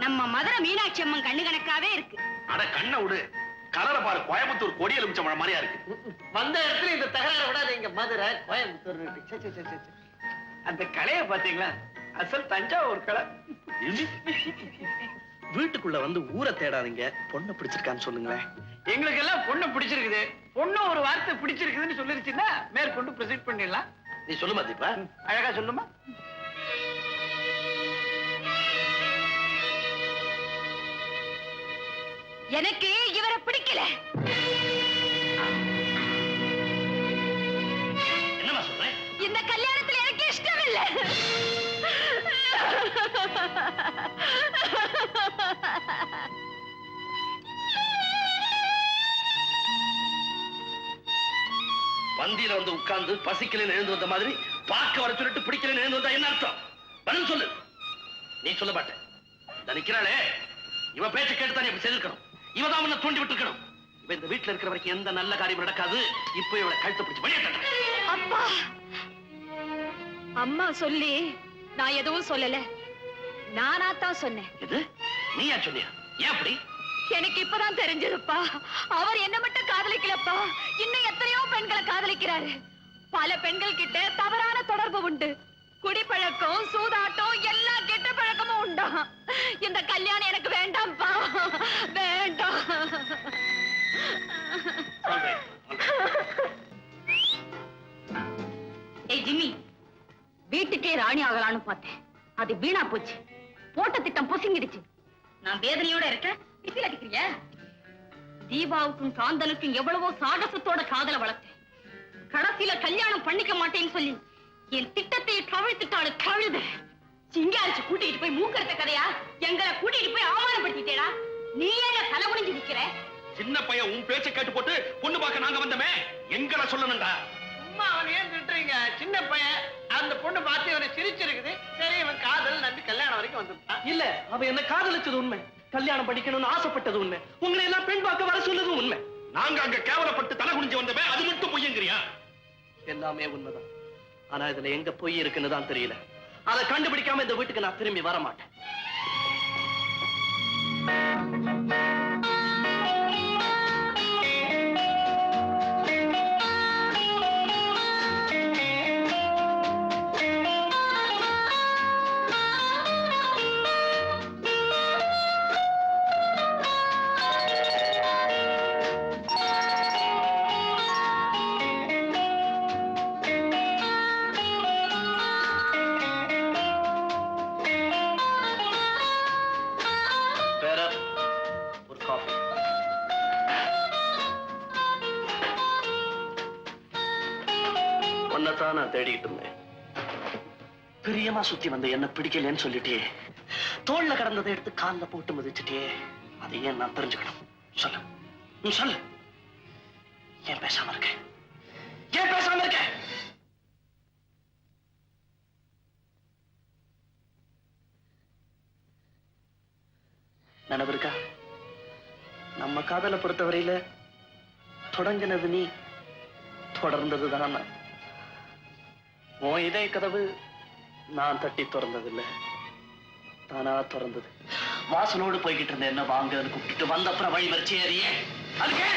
[SPEAKER 9] நம்ம மதுரை மீனாட்சி அம்மன் கண்ணு கணக்காவே இருக்கு.
[SPEAKER 7] அட கண்ணை விடு, கலரை பாரு, கோயம்புத்தூர் கொடி எலுமிச்ச மழை மாதிரியா இருக்கு.
[SPEAKER 6] வந்த இடத்துல இந்த தகராறு விடாதீங்க. மதுரை கோயம்புத்தூர் அந்த கலையை பாத்தீங்களா? அசல் தஞ்சாவூர் கலை.
[SPEAKER 8] வீட்டுக்குள்ள வந்து ஊரை தேடாதீங்க, பொண்ணை பிடிச்சிருக்கான்னு சொல்லுங்களேன்.
[SPEAKER 6] எங்களுக்கு எல்லாம் பொண்ணு பிடிச்சிருக்குது. பொண்ணு ஒரு வார்த்தை பிடிச்சிருக்குதுன்னு சொல்லிருச்சுன்னா மேற்கொண்டு ப்ரொசீட் பண்ணிடலாம்.
[SPEAKER 2] நீ சொல்லுமா தீபா?
[SPEAKER 6] அழகா சொல்லுமா.
[SPEAKER 9] எனக்கு இவரை பிடிக்கல.
[SPEAKER 2] என்னமா சொல்றேன்?
[SPEAKER 9] இந்த கல்யாணத்துல எனக்கு இஷ்டம் இல்ல.
[SPEAKER 2] வண்டியில வந்து உட்கார்ந்து பசிக்கலன்னு எழுந்து வந்த மாதிரி பார்க்க வர சொல்லிட்டு பிடிக்கலன்னு எழுந்து வந்தா என்ன அர்த்தம்? பதில் சொல்லு. நீ சொல்ல மாட்டேன். நினைக்கிறாளே, இவன் பேச்ச கேட்டுதான் இப்படி செய்திருக்கணும். இவதான் உன்னை தூண்டி விட்டுருக்கணும். இவ இந்த வீட்டுல இருக்கிற வரைக்கும் எந்த நல்ல காரியம் நடக்காது. இப்ப இவளை கழுத்தை பிடிச்சு வெளியே தட்டுறேன்.
[SPEAKER 9] அப்பா, அம்மா சொல்லி நான் எதுவும் சொல்லல. நானாத்தான் சொன்னேன்.
[SPEAKER 2] இது நீயா சொன்னியா? ஏன் அப்படி?
[SPEAKER 9] எனக்கு இப்பதான் தெரிஞ்சதுப்பா. அவர் என்ன மட்டும் காதலிக்கலப்பா, இன்னும் எத்தனையோ பெண்களை காதலிக்கிறாரு. பல பெண்கள் கிட்ட தவறான தொடர்பு உண்டு. குடிப்பழக்கம், சூதாட்டம், எல்லா கெட்ட பழக்கமும் உண்டா. இந்த கல்யாணம் எனக்கு வேண்டாம்ப்பா, வேண்டாம். ஏய் ஜிம்மி, வீட்டுக்கே ராணி ஆகலான்னு பார்த்தேன். அது வீணா போச்சு. போட்ட திட்டம் பொசுங்கிடுச்சு. நான் வேதனையோட இருக்கேன். விசில் அடிக்கிறியா? தீபாவுக்கும் காந்தனுக்கும் எவ்வளவோ சாகசத்தோட காதல வளர்த்தேன். கடைசியில கல்யாணம் பண்ணிக்க மாட்டேன்னு சொல்லி என் திட்டத்தை கவிழ்த்துட்டாளு கழுது. சிங்காரிச்சு கூட்டிட்டு போய் மூக்கறத கதையா? எங்களை கூட்டிட்டு போய் அவமானப்படுத்திட்டேடா. நீ ஏங்க தலை குனிஞ்சு நிக்கிற?
[SPEAKER 7] சின்ன பையன் உன் பேச்சை கேட்டு போட்டு பொண்ணு பார்க்க நாங்க வந்தமே, எங்களை சொல்லணும்டா.
[SPEAKER 6] சும்மா அவன் ஏன் திட்டுறீங்க? சின்ன பையன், அந்த பொண்ணு பார்த்து இவனை சிரிச்சிருக்குது. சரி, இவன் காதல் நம்பி கல்யாணம் வரைக்கும் வந்துட்டான்.
[SPEAKER 8] இல்ல, அவ என்ன காதலிச்சது உண்மை, கல்யாணம் படிக்கணும்னு ஆசைப்பட்டது உண்மை, உங்களை எல்லாம் பெண் பார்க்க வர சொல்லுது உண்மை.
[SPEAKER 7] நாங்க அங்க கேவலப்பட்டு தலை குனிஞ்சு வந்தமே, அது மட்டும் பொய்யங்கிறியா?
[SPEAKER 8] எல்லாமே உண்மைதான். ஆனா இதுல எங்க பொய் இருக்குன்னு தான் தெரியல. அதை கண்டுபிடிக்காம இந்த வீட்டுக்கு நான் திரும்பி வர மாட்டேன். ஒன்னதான் நான் தேடிக்கிட்டு இருந்தேன். பிரியமா சுத்தி வந்து என்ன பிடிக்கலன்னு சொல்லிட்டே, தோல்ல கடந்ததை எடுத்து கால்ல போட்டு மிதிச்சுட்டே. அதை ஏன் நான் தெரிஞ்சுக்கணும்? சொல்லு, நீ சொல்லு. ஏன் பேசாம இருக்க? ஏன் பேசாம இருக்க? நினைவு இருக்கா? நம்ம காதலை பொறுத்தவரையில தொடங்கினது நீ, தொடர்ந்ததுதான் நான். உன் இதய கதவு நான் தட்டி திறந்ததில்லை, தானா திறந்தது. வாசலோடு போய்கிட்டு இருந்த என்ன வாங்கன்னு கூப்பிட்டு வந்த அப்புறம் வழி வச்சு ஏறியே. அதுக்கு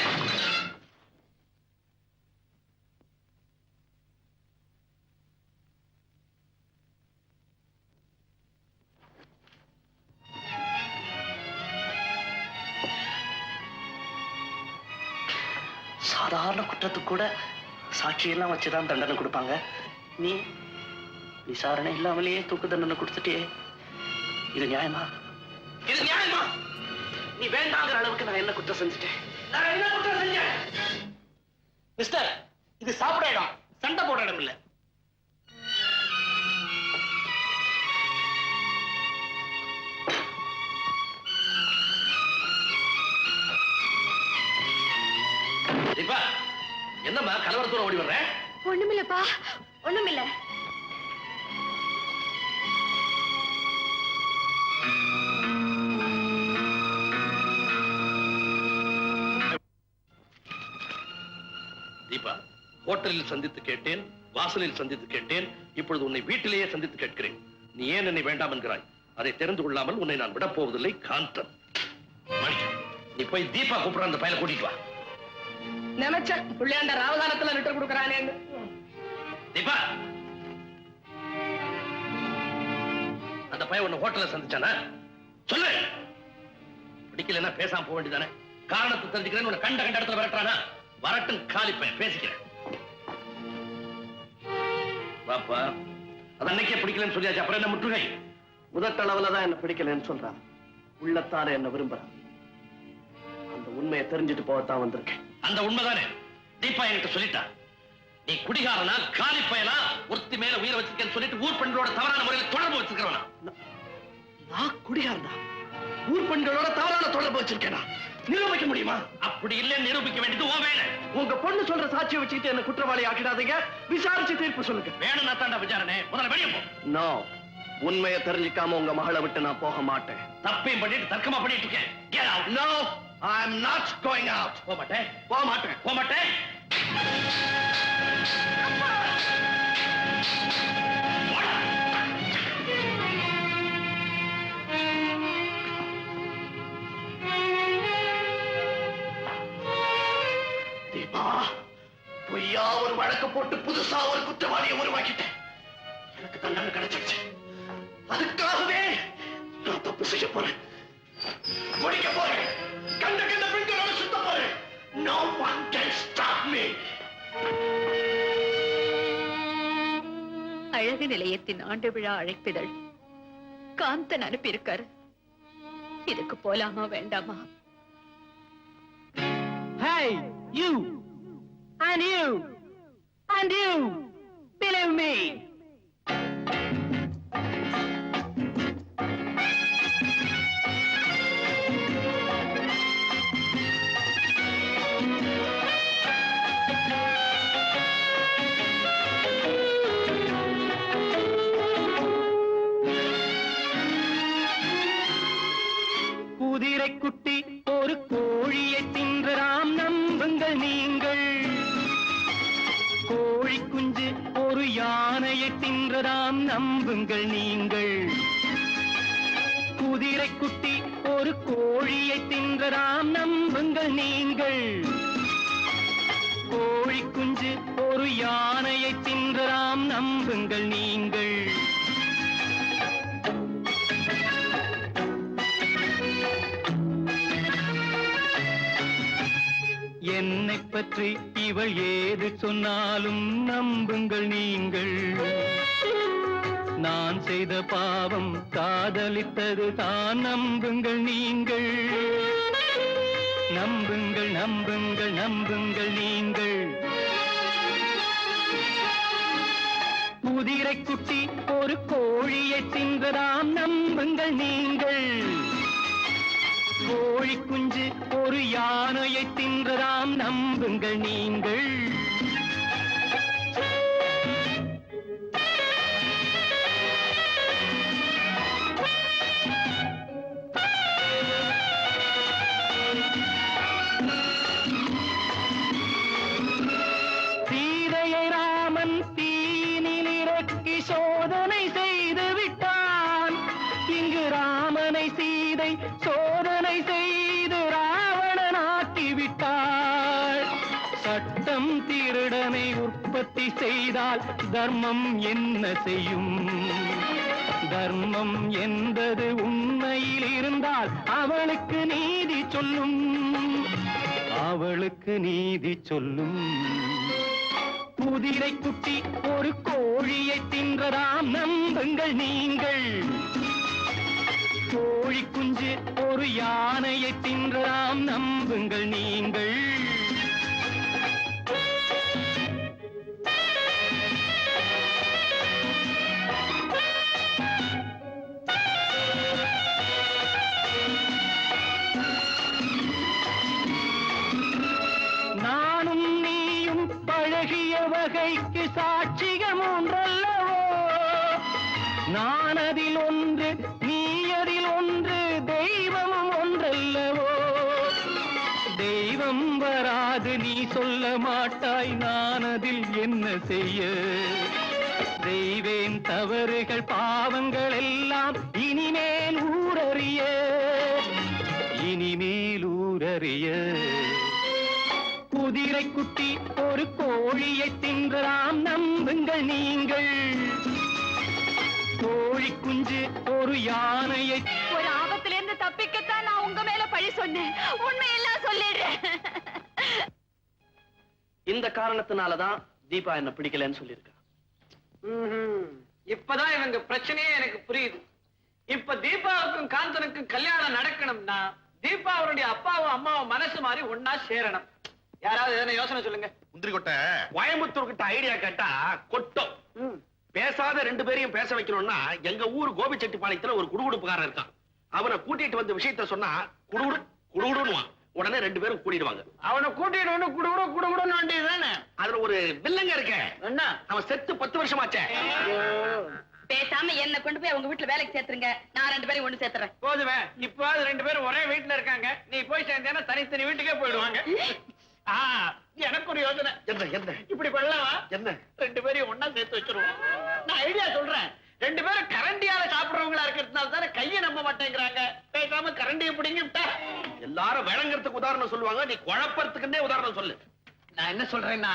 [SPEAKER 8] சாதாரண குற்றத்துக்கு கூட சாட்சியெல்லாம் வச்சுதான் தண்டனை கொடுப்பாங்க. நீ விசாரணை இல்லாமலேயே தூக்கு தண்டனை கொடுத்துட்டே. இது நியாயமா? இது நியாயமா? நீ வேண்டாங்கிற அளவுக்கு நான் என்ன குற்றம் செஞ்சுட்டேன்? நான் என்ன குற்றம் செஞ்சேன்? மிஸ்டர், இது சாப்பிட இடம், சண்டை போட இடம் இல்ல.
[SPEAKER 2] தீபா, என்னம்மா கலவரத்தோட ஓடி வர்ற?
[SPEAKER 9] ஒண்ணுமில்லப்பா, ஒண்ணுமில்ல.
[SPEAKER 2] தீபா, ஹோட்டலில் சந்தித்து கேட்டேன், வாசலில் சந்தித்து கேட்டேன், இப்பொழுது உன்னை வீட்டிலேயே சந்தித்து கேட்கிறேன். நீ ஏன் என்னை வேண்டாம் என்கிறாய்? அதை தெரிந்து கொள்ளாமல் உன்னை நான் விடப் போவதில்லை. காந்தன், நீ போய் தீபா கூப்பிடுற அந்த பையனை கூட்டிட்டு வா.
[SPEAKER 3] நினைச்சேன் பிள்ளையாண்ட ராவகாலத்துல லிட்டர் கொடுக்கறானே.
[SPEAKER 2] தீபா, அந்த பையன் உன்னை ஹோட்டல்ல சந்திச்சானா? சொல்லு. பிடிக்கலன்னா பேசாம போக வேண்டியதானே? காரணத்தை தெரிஞ்சுக்கிறேன். உன்னை கண்ட இடத்துல விரட்டுறானா? வரட்டும், காலி பையன், பேசிக்கிறேன். பாப்பா, அது அன்னைக்கே பிடிக்கலன்னு சொல்லியாச்சு, அப்புறம் என்ன முற்றுகை?
[SPEAKER 8] முதற்களவுலதான் என்ன பிடிக்கலன்னு சொல்றான், உள்ளத்தார என்ன விரும்புறான். அந்த உண்மையை தெரிஞ்சுட்டு போகத்தான் வந்திருக்கேன்.
[SPEAKER 2] அந்த உண்மைதானே தீபா என்கிட்ட சொல்லிட்டா. நீ குடிகாரனா, காலி பயனா, ஒருத்தி மேல உயிரை வச்சிருக்கேன்னு சொல்லிட்டு ஊர் பெண்களோட தவறான முறையில் தொடர்பு வச்சிருக்கிறவனா?
[SPEAKER 8] நான் குடிகாரனா? ஊர் பெண்களோட தவறான தொடர்பு வச்சிருக்கேனா? நிரூபிக்க முடியுமா?
[SPEAKER 2] அப்படி இல்லைன்னு நிரூபிக்க வேண்டியது உன் வேலை.
[SPEAKER 8] உங்க பொண்ணு சொல்ற சாட்சியை வச்சுக்கிட்டு என்ன குற்றவாளி ஆக்கிடாதீங்க. விசாரிச்சு தீர்ப்பு சொல்லுங்க.
[SPEAKER 2] வேணும்னா தாண்டா விசாரணை. முதல்ல வெளியே போ.
[SPEAKER 8] நோ, உண்மையை தெரிஞ்சுக்காம உங்க மகளை விட்டு நான் போக மாட்டேன்.
[SPEAKER 2] தப்பையும் பண்ணிட்டு தர்க்கமா பண்ணிட்டு இருக்கேன். Get out.
[SPEAKER 8] No, I am not going out.
[SPEAKER 2] போக மாட்டேன்,
[SPEAKER 8] போக மாட்டேன்.
[SPEAKER 2] போக மாட்டேன்.
[SPEAKER 8] தீபா, பொய்யா ஒரு வழக்கு போட்டு புதுசா ஒரு குற்றவாளியை உருவாக்கிட்டேன். எனக்கு தண்டனை கிடைச்சிருச்சு. அதுக்காகவே நான் தப்பு செய்ய போறேன், முடிக்க போறேன், கண்ட கண்ட பெண்களோட சுத்த போறேன். No one can stop me.
[SPEAKER 4] அழகு நிலையத்தின் ஆண்டு விழா அழைப்பிதழ் காந்தன் அனுப்பியிருக்காரு. இதுக்கு போலாமா வேண்டாமா?
[SPEAKER 3] Hey, you and you and you, believe me. குதிரை குட்டி ஒரு கோழியை தின்றாம், நம்புங்கள் நீங்கள். கோழி குஞ்சு ஒரு யானையை தின்றதாம், நம்புங்கள் நீங்கள். குதிரை குட்டி ஒரு கோழியை தின்றதாம், நம்புங்கள் நீங்கள். கோழி குஞ்சு ஒரு யானையை தின்றதாம், நம்புங்கள் நீங்கள். என்னை பற்றி இவள் ஏது சொன்னாலும் நம்புங்கள் நீங்கள். நான் செய்த பாவம் காதலித்தது தான், நம்புங்கள் நீங்கள். நம்புங்கள், நம்புங்கள், நம்புங்கள் நீங்கள். குதிரை குட்டி ஒரு கோழியை தின்றதாம், நம்புங்கள் நீங்கள். கோழி குஞ்சு ஒரு யானையை தின்றதாம், நம்புங்கள் நீங்கள். சீதையை ராமன் தீயினில் இறக்கி சோதனை செய்து விட்டான். இங்கு ராமனை சீதை சோதனை செய்து ராவணனாக்கி விட்டாள். சட்டம் திருடனை உற்பத்தி செய்தால் தர்மம் என்ன செய்யும்? தர்மம் என்பது உண்மையில் இருந்தால் அவளுக்கு நீதி சொல்லும், அவளுக்கு நீதி சொல்லும். குதிரை குட்டி ஒரு கோழியை தின்றதாம், நம்புங்கள் நீங்கள். கோழி குஞ்சு ஒரு யானையை தின்றதாம், நம்புங்கள் நீங்கள். நானும் நீயும் பழகிய வகைக்கு சாட்சியம் ஒன்றல்லவோ. நான் அதில் ஒன்று, நீ அதில் ஒன்று, தெய்வமும் ஒன்றல்லவோ. தெய்வம் வராத
[SPEAKER 5] அது நீ சொல்ல மாட்டாய், நான் அதில் என்ன செய்ய? செய்வேன் தவறுகள் பாவங்கள் எல்லாம் இனிமேல் ஊரறிய, இனிமேல் ஊரறிய. குதிரை குட்டி ஒரு கோழியை தின்றலாம் நம்புங்கள் நீங்கள், கோழி குஞ்சு ஒரு யானையை.
[SPEAKER 4] ஒரு ஆபத்துல இருந்து தப்பிக்கத்தான் நான் உங்க மேல பழி சொன்னேன், உண்மையெல்லாம் சொல்லிடுறேன்.
[SPEAKER 8] இந்த காரணத்தினாலதான் தீபா என்ன பிடிக்கலன்னு சொல்லியிருக்கா.
[SPEAKER 6] இப்பதான் இவங்க பிரச்சனையே எனக்கு புரியுது. இப்ப தீபாவுக்கும் காந்தனுக்கும் கல்யாணம் நடக்கணும்னா தீபா அவருடைய அப்பாவும் அம்மாவும் மனசு மாதிரி ஒன்னா சேரணும். யாராவது எதனா யோசனை சொல்லுங்க.
[SPEAKER 7] முந்திரி கொட்டை கோயம்புத்தூர் கிட்ட ஐடியா கேட்டா கொட்டும். பேசாத ரெண்டு பேரையும் பேச வைக்கணும்னா எங்க ஊர் கோபிச்செட்டிப்பாளையத்துல ஒரு குடுகுடுப்புக்காரன் இருக்கான். அவனை கூட்டிட்டு வந்த விஷயத்த சொன்னா குடுகுடு குடுகுடுன்னுவான். உடனே ரெண்டு பேரும் கூட்டிடுவாங்க.
[SPEAKER 6] அவனை கூட்டிட்டு வந்து குடுகுடுன்னு வேண்டியதுதானே.
[SPEAKER 7] அதுல ஒரு வில்லங்க இருக்க.
[SPEAKER 6] என்ன?
[SPEAKER 7] அவன் செத்து 10 வருஷமாச்சே.
[SPEAKER 9] பேசாம என்ன கொண்டு போய் அவங்க வீட்டுல வேலைக்கு சேர்த்துருங்க, நான் 2 பேரையும் ஒண்ணு சேர்த்துறேன்.
[SPEAKER 6] போதுமே, இப்ப ரெண்டு பேரும் ஒரே வீட்டுல இருக்காங்க. நீ போய் சேர்ந்தேன்னா தனித்தனி வீட்டுக்கே போயிடுவாங்க. எனக்கு ஒரு யோசனை.
[SPEAKER 7] என்ன என்ன
[SPEAKER 6] இப்படி பண்ணலாமா?
[SPEAKER 7] என்ன?
[SPEAKER 6] ரெண்டு பேரையும் ஒன்னா சேர்த்து வச்சிருவோம். நான் ஐடியா சொல்றேன். ரெண்டு பேரும் கரண்டியால சாப்பிடுறவங்களா இருக்கிறதுனால தானே கையை நம்ப மாட்டேங்கிறாங்க. பேசாம கரண்டியை பிடிங்கிட்டா
[SPEAKER 7] எல்லாரும் விளங்குறதுக்கு உதாரணம் சொல்லுவாங்க, நீ குழப்பறதுக்குன்னே உதாரணம் சொல்லு.
[SPEAKER 6] நான் என்ன சொல்றேன்னா,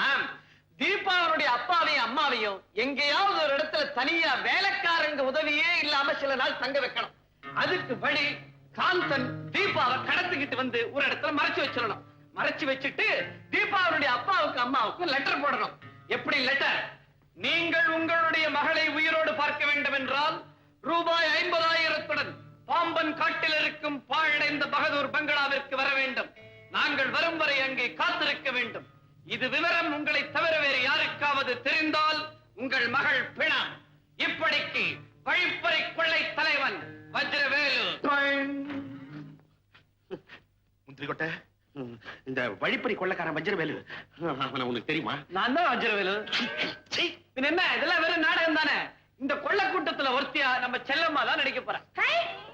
[SPEAKER 6] தீபாவனுடைய அப்பாவையும் அம்மாவையும் எங்கேயாவது ஒரு இடத்துல தனியா வேலைக்காரங்க உதவியே இல்லாம சில நாள் தங்க வைக்கணும். அதுக்கு வழி காந்தன் தீபாவை கடத்திக்கிட்டு வந்து ஒரு இடத்துல மறைச்சு வச்சிடணும். மறைச்சு வச்சுட்டு தீபாவனுடைய அப்பாவுக்கு அம்மாவுக்கு லெட்டர் போடணும். எப்படி லெட்டர்? நீங்கள் உங்களுடைய மகளை உயிரோடு பார்க்க வேண்டும் என்றால் ரூபாய் 50,000 பாம்பன் காட்டில் இருக்கும் பாழடைந்த பகதூர் பங்களாவிற்கு வர வேண்டும். நாங்கள் வரும் வரை அங்கே காத்திருக்க வேண்டும். இது விவரம் உங்களை தவிர வேறு யாருக்காவது தெரிந்தால் உங்கள் மகள் பிணா. இப்படிக்கு வழிப்பறை கொள்ளை தலைவன் வஜ்ரவேலு.
[SPEAKER 7] முந்திரி கொட்டை, இந்த வழிப்பறி கொள்ளக்காரன் வஜ்ரவேலு அவனை உனக்கு தெரியுமா?
[SPEAKER 6] நான் தான் வஜ்ரவேலு. என்ன இதெல்லாம் வெறும் நாடகம் தானே. இந்த கொள்ள கூட்டத்துல ஒருத்தியா நம்ம செல்லம்மா தான் நடிக்க போறேன்.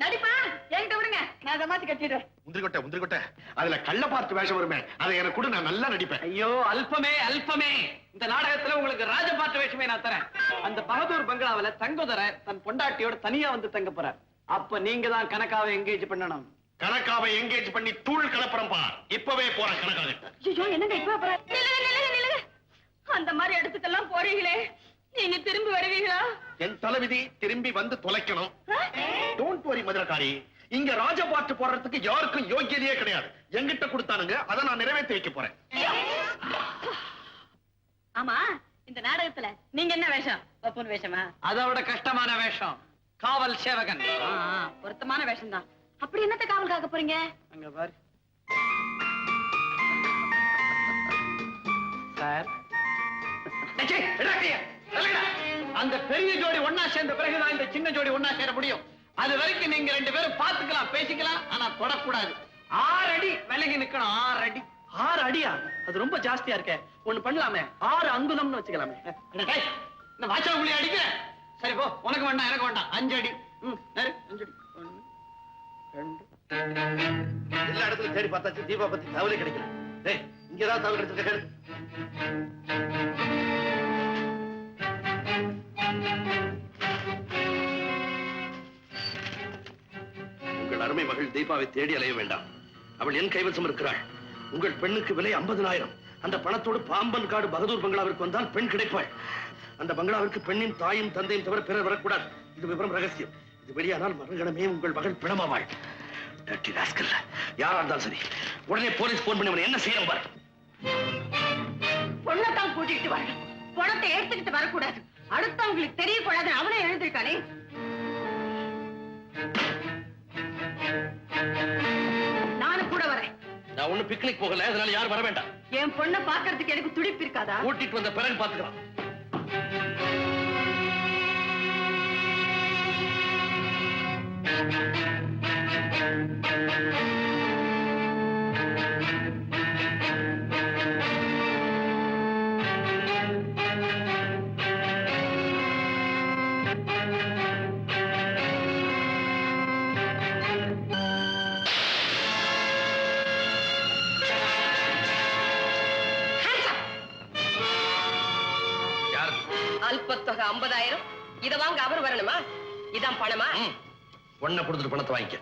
[SPEAKER 9] நடிப்பா என்கிட்ட விடுங்க, நான் அதை மாத்தி கட்டிடுறேன்.
[SPEAKER 7] முந்திரி கொட்டை அதுல கள்ள பார்த்து வேஷம் வருமே, அதை எனக்கு கூட நான் நல்லா நடிப்பேன்.
[SPEAKER 6] ஐயோ அல்பமே அல்பமே. இந்த நாடகத்துல உங்களுக்கு ராஜபாட்டு வேஷமே நான் தரேன். அந்த பகதூர் பங்களாவில தங்குதர தன் பொண்டாட்டியோட தனியா வந்து தங்க போறார். அப்ப நீங்க தான் கணக்காவை எங்கேஜ் பண்ணணும்.
[SPEAKER 7] கணக்காவை எங்கேஜ் பண்ணி தூள் கலப்படம் பார். இப்பவே போறேன் கணக்காக.
[SPEAKER 9] ஐயோ என்னங்க இப்ப போற? நில்லுங்க. அந்த மாதிரி இடத்துக்கெல்லாம் போறீங்களே, நீங்க திரும்பி வருவீங்களா?
[SPEAKER 7] என் தலைவிதி திரும்பி வந்து தொலைக்கணும். டோன்ட் வரி மதுரக்காரி, இங்க ராஜபாட்டு போடுறதுக்கு யாருக்கும் யோகியதையே கிடையாது. என்கிட்ட கொடுத்தானுங்க, அதை நான் நிறைவேற்றி வைக்க போறேன்.
[SPEAKER 9] ஆமா, இந்த நாடகத்துல நீங்க என்ன வேஷம்? பப்புன் வேஷமா?
[SPEAKER 6] அதை விட கஷ்டமான வேஷம் காவல் சேவகன்.
[SPEAKER 9] பொருத்தமான வேஷம் தான். அப்படி என்னத்த காவல் காக்க போறீங்க?
[SPEAKER 6] அங்க பாரு சார். அந்த பெரிய ஜோடி ஒன்னா சேர்ந்த பிறகுதான் இந்த சின்ன ஜோடி ஒன்னா சேர முடியும். அது வரைக்கும் நீங்க ரெண்டு பேரும் பாத்துக்கலாம், பேசிக்கலாம், ஆனா தொடக்கூடாது. 6 அடி விலகி நிக்கணும். 6 அடி.
[SPEAKER 8] 6 அடியா? அது ரொம்ப ஜாஸ்தியா இருக்க. ஒண்ணு பண்ணலாமே, 6 அங்குலம்னு வச்சுக்கலாமே.
[SPEAKER 6] இந்த வாச்சா புள்ளி அடிக்கிறேன். சரி போ, உனக்கு வேண்டாம் எனக்கு வேண்டாம். 5 அடி. 5 அடி. 1 2.
[SPEAKER 7] எல்லா இடத்துலயும் தேடி பார்த்தாச்சு, தீபா பத்தி தகவலே கிடைக்கல. டேய், இங்கதான் தகவல் கிடைச்சிருக்க. உங்கள் அருமை மகள் தீபாவை தேடி அலைய வேண்டாம். அவள் என் கைவசம் இருக்கிறாள். உங்கள் பெண்ணுக்கு விலை 50,000. அந்த பணத்தோடு பாம்பன் காடு பகதூர் பங்களாவிற்கு வந்தால் பெண் கிடைப்பாள். அந்த பங்களாவிற்கு பெண்ணின் தாயும் தந்தையும் தவிர பிறர் வரக்கூடாது. இது விவரம் ரகசியம். இது வெளியானால் மறுகணமே உங்கள் மகள் பிணமாவாள். யாரா இருந்தாலும் சரி, உடனே போலீஸ் போன் பண்ணி என்ன செய்யணும் பாரு.
[SPEAKER 9] பொண்ணத்தான் கூட்டிட்டு வரணும், பணத்தை எடுத்துக்கிட்டு வரக்கூடாது. அடுத்தவங்களுக்கு தெரியக்கூடாது. அவனே எழுதிருக்கானே. நானும் கூட வரேன்.
[SPEAKER 7] நான் ஒண்ணு பிக்னிக் போகல, அதனால யாரும் வர வேண்டாம்.
[SPEAKER 9] என் பொண்ணை பாக்குறதுக்கு எனக்கு துடிப்பு இருக்காதா?
[SPEAKER 7] கூட்டிட்டு வந்த பிறகு பாத்துக்கலாம்.
[SPEAKER 9] அல்பத்தொகை 50,000. இத வாங்க அவர் வரணுமா? இதான் பணமா?
[SPEAKER 7] பொண்ணை கொடுத்துட்டு பணத்தை வாங்கிக்க.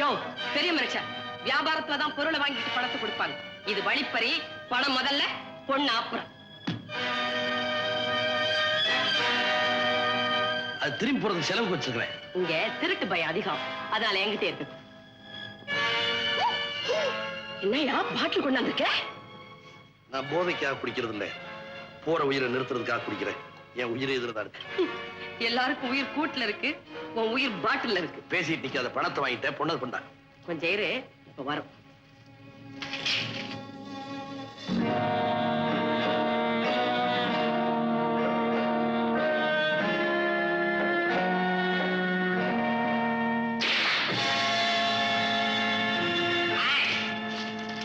[SPEAKER 9] யோ, பெரிய மனுஷன், வியாபாரத்துல தான் பொருளை வாங்கிட்டு பணத்தை கொடுப்பாங்க. இது வழிப்பறி. பணம் முதல்ல, பொண்ணு அப்புறம்.
[SPEAKER 7] அது திரும்பி போறது செலவுக்கு வச்சிருக்கிறேன்.
[SPEAKER 9] இங்க திருட்டு பயம் அதிகம், அதனால என்கிட்ட இருக்கு. என்னையா பாட்டில் கொண்டாந்துருக்க?
[SPEAKER 7] நான் போதைக்காக குடிக்கிறது இல்ல, போற உயிரை நிறுத்துறதுக்காக குடிக்கிறேன். என் உயிரை எதிர்தான் இருக்கு.
[SPEAKER 9] எல்லாருக்கும் உயிர் கூட்டுல இருக்கு, உன் உயிர் பாட்டில் இருக்கு.
[SPEAKER 7] பேசிட்டு நிக்காத, பணத்தை வாங்கிட்டேன், பொண்ணது பண்ணா.
[SPEAKER 9] கொஞ்சம் இரு, இப்ப வரும்.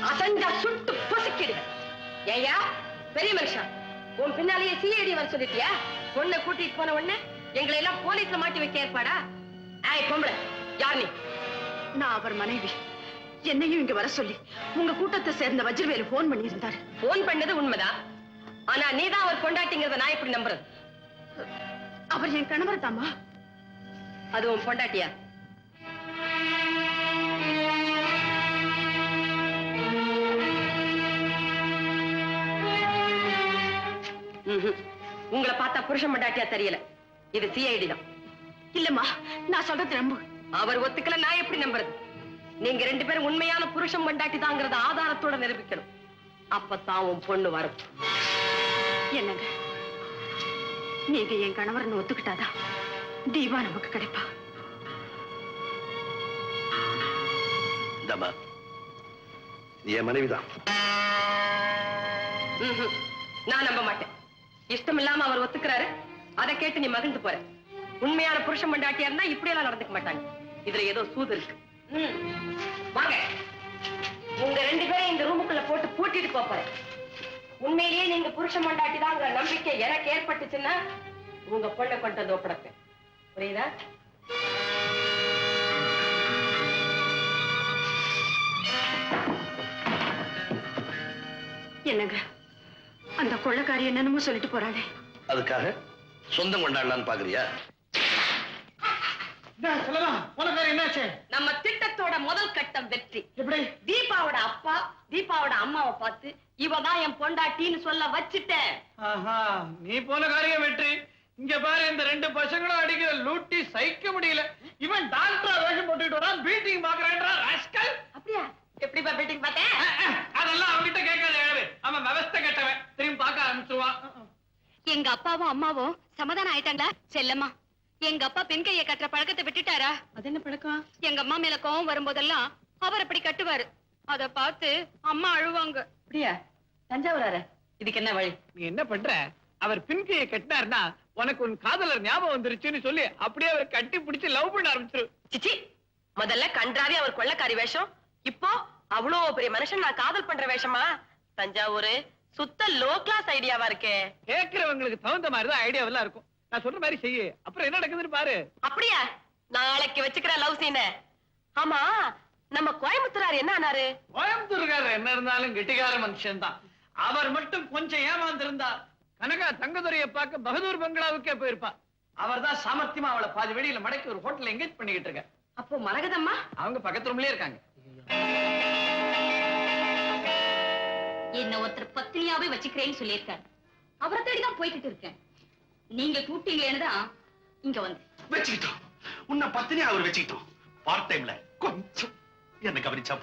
[SPEAKER 9] அசஞ்சா சுட்டு பொசுக்கிடுவேன். ஏயா பெரிய மனுஷன், உன் பின்னாலேயே சிஐடி வர சொல்லிட்டியா? பொண்ணை கூட்டிட்டு போன உடனே எங்களை எல்லாம் போலீஸ்ல மாட்டி வைக்க ஏற்பாடா? ஏய் பொம்பளை, யார் நீ?
[SPEAKER 1] நான் அவர் மனைவி. என்னையும் இங்க வர சொல்லி உங்க கூட்டத்தை சேர்ந்த வஜ்ரவேலு போன் பண்ணி இருந்தாரு.
[SPEAKER 9] போன் பண்ணது உண்மைதான், ஆனா நீதான் அவர் கொண்டாட்டிங்கிறத நான் எப்படி நம்புறது?
[SPEAKER 1] அவர் என் கணவர் தாமா.
[SPEAKER 9] அது உன் பொண்டாட்டியா? உங்களை பார்த்தா புருஷன் பொண்டாட்டியா தெரியல. இது சிஐடி தான்.
[SPEAKER 1] இல்லம்மா, நான் சொல்றது நம்பு.
[SPEAKER 9] அவர் ஒத்துக்கல, நான் எப்படி நம்புறது? நீங்க 2 பேரும் உண்மையான புருஷன் பொண்டாட்டி தாங்கிறத ஆதாரத்தோட நிரூபிக்கணும். அப்பதான் உன் பொண்ணு வரும்.
[SPEAKER 1] என்னங்க, நீங்க என் கணவர்னு ஒத்துக்கிட்டாதான் தீபா நமக்கு கிடைப்பா.
[SPEAKER 7] இந்தாம்மா, என் மனைவிதான்.
[SPEAKER 9] நான் நம்ப மாட்டேன். இஷ்டம் இல்லாம அவர் ஒத்துக்கிறாரு, அதை கேட்டு நீ மகிழ்ந்து போற. உண்மையான புருஷன் பொண்டாட்டியா இருந்தா இப்படி எல்லாம் நடந்துக்க மாட்டாங்க. இதுல ஏதோ சூது இருக்கு. வாங்க, உங்க 2 பேரும் இந்த ரூமுக்குள்ள போட்டு பூட்டிட்டு போறேன். உண்மையிலேயே நீங்க புருஷன் பொண்டாட்டி தாங்கிற நம்பிக்கை எனக்கு ஏற்பட்டுச்சுன்னா உங்க பொண்ணை கொண்டு வந்து ஒப்படைப்பேன். புரியுதா?
[SPEAKER 1] என்னங்க, அந்த கொள்ளைக்காரி என்னன்னு சொல்லிட்டு போறாளே,
[SPEAKER 7] அதுக்காக சொந்தம் கொண்டாடலான்னு பாக்குறியா?
[SPEAKER 6] என்னாச்சு?
[SPEAKER 9] நம்ம திட்டத்தோட முதல் கட்டம் வெற்றி.
[SPEAKER 6] எப்படி?
[SPEAKER 9] தீபாவோட அப்பா தீபாவோட அம்மாவை பார்த்து இவதான் என் பொண்டாட்டின்னு சொல்ல வச்சுட்டேன்.
[SPEAKER 6] ஆஹா, நீ போன காரியம் வெற்றி. இங்க பாரு, இந்த 2 பசங்களும் அடிக்கிற லூட்டி சகிக்க முடியல. இவன் டாக்டரா வேஷம் போட்டுட்டு வரான், பீட்டிங் பாக்குறேன்றா ராஸ்கல்.
[SPEAKER 9] அப்படியா? எப்படி மீட்டிங் பார்த்தேன்?
[SPEAKER 6] அதெல்லாம் அவன்கிட்ட கேட்காத ஏழு. அவன் விவஸ்தை கெட்டவன், திரும்பி பார்க்க ஆரம்பிச்சிருவான்.
[SPEAKER 4] எங்க அப்பாவும் அம்மாவும் சமாதானம் ஆயிட்டாங்களா? செல்லம்மா, எங்க அப்பா பெண் கையை கட்டுற பழக்கத்தை விட்டுட்டாரா?
[SPEAKER 1] அது என்ன பழக்கம்?
[SPEAKER 4] எங்க அம்மா மேல கோவம் வரும்போதெல்லாம் அவர் அப்படி கட்டுவாரு. அத பார்த்து அம்மா அழுவாங்க.
[SPEAKER 9] அப்படியா? தஞ்சாவூரார, இதுக்கு என்ன வழி?
[SPEAKER 6] நீ என்ன பண்ற? அவர் பின்கையை கட்டினார்னா உனக்கு உன் காதலர் ஞாபகம் வந்துருச்சுன்னு சொல்லி அப்படியே அவர் கட்டி பிடிச்சு லவ் பண்ண ஆரம்பிச்சிரு.
[SPEAKER 9] சிச்சி, முதல்ல கன்றாவே அவர் கொள்ளக்காரி வேஷம், இப்போ அவ்வளோ பெரிய மனுஷன் நான் காதல் பண்ற வேஷமா? தஞ்சாவூர் சுத்த லோ கிளாஸ் ஐடியாவா இருக்கே.
[SPEAKER 6] கேட்கிறவங்களுக்கு தகுந்த மாதிரிதான் ஐடியாவெல்லாம் இருக்கும். நான் சொல்ற மாதிரி செய்ய, அப்புறம் என்ன நடக்குதுன்னு பாரு.
[SPEAKER 9] அப்படியா? நாளைக்கு வச்சுக்கிற லவ் சீன. ஆமா, நம்ம கோயம்புத்தூரார் என்ன ஆனாரு?
[SPEAKER 6] கோயம்புத்தூர்காரர் என்ன இருந்தாலும் கெட்டிக்கார மனுஷன் தான். அவர் மட்டும் கொஞ்சம் ஏமாந்திருந்தா கனகா தங்கதுரையை பார்க்க பகதூர் பங்களாவுக்கே போயிருப்பா. அவர் தான் சாமர்த்தியமா அவளை பாதி வெளியில மடக்கி ஒரு ஹோட்டல் எங்கேஜ் பண்ணிக்கிட்டு இருக்க.
[SPEAKER 9] அப்போ மரகதம்மா
[SPEAKER 6] அவங்க பக்கத்து ரூம்லயே இருக்காங்க.
[SPEAKER 9] என்ன ஒருத்தர் பத்தினியாவே வச்சுக்கிறேன்னு சொல்லியிருக்காரு. அவரை தேடிதான் போய்கிட்டு இருக்கேன். நீங்க கூப்பிட்டீங்களேன்னு தான் இங்க வந்து
[SPEAKER 7] வச்சுக்கிட்டோம். உன்னை பத்தினி அவர் வச்சுக்கிட்டோம். பார்ட் டைம்ல கொஞ்சம் என்ன கவனிச்சா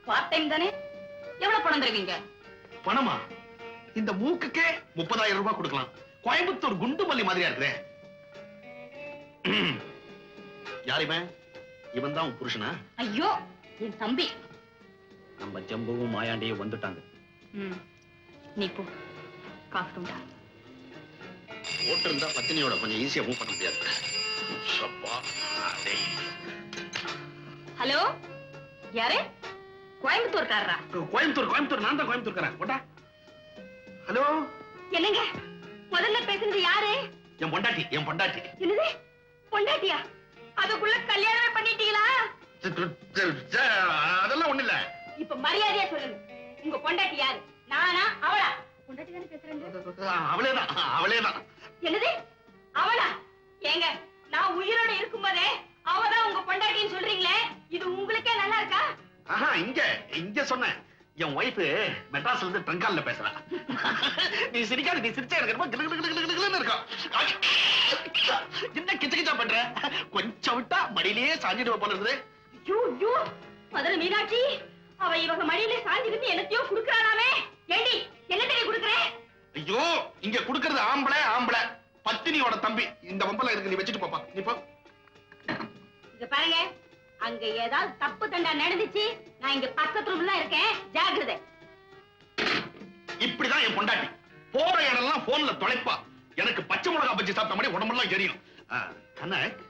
[SPEAKER 9] பார்ட் டைம் தானே? எவ்வளவு பணம் தருவீங்க?
[SPEAKER 7] பணமா? இந்த மூக்குக்கே 30,000 ரூபாய் கொடுக்கலாம். கோயம்புத்தூர் குண்டு மல்லி மாதிரியா இருக்கிறேன். யாருமே இவன் தான் உன் புருஷனா?
[SPEAKER 9] ஐயோ, என் தம்பி.
[SPEAKER 5] நம்ம ஜம்புவும் மாயாண்டியும் வந்துட்டாங்க.
[SPEAKER 9] நீ போ, காஃபி உண்டா?
[SPEAKER 7] ஓட்டு இருந்தா பத்தினியோட கொஞ்சம் ஈஸியா மூவ் பண்ண முடியாது.
[SPEAKER 9] ஹலோ, யாரு? கோயம்புத்தூர்காரரா?
[SPEAKER 7] கோயம்புத்தூர் நான் தான் கோயம்புத்தூர்காரன். போட்டா. ஹலோ,
[SPEAKER 9] என்னங்க முதல்ல பேசுனது யாரு?
[SPEAKER 7] என் பொண்டாட்டி.
[SPEAKER 9] என்னது பொண்டாட்டியா? அதுக்குள்ள கல்யாணமே பண்ணிட்டீங்களா?
[SPEAKER 7] அதெல்லாம் ஒண்ணு இல்ல.
[SPEAKER 9] இப்ப மரியாதையா சொல்லுங்க, உங்க பொண்டாட்டி யாரு? நானா அவளா பொண்டாட்டி தானே பேசுறேன்.
[SPEAKER 7] அவளேதான்.
[SPEAKER 9] என்னது அவளா? ஏங்க நான் உயிரோட இருக்கும்போதே அவதான் உங்க பொண்டாட்டின்னு சொல்றீங்களே, இது உங்களுக்கே நல்லா இருக்கா?
[SPEAKER 7] ஆஹா, இங்க சொன்னேன். என் ஒய்ஃப் மெட்ராஸ்ல இருந்து ட்ரங்கால்ல பேசுறா. நீ சிரிக்காது, நீ சிரிச்சா இருக்கணும் இருக்கும். என்ன கிச்சா பண்ற? கொஞ்சம் விட்டா மடியிலேயே சாஞ்சிடுவ போல இருக்குது.
[SPEAKER 9] ஐயோ முதல்ல மீனாட்சி, அவ இவங்க மடியில சாஞ்சிருந்து என்னத்தையோ குடுக்கறானாமே. ஏண்டி என்னத்தையே குடுக்கற?
[SPEAKER 7] ஐயோ, இங்க குடுக்கறது ஆம்பளை பத்தினியோட தம்பி. இந்த வம்பல இருக்கு, நீ வச்சுட்டு போப்பா. நீ போ.
[SPEAKER 9] இங்க பாருங்க, அங்க ஏதாவது தப்பு தண்டா நடந்துச்சு, நான் இங்க பக்கத்து ரூம்ல தான் இருக்கேன், ஜாக்கிரதை.
[SPEAKER 7] இப்படிதான் என் பொண்டாட்டி. போற இடம்லாம் போன்ல தொலைப்பா. எனக்கு பச்சை மிளகா பஜ்ஜி சாப்பிட்ட மாதிரி உடம்பெல்லாம் எரியும். கனக்,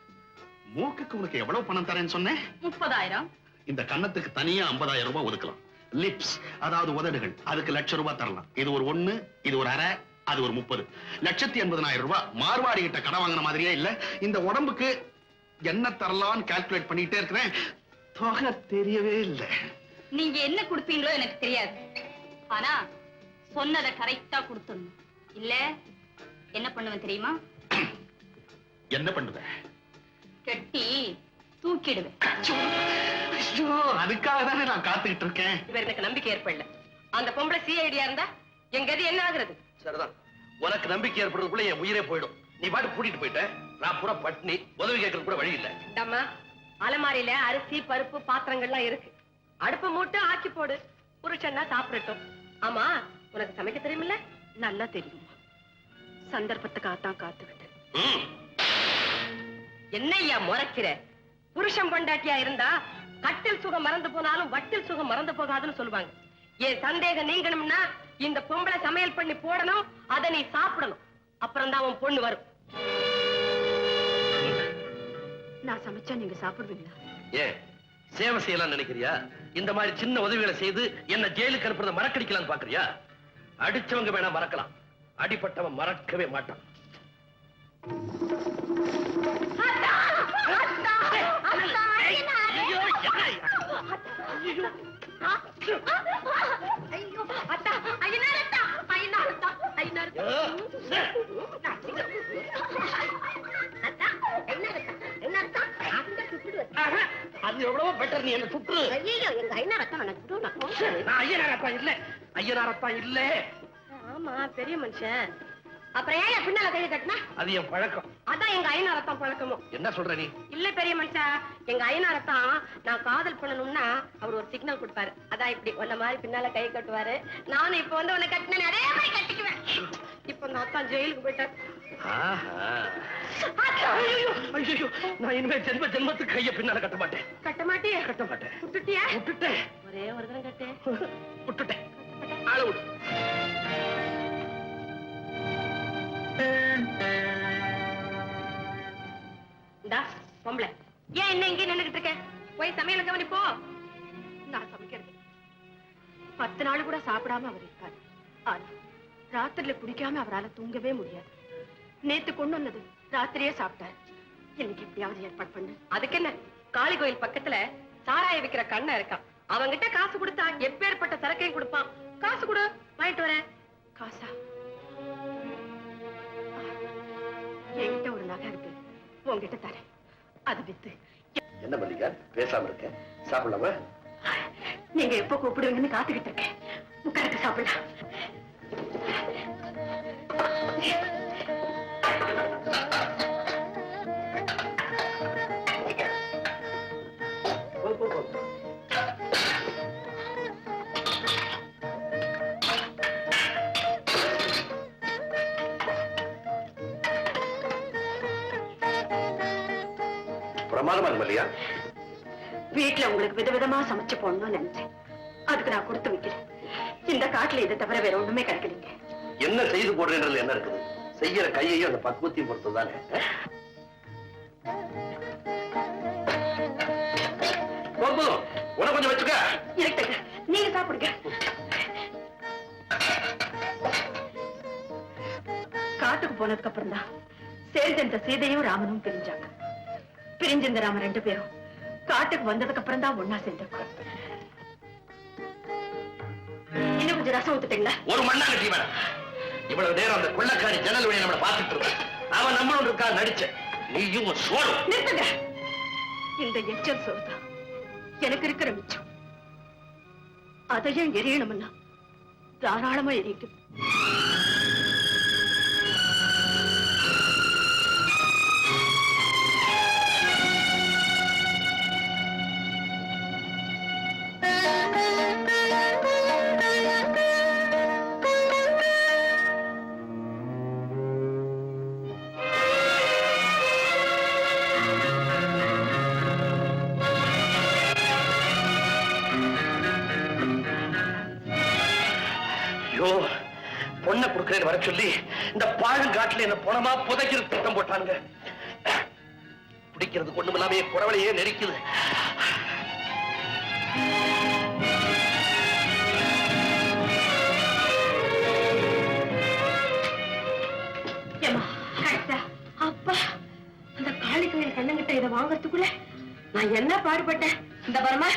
[SPEAKER 7] மூக்குக்கு உனக்கு எவ்வளவு பணம் தரேன்னு சொன்னேன்?
[SPEAKER 9] 30,000.
[SPEAKER 7] இந்த கன்னத்துக்கு தனியா 50,000 ரூபாய் ஒதுக்கலாம். லிப்ஸ், அதாவது உதடுகள், அதுக்கு ₹1,00,000 தரலாம். இது ஒரு 1, இது ஒரு அரை, அது ஒரு 30. ₹180,000 ரூபாய். மார்வாடி கிட்ட கடன் வாங்கின மாதிரியே இல்ல. இந்த உடம்புக்கு என்ன தரலாம்னு கால்குலேட் பண்ணிட்டே இருக்கிறேன். தொகை தெரியவே இல்லை.
[SPEAKER 9] நீங்க என்ன கொடுப்பீங்களோ எனக்கு தெரியாது, ஆனா சொன்னதை கரெக்டா கொடுத்துடணும். இல்ல என்ன பண்ணுவேன் தெரியுமா?
[SPEAKER 7] என்ன பண்ணுவேன்?
[SPEAKER 9] கட்டி தூக்கிடுவேன்.
[SPEAKER 7] அதுக்காக தானே நான் காத்துக்கிட்டு இருக்கேன்.
[SPEAKER 1] இவர் எனக்கு நம்பிக்கை ஏற்படல. அந்த பொம்பளை சிஐடியா இருந்தா எங்க கதி என்ன ஆகுறது?
[SPEAKER 2] சரிதான், உனக்கு நம்பிக்கை ஏற்படுறதுக்குள்ள என் உயிரே போயிடும். நீ பாட்டு கூட்டிட்டு போயிட்ட, நான் பூரா பட்னி, உதவி கேட்கறது கூட வழி இல்ல.
[SPEAKER 1] அம்மா, அலமாரியில அரிசி பருப்பு பாத்திரங்கள்லாம் இருக்கு. அடுப்பு மூட்டு ஆக்கி போடு, புருஷன்னா சாப்பிடட்டும். ஆமா, உனக்கு சமைக்க தெரியுமில்ல? நல்லா தெரியும். சந்தர்ப்பத்துக்காகத்தான் காத்துக்கிட்டு. என்னையா முறைக்கிற? புருஷன் பொண்டாட்டியா இருந்தா கட்டில் சுகம் மறந்து போனாலும் வட்டில் சுகம் மறந்து போகாதுன்னு சொல்லுவாங்க. என் சந்தேகம் நீங்கணும்னா இந்த பொம்பளை சமையல் பண்ணி போடணும், அதை நீ சாப்பிடணும். அப்புறம் தான் உன் பொண்ணு வரும். நான் சமைச்சா நீங்க சாப்பிடுவீங்களா?
[SPEAKER 2] ஏன் சேவை செய்யலாம் நினைக்கிறியா? இந்த மாதிரி சின்ன உதவிகளை செய்து என்ன ஜெயிலுக்கு அனுப்புறத மறக்கடிக்கலாம் பாக்குறியா? அடிச்சவங்க வேணா மறக்கலாம், அடிப்பட்டவன் மறக்கவே மாட்டான். அது எவ்வளவோ பெட்டர். நீ என்ன சுற்று.
[SPEAKER 1] எங்க ஐநாரத்தான்
[SPEAKER 2] நான் ஐயனாரத்தான் இல்ல, ஐயனாரத்தான் இல்ல.
[SPEAKER 1] ஆமா, பெரிய மனுஷன். அப்புறம் ஏன் பின்னால கை கட்டினா?
[SPEAKER 2] அது என் பழக்கம்.
[SPEAKER 1] அதான் எங்க ஐநாரத்தான் பழக்கமும்.
[SPEAKER 2] என்ன சொல்ற நீ?
[SPEAKER 1] இல்ல பெரிய மனுஷா, எங்க ஐநாரத்தான் நான் காதல் பண்ணணும்னா அவர் ஒரு சிக்னல் கொடுப்பாரு. அதான் இப்படி உன்ன மாதிரி பின்னால கை கட்டுவாரு. நானும் இப்ப வந்து உன்னை கட்டினேன், அதே மாதிரி கட்டிக்குவேன். இப்ப நான் அத்தான் ஜெயிலுக்கு போயிட்டேன்.
[SPEAKER 2] நான் இனிமே ஜென்ம ஜென்மத்துக்கு கைய பின்னால கட்ட மாட்டேன்.
[SPEAKER 1] கட்ட மாட்டியே?
[SPEAKER 2] கட்ட மாட்டேன்.
[SPEAKER 1] விட்டுட்டியா?
[SPEAKER 2] விட்டுட்டேன்.
[SPEAKER 1] ஒரே ஒரு தரம் கட்டு.
[SPEAKER 2] விட்டுட்டேன். ஆள விடு.
[SPEAKER 1] இந்தா பொம்பளை, ஏன் என்ன இங்கே நின்னுகிட்டு இருக்க? போய் சமையல கவனிப்போ. நான் சமைக்கிறது 10 நாள் கூட சாப்பிடாம அவர் இருக்காரு. ஆனா ராத்திரில குடிக்காம அவரால் தூங்கவே முடியாது. நேத்து கொண்டு வந்தது ராத்திரியே சாப்பிட்டாரு. இன்னைக்கு எப்படியாவது ஏற்பாடு பண்ணு. அதுக்கு என்ன, காளி கோயில் பக்கத்துல சாராய விக்கிற கண்ணை இருக்கான். அவங்கிட்ட காசு கொடுத்தா எப்பேற்பட்ட சரக்கையும் கொடுப்பான். காசு கொடு, வாங்கிட்டு வரேன். காசா? என்கிட்ட ஒரு நகை இருக்கு, உங்ககிட்ட தரேன். அது வித்து.
[SPEAKER 2] என்ன மல்லிகா பேசாம இருக்க? சாப்பிடலாமா?
[SPEAKER 1] நீங்க எப்ப கூப்பிடுவீங்கன்னு காத்துக்கிட்டு இருக்கேன். உட்கார்ந்து சாப்பிடலாம்.
[SPEAKER 2] பிரமாதமா இருக்கு மல்லிகா.
[SPEAKER 1] வீட்டுல உங்களுக்கு விதவிதமா சமைச்சு போடணும்னு நினைச்சேன். அதுக்கு நான் கொடுத்து வைக்கிறேன். இந்த காட்டுல இதை தவிர வேற ஒண்ணுமே கிடைக்கலீங்க.
[SPEAKER 2] என்ன செய்து போடுறேன்றது என்ன இருக்குது? செய்யற கையையும் அந்த பக்குவத்தையும் பொறுத்ததானே. உனக்கு கொஞ்சம் வச்சுக்க.
[SPEAKER 1] இருக்கட்டுங்க, நீங்க சாப்பிடுங்க. காட்டுக்கு போனதுக்கு அப்புறம் தான் சேர்ந்த சீதையும் ராமனும் பிரிஞ்சாங்க. பிரிஞ்சிருந்த ராம 2 பேரும் காட்டுக்கு வந்ததுக்கு அப்புறம் தான் ஒன்னா சேர்ந்தாங்க. இன்னும் கொஞ்சம் ரசம் ஊத்துட்டீங்களா?
[SPEAKER 2] ஒரு மண்ணாங்கட்டி வேணாம். இவ்வளவு நேரம் அந்த கொள்ளக்காரி ஜன்னல் வழியை நம்மளை பார்த்துட்டு இருந்தான். அவன் நம்மளோட இருக்கா நடிச்ச நீயும் சோறு.
[SPEAKER 1] நிறுத்துங்க. இந்த எச்சல் சோறுதான் எனக்கு இருக்கிற மிச்சம். அதையும் எரியணும்னா தாராளமா எரியிட்டு.
[SPEAKER 2] பொண்ணை கொடுக்கிறேன் வர சொல்லி இந்த பாழுங்காட்டுல என்ன பணமா புதைக்கிறது திட்டம் போட்டானுங்க. பிடிக்கிறது கொண்டு இல்லாமே குறவளையே நெரிக்குது.
[SPEAKER 1] அப்பா, அந்த காளி கோயில் கண்ணங்கிட்ட இதை வாங்கறதுக்குள்ள நான் என்ன பாடுபட்டேன். இந்த பரமா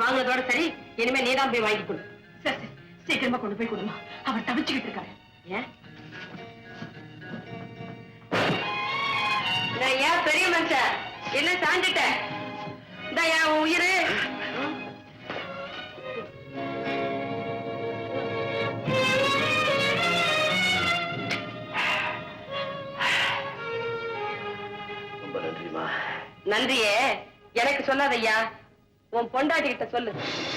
[SPEAKER 1] வாங்கினதோட சரி, இனிமே நீதான் போய் வாங்கி கொடு. சரி சரி, சீக்கிரமா கொண்டு போய் கொடுமா. அவர் தவிச்சுக்கிட்டு இருக்காரு. ஏன் பெரிய மனுஷன் என்ன சாஞ்சிட்ட? இந்த என் உயிரு
[SPEAKER 2] ரொம்ப நன்றிமா.
[SPEAKER 1] நன்றியே எனக்கு சொல்லாத ஐயா. உன் பொண்டாட்டி கிட்ட சொல்லு,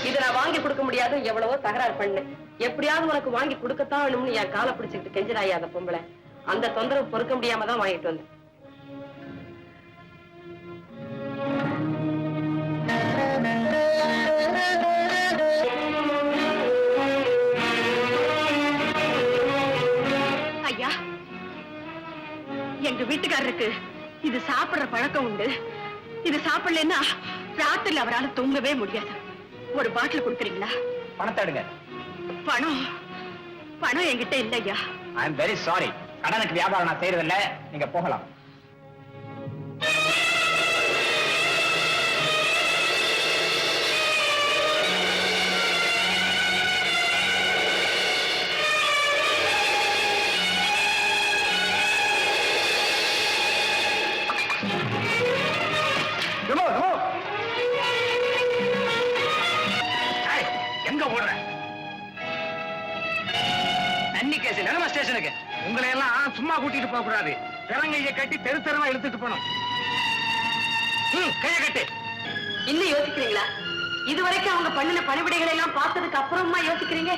[SPEAKER 1] இது நான் வாங்கி கொடுக்க முடியாது, எவ்வளவோ தகராறு பண்ணு, எப்படியாவது உனக்கு வாங்கி கொடுக்கத்தான் வேணும்னு என் காலை பிடிச்சுக்கிட்டு கெஞ்சிராயா அந்த பொம்பளை. அந்த தொந்தரவு பொறுக்க முடியாம தான் வாங்கிட்டு வந்தேன். ஐயா, எங்க வீட்டுக்காரருக்கு இது சாப்பிடுற பழக்கம் உண்டு. இது சாப்பிடலன்னா ராத்திரில அவரால் தூங்கவே முடியாது. ஒரு பாட்டில் கொடுக்குறீங்களா?
[SPEAKER 5] பணத்தை எடுங்க.
[SPEAKER 1] பணம் பணம் என்கிட்ட இல்ல ஐயா.
[SPEAKER 5] I am very sorry. கடனுக்கு வியாபாரம் நான் செய்யறதில்ல. நீங்க போகலாம்.
[SPEAKER 2] எங்க ஓடுற?
[SPEAKER 5] தண்ணி கேஸ் நிலம ஸ்டேஷனுக்கு. உங்களை எல்லாம் சும்மா கூட்டிட்டு போக கூடாது. கிழங்கைய கட்டி தெரு தெருவா இழுத்துட்டு போனோம். கைய கட்டு.
[SPEAKER 1] இன்னும் யோசிக்கிறீங்களா? இதுவரைக்கும் அவங்க பண்ணின பணிவிடைகளை எல்லாம் பார்த்ததுக்கு அப்புறமா யோசிக்கிறீங்க?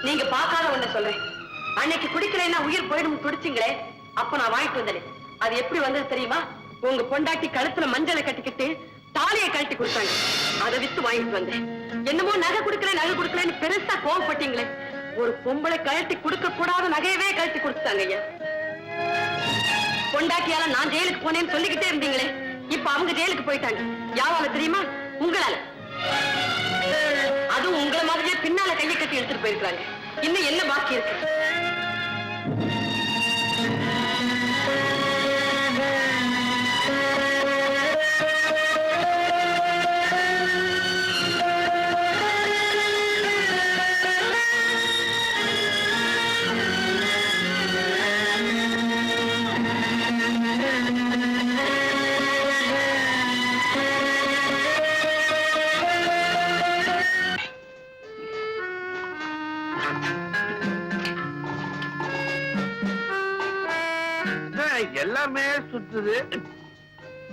[SPEAKER 1] நீங்க பார்க்காத ஒண்ணு சொல்றேன். அன்னைக்கு குடிக்கலைன்னா உயிர் போயிடும் துடிச்சிங்களே, அப்ப நான் வாங்கிட்டு வந்தேன். அது எப்படி வந்தது தெரியுமா? உங்க பொண்டாட்டி கழுத்துல மஞ்சளை கட்டிக்கிட்டு தாலியை கழட்டி கொடுத்தாங்க. அதை வித்து வாங்கிட்டு வந்தேன். என்னமோ நகை கொடுக்கலன்னு பெருசா கோவப்பட்டீங்களே, ஒரு பொம்பளை கழட்டி கொடுக்க கூடாத நகையவே கழட்டி கொடுத்தாங்க ஐயா. பொண்டாட்டியால நான் ஜெயிலுக்கு போனேன்னு சொல்லிக்கிட்டே இருந்தீங்களே, இப்ப அவங்க ஜெயிலுக்கு போயிட்டாங்க. யாரால தெரியுமா? உங்களால. அதுவும் உங்களை மாதிரியே பின்னால கையை கட்டி எடுத்துட்டு போயிருக்காங்க. இன்னும் என்ன பாக்கி இருக்கு?
[SPEAKER 7] எல்லாமே சுத்துது.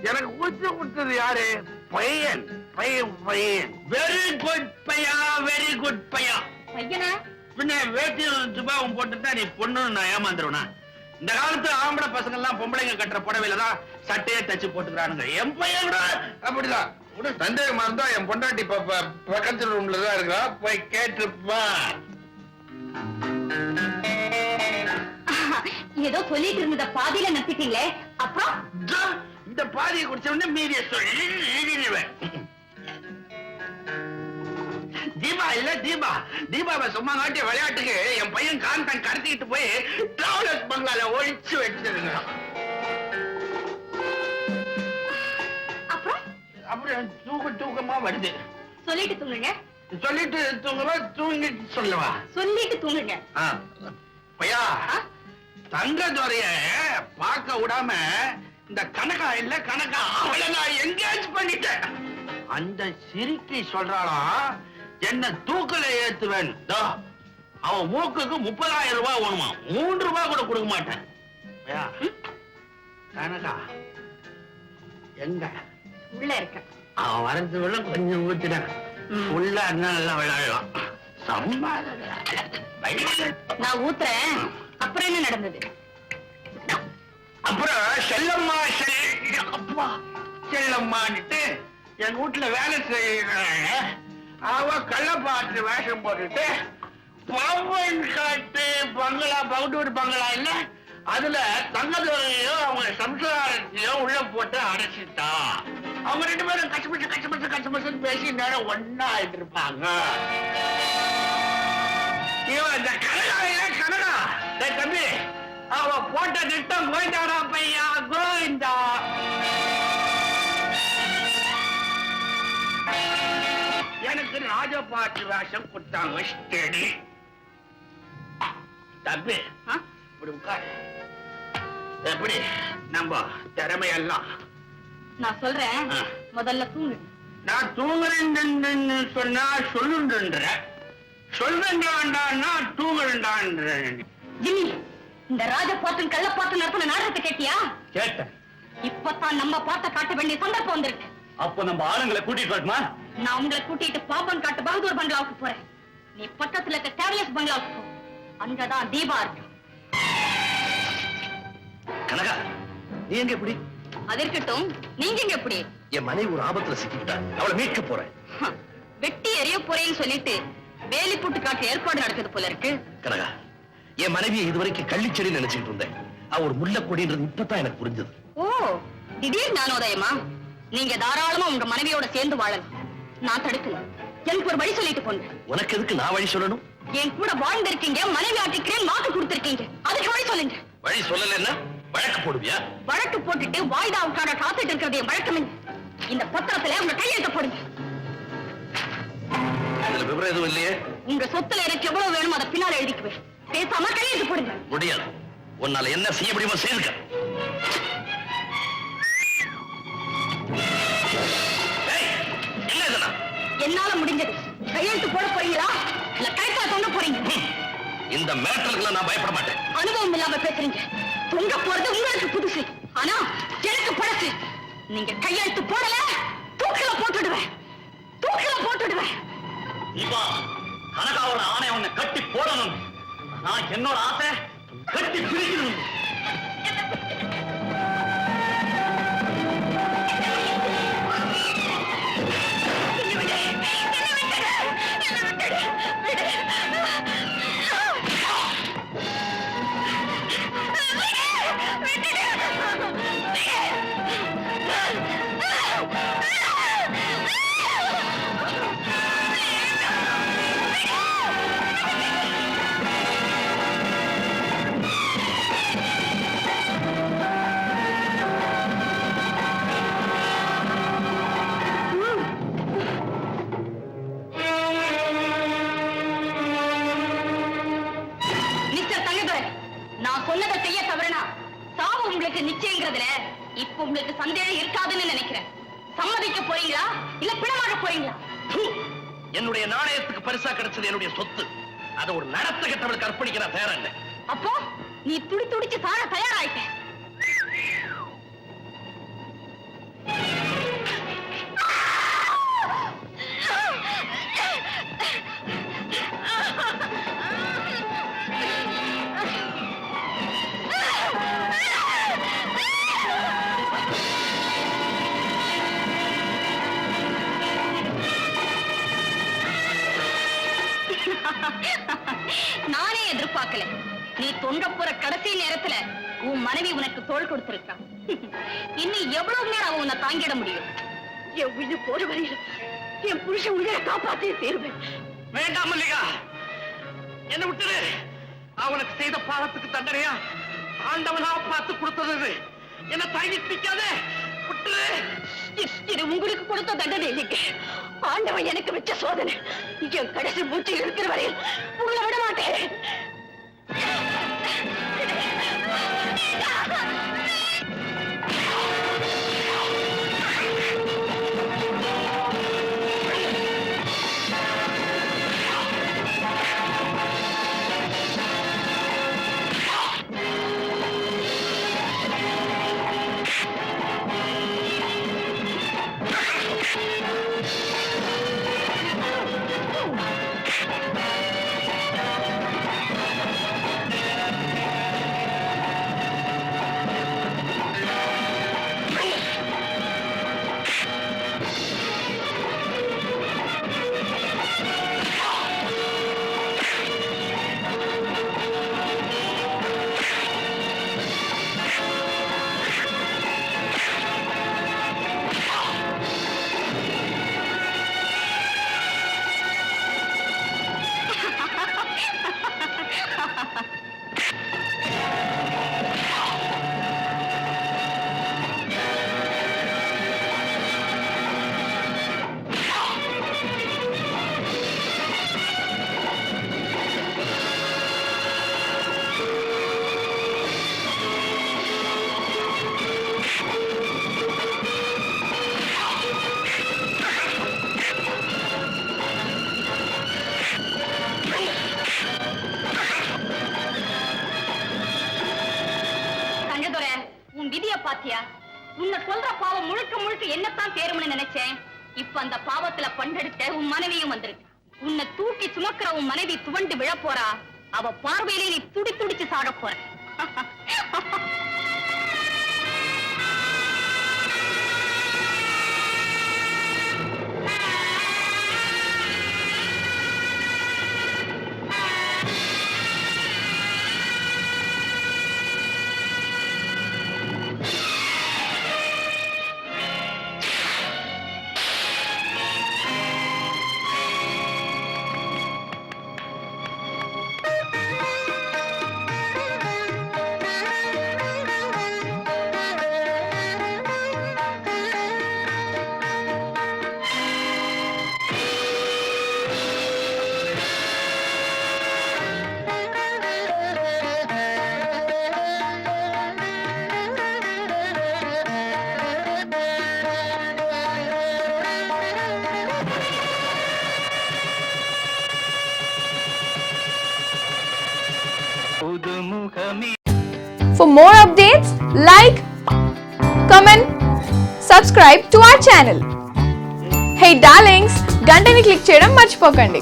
[SPEAKER 7] எனக்கு ஊச்சு கொடுத்தது யாரு? பையன் பையன் பையன். வெரி குட் பையா, வெரி குட் பையா.
[SPEAKER 9] பையனா?
[SPEAKER 7] பின்ன வேட்டியும் சுபாவும் போட்டுட்டா நீ பொண்ணுன்னு நான் ஏமாந்துருவனா? இந்த காலத்து ஆம்பளை பசங்க எல்லாம் பொம்பளைங்க கட்டுற புடவையில தான் சட்டையே தச்சு போட்டுக்கிறானுங்க. என் பையன் கூட அப்படிதான். சந்தேகமா இருந்தா என் பொண்டாட்டி பக்கத்து ரூம்ல தான் இருக்கா, போய் கேட்டுப்பா.
[SPEAKER 9] ஏதோ சொல்லிட்டு இருந்த பாதியில நிறுத்திட்டீங்களே, அப்புறம்?
[SPEAKER 7] இந்த பாதியை குடிச்ச உடனே மீறிய சொல்லிடுவேன். தீபா இல்ல தீபா, தீபாவை சும்மா காட்டிய விளையாட்டுக்கு என் பையன் காந்தன் கடத்திக்கிட்டு போய் டிராவலர்ஸ் பங்களால ஒழிச்சு வச்சிருங்க.
[SPEAKER 9] அப்புறம்
[SPEAKER 7] அப்புறம் தூக்கமா வருது.
[SPEAKER 9] சொல்லிட்டு தூங்குங்க.
[SPEAKER 6] சொல்லிட்டு தூங்குவா, தூங்கிட்டு சொல்லவா?
[SPEAKER 9] சொல்லிட்டு தூங்குங்க.
[SPEAKER 6] பையா, தங்கதுரைய பார்க்க விடாம இந்த கனகா இல்ல கனகா அவளை நான் எங்கேஜ் பண்ணிட்டேன். அந்த சிரிக்கி சொல்றாளா என்ன தூக்கல ஏத்துவேன். அவன் மூக்குக்கு 30,000 ரூபாய் வேணுமா, 3 ரூபாய் கூட கொடுக்க மாட்டேன். பையா, கனகா எங்க?
[SPEAKER 9] உள்ள இருக்க.
[SPEAKER 6] அவன் வரதுக்குள்ள கொஞ்சம் ஊத்தினான். உள்ள நல்லா விளையாடலாம்.
[SPEAKER 9] நான் ஊத்துறேன். அப்புறம் என்ன நடந்தது?
[SPEAKER 6] அப்புறம் செல்லம்மா அப்பா செல்லம்மான்ட்டு என் வீட்டுல வேலை செய்யறாங்க. அவ கள்ளப்பாட்டு வேஷம் போட்டுட்டு பாம்பன் காட்டு பங்களா, பவுடூர் பங்களா இல்ல, அதுல தங்கதுரையோ அவங்க சம்சாரத்தையோ உள்ள போட்டு அடைச்சிட்டா. அவங்க 2 பேரும் கஷ்டப்பட்டு பேசி நேரம் ஒன்னா ஆயிட்டு இருப்பாங்க. இவன் இந்த கனகா தம்பி, அவ போட்ட திட்டம் கோவிந்தாடா பையா, கோவிந்தா. எனக்கு ராஜபாட்டு வேஷம் கொடுத்தாங்க. ஸ்டடி தம்பி, இப்படி உட்காரு. எப்படி நம்ம திறமையெல்லாம்?
[SPEAKER 9] நான் சொல்றேன், முதல்ல தூங்கு.
[SPEAKER 6] நான் தூங்குறேன்னு சொன்னா சொல்லுன்ற, சொல்றேன்டான்னா தூங்குறேன்டான்ற.
[SPEAKER 9] ஜிம்மி, இந்த ராஜபாட்டும் கள்ளப்பாட்டும் நடத்தின நாடகத்தை கேட்டியா?
[SPEAKER 5] கேட்டேன்.
[SPEAKER 9] இப்பதான் நம்ம பாட்ட காட்ட வேண்டிய சந்தர்ப்பம் வந்திருக்கு.
[SPEAKER 5] அப்ப நம்ம ஆளுங்களை கூட்டிட்டு வரட்டுமா?
[SPEAKER 9] நான் உங்களை கூட்டிட்டு பாம்பன் காட்டு பகதூர் பங்களாவுக்கு போறேன். நீ பக்கத்துல இருக்க டேரியஸ் பங்களாவுக்கு போ. அங்கதான் தீபா இருக்கு.
[SPEAKER 7] கனகா, நீ எங்க எப்படி?
[SPEAKER 9] அது இருக்கட்டும், நீங்க எங்க எப்படி?
[SPEAKER 7] என் மனைவி ஒரு ஆபத்துல சிக்கிட்டா, அவளை மீட்க போறேன்.
[SPEAKER 9] வெட்டி எறிய போறேன்னு சொல்லிட்டு வேலி போட்டு காட்டு ஏற்பாடு நடக்குது போல இருக்கு.
[SPEAKER 7] கனகா, என் மனைவியை இதுவரைக்கும் கள்ளிச்செடி நினைச்சுட்டு இருந்தேன். அவ ஒரு முள்ளக்கொடின்றது இப்பதான் எனக்கு புரிஞ்சது.
[SPEAKER 9] ஓ, திடீர் ஞானோதயமா? நீங்க தாராளமா உங்க மனைவியோட சேர்ந்து வாழலாம். நான் தடுக்கல. எனக்கு ஒரு வழி சொல்லிட்டு போங்க.
[SPEAKER 7] உனக்கு எதுக்கு நான் வழி சொல்லணும்?
[SPEAKER 9] என் கூட வாழ்ந்திருக்கீங்க, மனைவி ஆட்டிக்கிறேன் வாக்கு கொடுத்திருக்கீங்க. அதுக்கு வழி சொல்லுங்க.
[SPEAKER 7] வழி சொல்லலன்னா வழக்கு போடுவியா?
[SPEAKER 9] வழக்கு போட்டுட்டு வாய்தாவுக்காக காத்துட்டு இருக்கிறது என் வழக்கம். இந்த பத்திரத்துல உங்க கையெழுத்த போடுங்க.
[SPEAKER 7] இதுல விவரம் எதுவும் இல்லையே.
[SPEAKER 9] உங்க சொத்துல எனக்கு எவ்வளவு வேணுமோ அதை பின்னால எழுதிக்குவேன். பேசாம கையெழுத்து போடுங்க.
[SPEAKER 7] முடியாது. உன்னால என்ன செய்ய முடியுமோ செய்துக்க. என்ன இதெல்லாம்?
[SPEAKER 9] என்னால முடிஞ்சது. கையெழுத்து போட போறீங்களா இல்ல கைத்தா தொங்க போறீங்க?
[SPEAKER 7] இந்த மேட்டர்களுக்கு நான் பயப்பட மாட்டேன்.
[SPEAKER 9] அனுபவம் இல்லாம பேசுறீங்க. தொங்க போறது உங்களுக்கு புதுசு, ஆனா எனக்கு பழசு. நீங்க கையெழுத்து போடல, தூக்கில போட்டுடுவேன். தூக்கில போட்டுடுவேன்.
[SPEAKER 5] தீபா, கனகாவோட ஆணை உன்னை கட்டி போடணும். நான் என்னோட ஆசை கட்டி பிரிக்கணும்.
[SPEAKER 9] நிச்சயங்கிறதுல இப்ப உங்களுக்கு சந்தேகம் இருக்காதுன்னு நினைக்கிறேன். சம்மதிக்க போறீங்களா இல்ல பிணமாக போறீங்களா?
[SPEAKER 7] என்னுடைய நாணயத்துக்கு பரிசா கிடைச்சது என்னுடைய சொத்து. அதை ஒரு நடத்த கெட்டவளுக்கு அர்ப்பணிக்க நான் தயாரா இல்லை.
[SPEAKER 9] அப்போ நீ துடி துடிச்சு சார தயாராயிட்ட. நானே எதிர்பார்க்கல. நீ தொங்க போற கடைசி நேரத்துல உன் மனைவி உனக்கு தோள் கொடுத்திருக்கா. இன்னும் எவ்வளவு நேரம் அவன் உன்னை தாங்கிட முடியும்? என் உயிர் போற வரையில் என் புருஷன் உயிரை காப்பாற்றிய தீர்வேன்.
[SPEAKER 6] வேண்டாம் மல்லிகா, என்ன விட்டுரு. அவனுக்கு செய்த பாவத்துக்கு தண்டனையா ஆண்டவனா பார்த்து கொடுத்தது. என்ன தாங்கி நிக்காதே, விட்டுரு.
[SPEAKER 9] இது உங்களுக்கு கொடுத்த தண்டனை இல்லைங்க.
[SPEAKER 1] ஆண்டவன் எனக்கு வச்ச சோதனை. என் கடைசி மூச்சு இருக்கிற வரையில் உங்களை விட மாட்டேன்.
[SPEAKER 9] தங்கதுரை, உன் விதிய பாத்தியா? உன்னை சொல்ற பாவம் முழுக்க முழுக்க என்னத்தான் சேரும்னு நினைச்சேன். இப்ப அந்த பாவத்துல பண்டெடுத்த உன் மனைவியும் வந்திருக்கு. உன்னை தூக்கி சுமக்கிற உன் மனைவி துவண்டு விழ போறா. அவ பார்வையிலே நீ துடி துடிச்சு சாக போற.
[SPEAKER 10] For more updates, like, comment, subscribe to our channel. Hey darlings, గంటని click చేయడం మర్చిపోకండి.